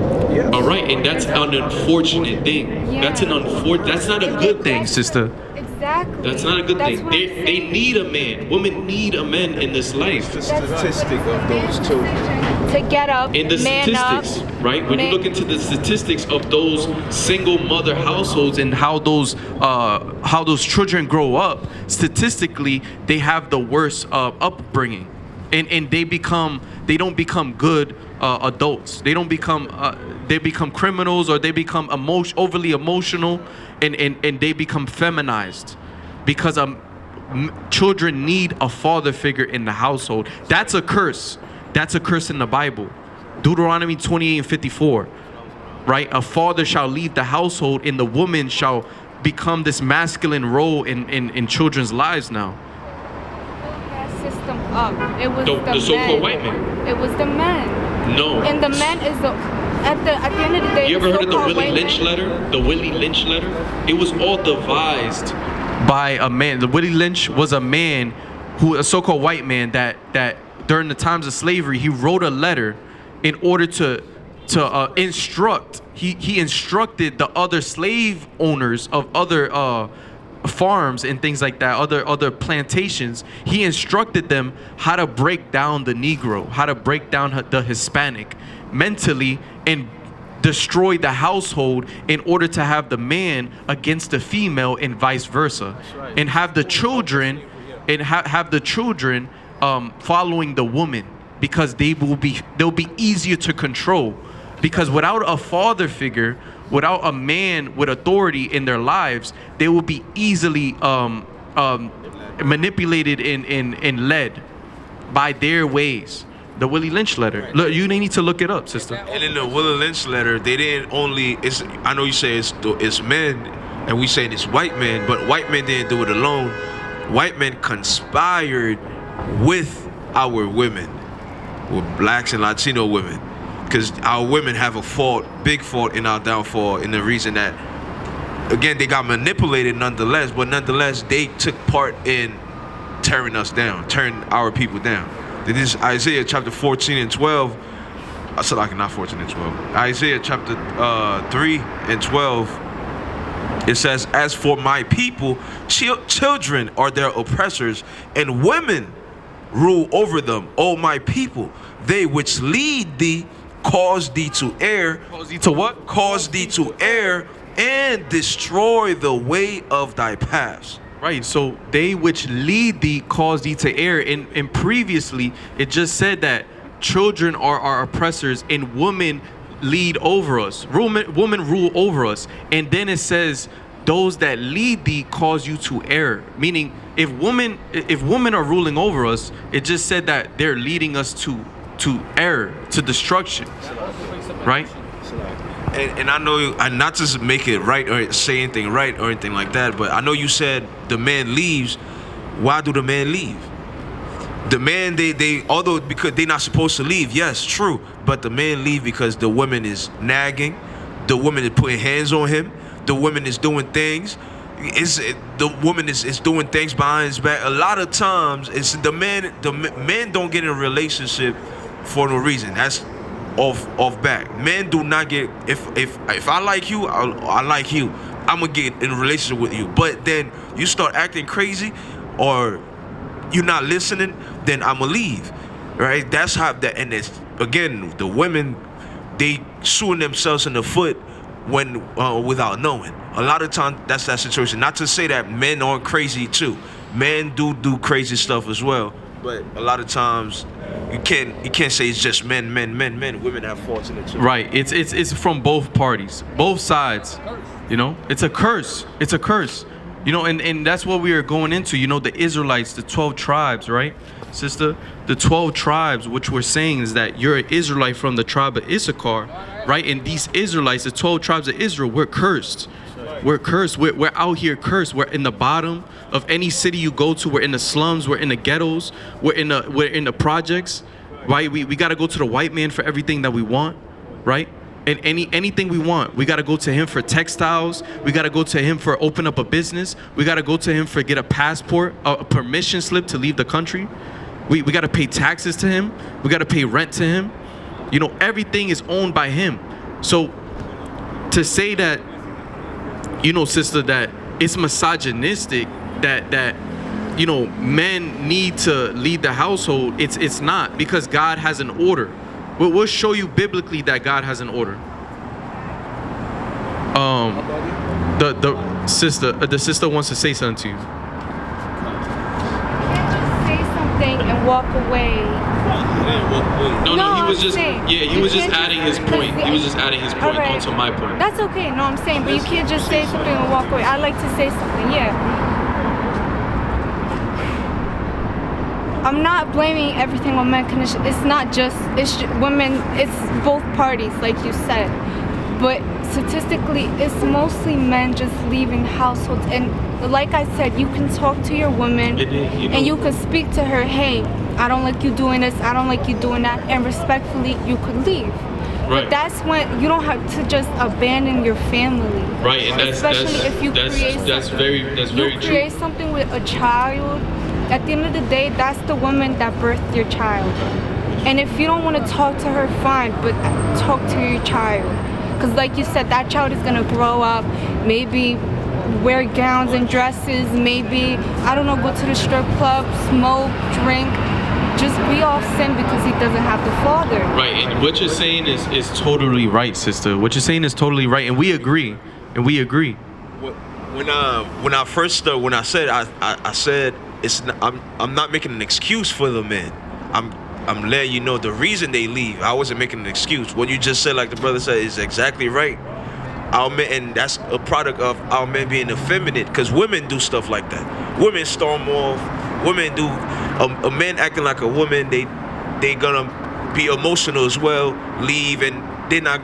All right, and that's an unfortunate thing. Yeah. That's not a good thing, sister. Exactly. That's not a good thing. What They I'm saying. need a man. Women need a man in this life. The statistic of those children. To get up, In the man up, statistics, right? When you man- look into the statistics of those single mother households and how those children grow up, statistically, they have the worst upbringing, and they don't become good adults. They don't become they become criminals, or they become overly emotional, and they become feminized, because children need a father figure in the household. That's a curse. That's a curse in the Bible. Deuteronomy 28:54. right? A father shall leave the household, and the woman shall become this masculine role in children's lives now. That system up. It was The so-called white man. It was the men. No. And the men is the at the end of the day. You ever heard of the so-called Willie white Lynch men- letter? The Willie Lynch letter? It was all devised by a man. The Willie Lynch was a man a so-called white man that during the times of slavery, he wrote a letter in order to instruct. He instructed the other slave owners of other farms and things like that, other plantations. He instructed them how to break down the Negro, how to break down the Hispanic mentally, and destroy the household in order to have the man against the female and vice versa, and have the children following the woman, because they'll be easier to control. Because without a father figure, without a man with authority in their lives, they will be easily manipulated and led by their ways. The Willie Lynch letter. Look, you need to look it up, sister. And in the Willie Lynch letter, they didn't only. I know you say it's men, and we saying it's white men, but white men didn't do it alone. White men conspired with our women, with blacks and Latino women, because our women have a big fault in our downfall, and the reason that, again, they got manipulated nonetheless, but nonetheless, they took part in tearing us down, tearing our people down. This is Isaiah chapter 14 and 12. I said like not 14 and 12. Isaiah chapter 3 and 12. It says, as for my people, children are their oppressors, and women rule over them. O my people, they which lead thee cause thee to err. Cause thee to what? Cause thee to err and destroy the way of thy paths. Right, so they which lead thee cause thee to err. And previously, it just said that children are our oppressors and women lead over us. Women rule over us. And then it says, those that lead thee cause you to err. Meaning, if women are ruling over us, it just said that they're leading us to error, to destruction. Right? And I know, and not to make it right or say anything right or anything like that, but I know you said the man leaves. Why do the man leave? The man, although because they're not supposed to leave, yes, true, but the man leave because the woman is nagging, the woman is putting hands on him, the woman is doing things. The woman is doing things behind his back. A lot of times, it's the man don't get in a relationship for no reason. That's off back. Men do not get, if I like you, I like you, I'm gonna get in a relationship with you. But then you start acting crazy or you're not listening, then I'm gonna leave. Right? That's how that. And it's, again, the women, they shooting themselves in the foot when without knowing. A lot of times that's that situation. Not to say that men aren't crazy too. Men do crazy stuff as well. But a lot of times you can't say it's just men. Women have faults in it too. Right. It's from both parties, both sides. You know, it's a curse. It's a curse. You know, and that's what we are going into. You know, the Israelites, the 12 tribes, right, sister? The 12 tribes, which we're saying is that you're an Israelite from the tribe of Issachar, right? And these Israelites, the 12 tribes of Israel, we're cursed. We're cursed. We're out here cursed. We're in the bottom of any city you go to. We're in the slums. We're in the ghettos. We're in the projects, right? We got to go to the white man for everything that we want, right? And anything we want, we got to go to him for textiles. We got to go to him for open up a business. We got to go to him for get a passport, a permission slip to leave the country. We got to pay taxes to him. We got to pay rent to him. You know, everything is owned by him. So to say that, you know, sister, that it's misogynistic, that you know, men need to lead the household, it's not, because God has an order. We'll show you biblically that God has an order. The sister wants to say something to you. You can't just say something and walk away. No, he was just saying, he was just adding his point. He was just adding his point Alright. onto my point. That's okay. No, I'm saying, but you can't just say something and walk away. I like to say something. Yeah. I'm not blaming everything on men condition. It's not just women. It's both parties, like you said. But statistically, it's mostly men just leaving households. And like I said, you can talk to your woman and you can speak to her, hey, I don't like you doing this, I don't like you doing that, and respectfully, you could leave. Right. But that's when you don't have to just abandon your family. Right, and especially if you create something with a child. At the end of the day, that's the woman that birthed your child. And if you don't want to talk to her, fine, but talk to your child. Because like you said, that child is going to grow up, maybe wear gowns and dresses, maybe, I don't know, go to the strip club, smoke, drink, just be off sin because he doesn't have the father. Right, and what you're saying is totally right, sister. What you're saying is totally right, and we agree. And we agree. When I first when I said it's not, I'm not making an excuse for the men. I'm letting you know the reason they leave. I wasn't making an excuse. What you just said, like the brother said, is exactly right. Our men, and that's a product of our men being effeminate, because women do stuff like that. Women storm off. Women do. A man acting like a woman, they gonna be emotional as well, leave, and they're not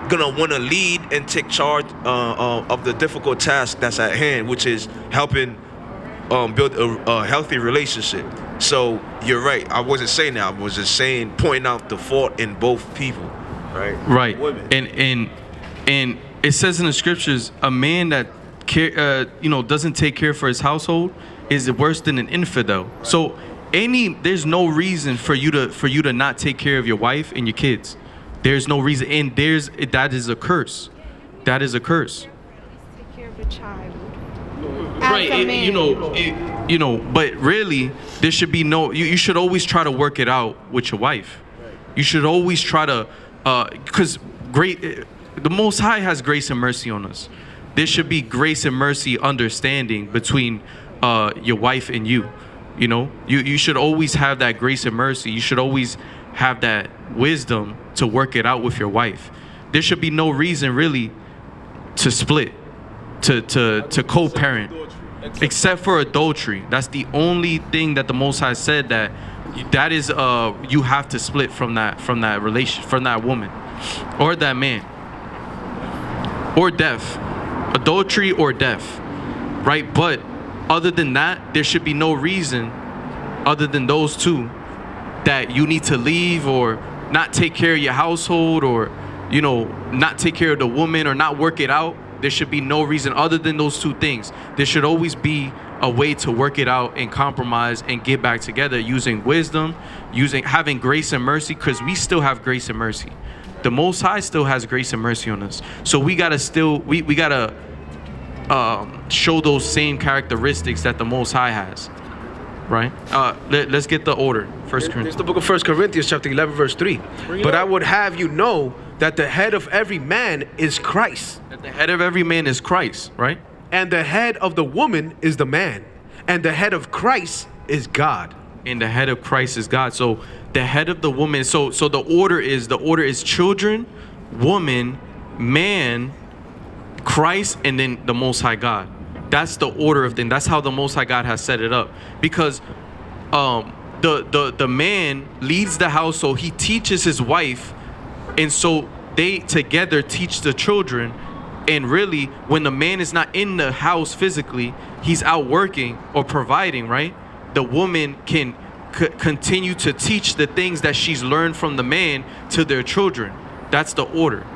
gonna want to lead and take charge of the difficult task that's at hand, which is helping build a healthy relationship. So you're right. I wasn't saying that. I was just saying, pointing out the fault in both people. Right. Right. Women. And it says in the scriptures, a man that doesn't take care for his household is worse than an infidel. So there's no reason for you to not take care of your wife and your kids. There's no reason, and that is a curse. That is a curse. Take care of a child. Right, but really, there should be no. You should always try to work it out with your wife. You should always try to, because the Most High has grace and mercy on us. There should be grace and mercy, understanding between your wife and you. You know, you should always have that grace and mercy. You should always have that wisdom to work it out with your wife. There should be no reason really to split, to co-parent, except for adultery. That's the only thing that the Most High said that is you have to split from that relation, from that woman or that man, or death, adultery or death, right? But other than that, there should be no reason other than those two that you need to leave or not take care of your household, or not take care of the woman, or not work it out. There should be no reason other than those two things. There should always be a way to work it out and compromise and get back together using wisdom, having grace and mercy, because we still have grace and mercy. The Most High still has grace and mercy on us. So we gotta show those same characteristics that the Most High has, right? Let's get the order. First Corinthians. It's the book of 1 Corinthians, chapter 11, verse 3. But I would have you know that the head of every man is Christ. That the head of every man is Christ, right? And the head of the woman is the man. And the head of Christ is God. And the head of Christ is God. So the head of the woman. So the order is children, woman, man, Christ, and then the Most High God. That's the order of things. That's how the Most High God has set it up. Because the man leads the house, so he teaches his wife, and so they together teach the children. And really, when the man is not in the house physically, he's out working or providing, right? The woman can continue to teach the things that she's learned from the man to their children. That's the order,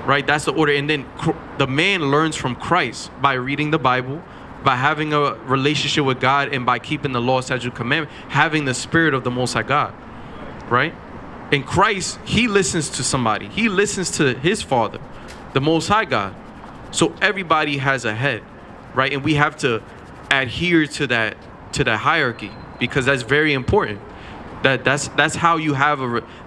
right? That's the order. And then the man learns from Christ by reading the Bible, by having a relationship with God, and by keeping the law, statute, commandment, having the spirit of the Most High God, right? In Christ, he listens to somebody. He listens to his Father, the Most High God. So everybody has a head, right? And we have to adhere to that hierarchy, because that's very important. That's how you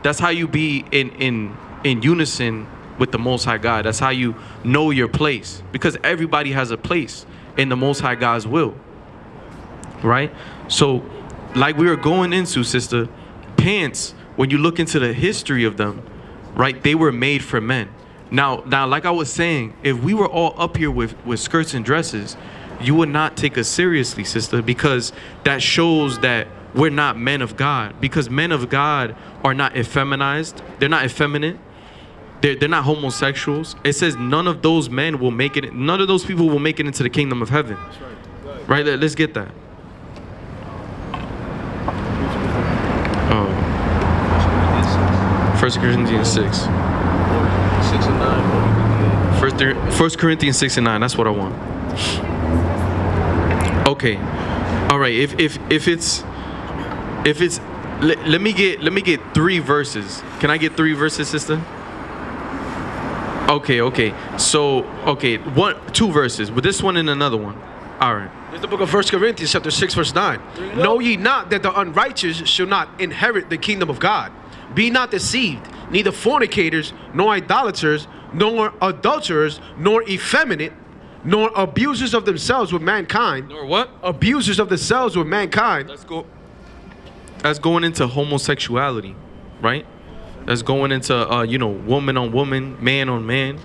that's how you be in unison with the Most High God. That's how you know your place, because everybody has a place in the Most High God's will, right? So like we were going into, sister, pants, when you look into the history of them, right, they were made for men. Now, like I was saying, if we were all up here with skirts and dresses, you would not take us seriously, sister, because that shows that we're not men of God. Because men of God are not effeminized. They're not effeminate. They're not homosexuals. It says none of those men will make it. None of those people will make it into the kingdom of heaven. Right? Let's get that. Oh. 1 Corinthians 6. 6 and 9. 1 Corinthians 6 and 9. That's what I want. Okay. All right. If it's let me get 3 verses. Can I get 3 verses, sister? Okay. So, 2 verses, but this one and another one. All right. It's the book of 1 Corinthians chapter 6 verse 9. Know ye not that the unrighteous shall not inherit the kingdom of God? Be not deceived, neither fornicators, nor idolaters, nor adulterers, nor effeminate, nor abusers of themselves with mankind. Nor what? Abusers of themselves with mankind. That's going into homosexuality, right? That's going into woman on woman, man on man.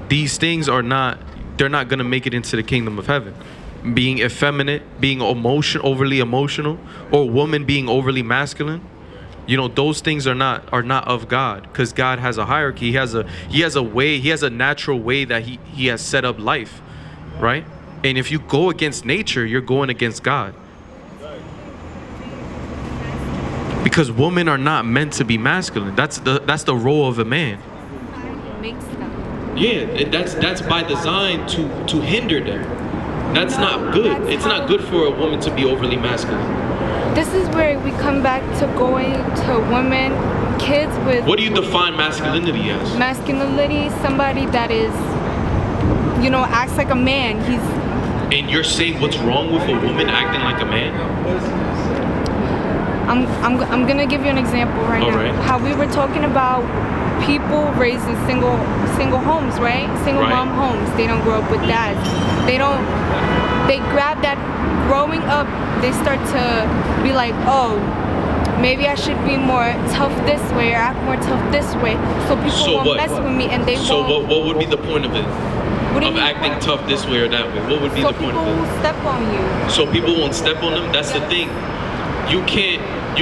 These things are not. They're not gonna make it into the kingdom of heaven. Being effeminate, being overly emotional, or woman being overly masculine. Those things are not of God, because God has a hierarchy. He has a way. He has a natural way that he has set up life, right? And if you go against nature, you're going against God. Because women are not meant to be masculine. That's the role of a man. Makes them. Yeah, that's by design to hinder them. That's not good. It's not good for a woman to be overly masculine. This is where we come back to going to women, kids with... What do you define masculinity as? Masculinity, somebody that is, acts like a man. And you're saying what's wrong with a woman acting like a man? I'm gonna give you an example right now. Right. How we were talking about people raised in single homes, right? Single mom homes. They don't grow up with dads. They grab that growing up. They start to be like, oh, maybe I should be more tough this way or act more tough this way, so people won't mess with me and they won't. So what would be the point of it? What do you of mean? Acting tough this way or that way? What would be the point of So people it? will step on you. So people won't step on them? That's the thing. You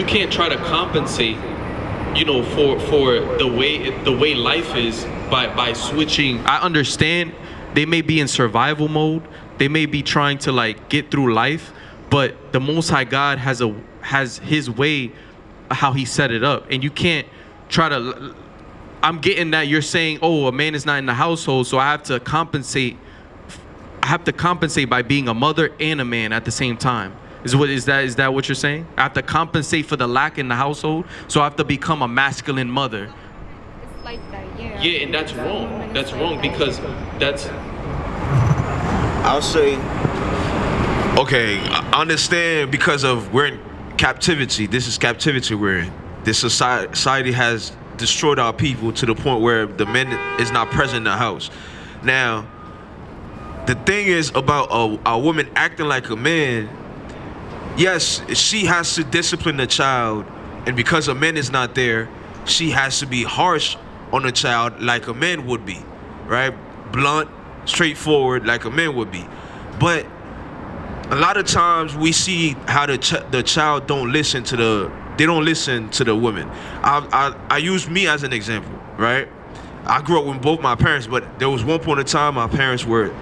can't try to compensate, for the way life is by switching. I understand they may be in survival mode. They may be trying to get through life, but the Most High God has His way, how He set it up, and you can't try to. I'm getting that you're saying, oh, a man is not in the household, so I have to compensate. I have to compensate by being a mother and a man at the same time. Is that what you're saying? I have to compensate for the lack in the household, so I have to become a masculine mother. It's like that, yeah. Yeah, and that's wrong. That's wrong because that's. I'll say, okay, I understand because we're in captivity. This is captivity we're in. This society has destroyed our people to the point where the man is not present in the house. Now, the thing is about a woman acting like a man. Yes, she has to discipline the child, and because a man is not there, she has to be harsh on a child like a man would be, right? Blunt, straightforward like a man would be. But a lot of times we see how the child don't listen to the women. I use me as an example, right? I grew up with both my parents, but there was one point in time my parents were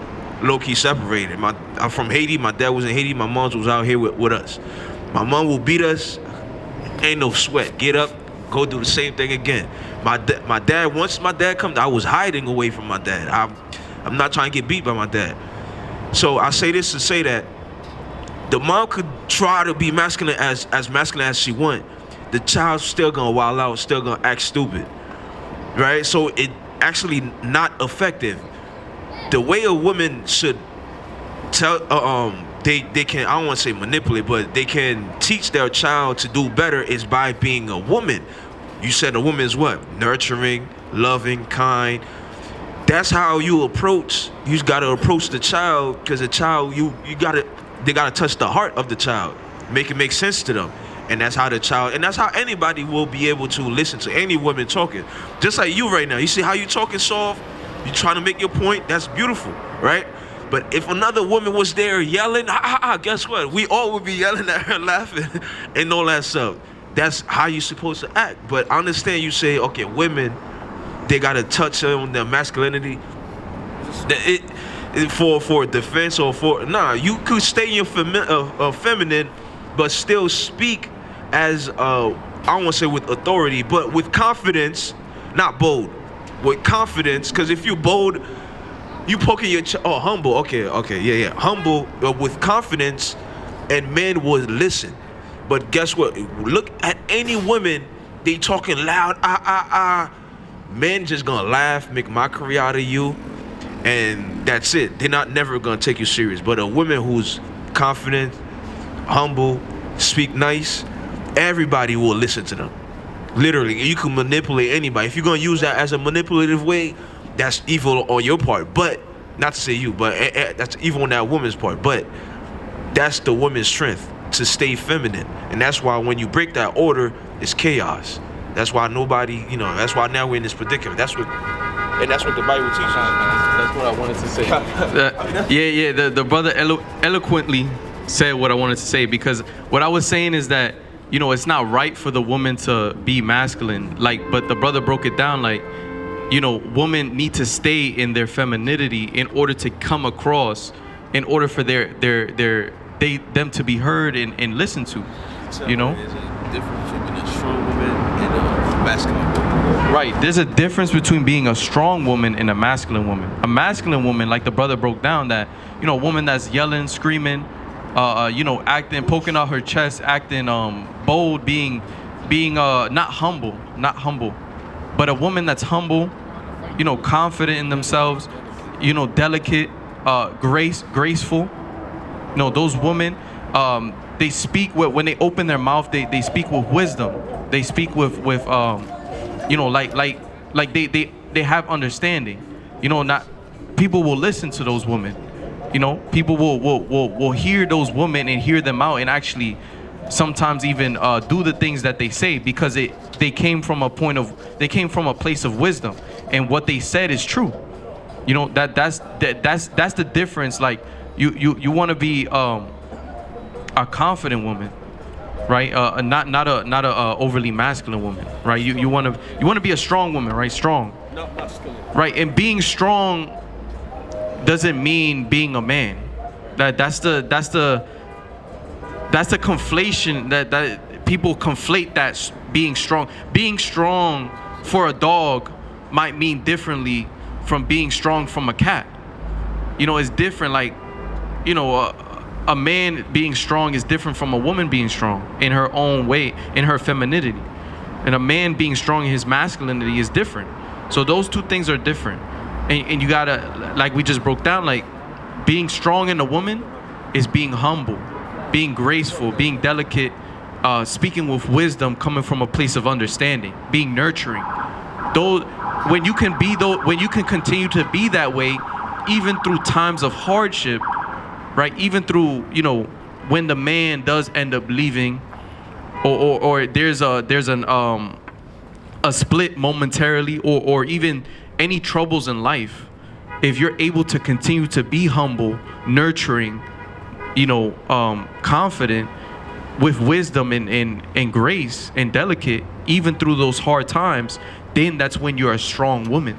low-key separated. I'm from Haiti. My dad was in Haiti. My mom was out here with us. My mom will beat us. Ain't no sweat. Get up, go do the same thing again. My dad, once my dad come, I was hiding away from my dad. I'm not trying to get beat by my dad. So I say this to say that the mom could try to be masculine as masculine as she want. The child's still gonna wild out, still gonna act stupid, right? So it actually not effective. The way a woman should tell, they can, I don't want to say manipulate, but they can teach their child to do better is by being a woman. You said a woman is what? Nurturing, loving, kind. That's how you approach. You got to approach the child, because the child, they got to touch the heart of the child, make it make sense to them. And that's how the child, and that's how anybody will be able to listen to any woman talking. Just like you right now. You see how you talking soft? You trying to make your point? That's beautiful, right? But if another woman was there yelling, guess what? We all would be yelling at her, laughing, and all that stuff. That's how you're supposed to act. But I understand you say, okay, women, they gotta touch on their masculinity. For defense or for you could stay in feminine, but still speak as I don't want to say with authority, but with confidence, not bold, with confidence. Because if you're bold, you poking your humble. Okay, yeah, humble, but with confidence, and men would listen. But guess what? Look at any women, they talking loud, men just gonna laugh, make mockery out of you, and that's it. They're not never gonna take you serious. But a woman who's confident, humble, speak nice, everybody will listen to them. Literally, you can manipulate anybody. If you're gonna use that as a manipulative way, that's evil on your part. But not to say you, but that's evil on that woman's part. But that's the woman's strength, to stay feminine. And that's why when you break that order, it's chaos. That's why nobody, that's why now we're in this predicament. That's what the Bible teaches. That's what I wanted to say. The brother eloquently said what I wanted to say, because what I was saying is that, it's not right for the woman to be masculine. But the brother broke it down women need to stay in their femininity in order to come across, in order for them to be heard and listened to. There's a difference between a strong woman and a masculine woman. Right. There's a difference between being a strong woman and a masculine woman. A masculine woman, like the brother broke down, that a woman that's yelling, screaming, acting, poking out her chest, acting bold, being not humble. But a woman that's humble, confident in themselves, delicate, graceful. Those women, they speak when they open their mouth, they speak with wisdom. They speak with they have understanding. Not people will listen to those women. People will hear those women and hear them out, and actually sometimes even do the things that they say, because they came from a place of wisdom, and what they said is true. That's the difference. Like you want to be a confident woman, right? Not a overly masculine woman, right? You want to be a strong woman, right? Strong, Not masculine. right? And being strong doesn't mean being a man. That's the conflation that people conflate. That being strong for a dog might mean differently from being strong from a cat. It's different. Like, a man being strong is different from a woman being strong in her own way, in her femininity. And a man being strong in his masculinity is different. So those two things are different. And you gotta, like we just broke down, like being strong in a woman is being humble, being graceful, being delicate, speaking with wisdom, coming from a place of understanding, being nurturing. When you can continue to be that way, even through times of hardship, right? Even through, when the man does end up leaving, or there's a split momentarily, or even any troubles in life, if you're able to continue to be humble, nurturing, confident, with wisdom and grace and delicate, even through those hard times, then that's when you're a strong woman.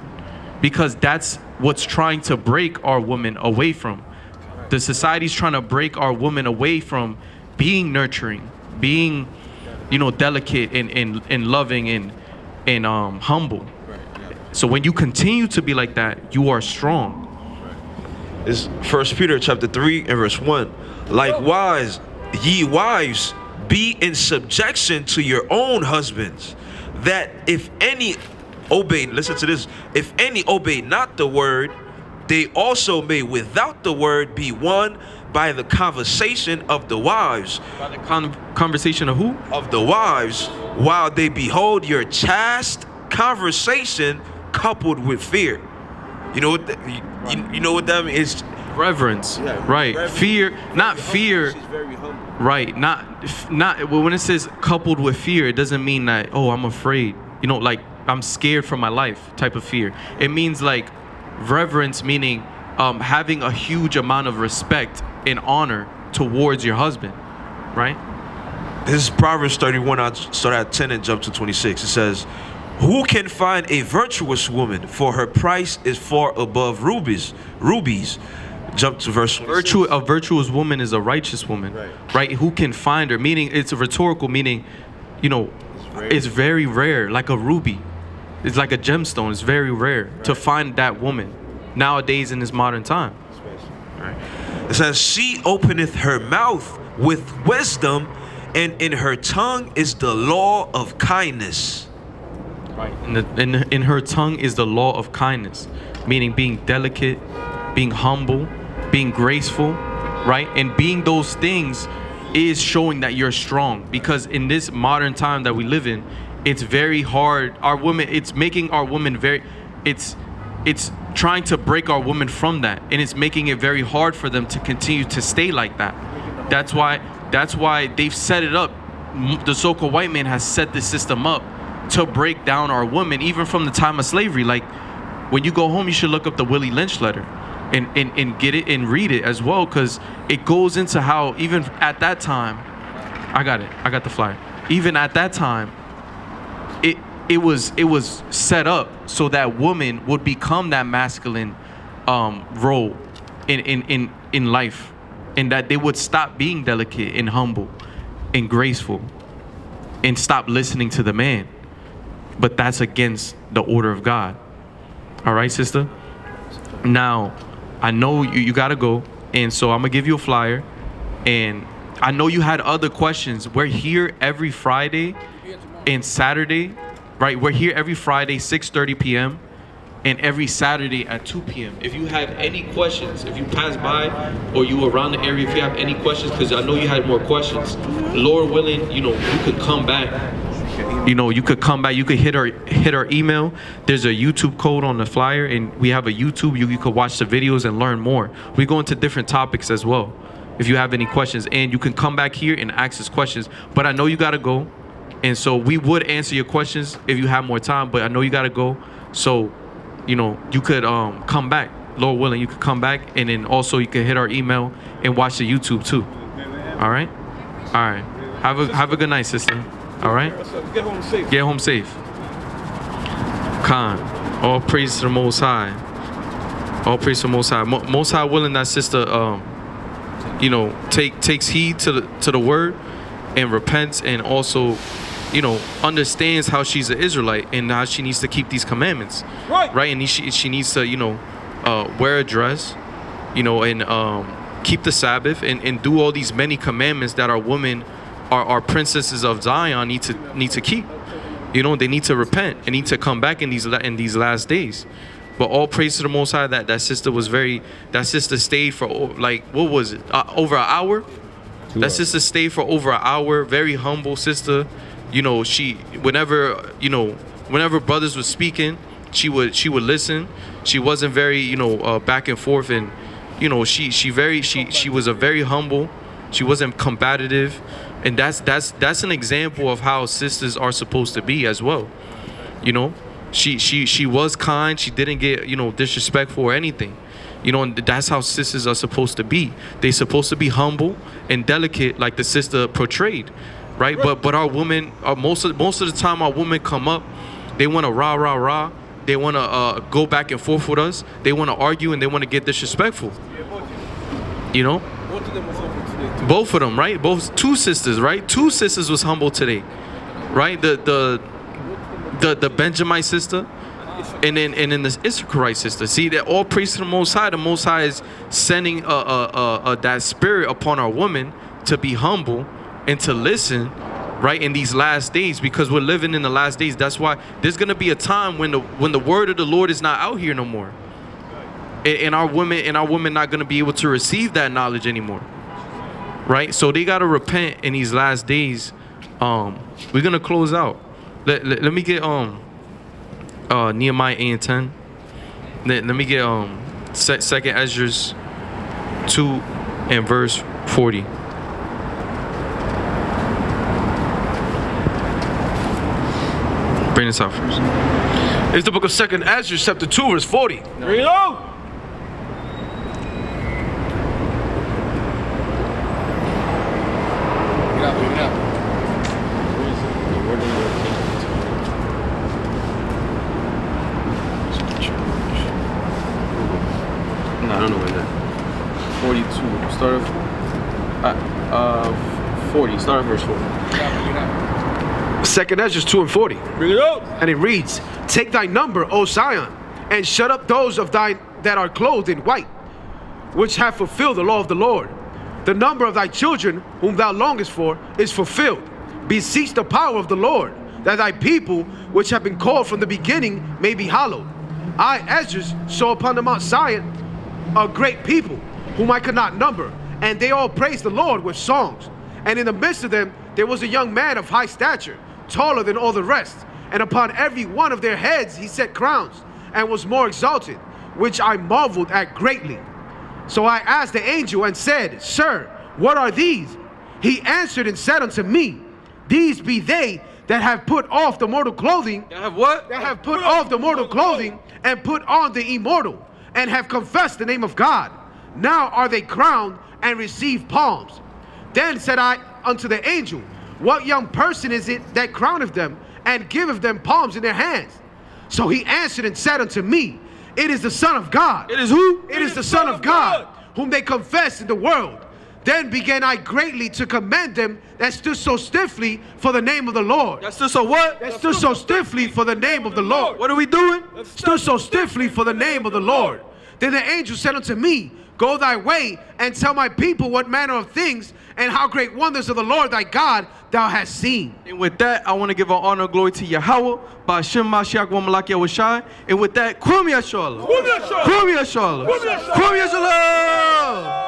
Because that's what's trying to break our women away from. The society's trying to break our women away from being nurturing, being, delicate and loving and humble. So when you continue to be like that, you are strong. It's 1 Peter chapter 3 and verse 1. Likewise, ye wives, be in subjection to your own husbands, that if any obey, listen to this, if any obey not the word, they also may without the word be won by the conversation of the wives. By the conversation of who? Of the wives, while they behold your chaste conversation coupled with fear. You know what you know what that means? Reverence. Yeah, right. reverence. Fear, not fear. She's very humble. Right. Not when it says coupled with fear, it doesn't mean that, oh, I'm afraid. Like I'm scared for my life type of fear. It means like reverence, meaning having a huge amount of respect and honor towards your husband, right? This is Proverbs 31. I start at 10 and jump to 26. It says, Who can find a virtuous woman? For her price is far above rubies. Jump to verse 26. A virtuous woman is a righteous woman, right? Who can find her? Meaning, it's a rhetorical meaning, you know, it's very rare, like a ruby. It's like a gemstone. It's very rare to find that woman nowadays in this modern time. Right. It says, she openeth her mouth with wisdom, and in her tongue is the law of kindness. Right. In her tongue is the law of kindness, meaning being delicate, being humble, being graceful, right? And being those things is showing that you're strong, because in this modern time that we live in, it's very hard. Our women, it's making our women it's trying to break our women from that, and it's making it very hard for them to continue to stay like that. That's why they've set it up. The so-called white man has set this system up to break down our women, even from the time of slavery. Like, when you go home, you should look up the Willie Lynch letter and get it and read it as well, because it goes into how even at that time, I got the flyer. Even at that time, it was set up so that woman would become that masculine role in life, and that they would stop being delicate and humble and graceful and stop listening to the man. But that's against the order of God. All right, sister? Now, I know you gotta go, and so I'm gonna give you a flyer, and I know you had other questions. We're here every Friday and Saturday, right? We're here every Friday, 6:30 p.m. and every Saturday at 2 p.m. If you have any questions, if you pass by or you around the area, if you have any questions, because I know you had more questions, Lord willing, you could come back. You could come back. You could hit our email. There's a YouTube code on the flyer, and we have a YouTube. You could watch the videos and learn more. We go into different topics as well. If you have any questions, and you can come back here and ask us questions. But I know you gotta go, and so we would answer your questions if you have more time. But I know you gotta go, so you could come back. Lord willing, you could come back, and then also you could hit our email and watch the YouTube too. All right. Have a good night, sister. All right. Get home safe. Get home safe. Khan. All praise to the Most High. All praise to the Most High. Most High willing that sister, takes heed to the word and repents, and also, understands how she's an Israelite and how she needs to keep these commandments. Right. And she needs to, wear a dress, and keep the Sabbath and do all these many commandments that our women, our princesses of Zion need to keep. They need to repent and need to come back in these last days. But all praise to the Most High that sister that sister stayed for what was it, over an hour? That sister stayed for over an hour. Very humble sister. She whenever brothers were speaking, she would listen. She wasn't very back and forth, and she was a very humble. She wasn't combative. And that's an example of how sisters are supposed to be as well. She was kind. She didn't get disrespectful or anything. And that's how sisters are supposed to be. They're supposed to be humble and delicate, like the sister portrayed, right? But our women, most of the time, our women come up. They want to rah. They want to go back and forth with us. They want to argue, and they want to get disrespectful. Both of them was humble today, too. Both of them, right? Two sisters, right? Two sisters was humble today, right? The Benjamite sister, and then the Issacharite sister. See, that all praise to the Most High. The Most High is sending that spirit upon our women to be humble and to listen, right, in these last days, because we're living in the last days. That's why there's gonna be a time when the word of the Lord is not out here no more. And our women not gonna be able to receive that knowledge anymore, right? So they gotta repent in these last days. We're gonna close out. Let me get Nehemiah 8 and 10. Let me get Second Ezra's 2 and verse 40. Bring this out first. It's the book of 2nd Ezra, chapter 2, verse 40. Read it out. 42. Start of 40. Start of verse 4. 2nd Ezra 2 and 40. Bring it up. And it reads, take thy number, O Zion, and shut up those of thine that are clothed in white, which have fulfilled the law of the Lord. The number of thy children, whom thou longest for, is fulfilled. Beseech the power of the Lord, that thy people, which have been called from the beginning, may be hallowed. I, Ezra, saw upon the Mount Zion a great people, whom I could not number, and they all praised the Lord with songs. And in the midst of them there was a young man of high stature, taller than all the rest, and upon every one of their heads he set crowns, and was more exalted, which I marveled at greatly. So I asked the angel and said, Sir, what are these? He answered and said unto me, These be they that have put off the mortal clothing. That have what? That have put off the mortal clothing and put on the immortal, and have confessed the name of God. Now are they crowned and receive palms. Then said I unto the angel, What young person is it that crowneth them, and giveth them palms in their hands? So he answered and said unto me, It is the Son of God. It is who? It is the Son of God, whom they confess in the world. Then began I greatly to commend them that stood so stiffly for the name of the Lord. That stood so what? That stood so stiffly for the name of the Lord. What are we doing? Stood so stiffly for the name of the Lord. Then the angel said unto me, Go thy way and tell my people what manner of things and how great wonders of the Lord thy God thou hast seen. And with that, I want to give all honor and glory to Yahweh, by Hashem Mashiach wa Malak Yahushai. And with that, Kum Yashalom. Kum Yashalom. Kum Yashalom.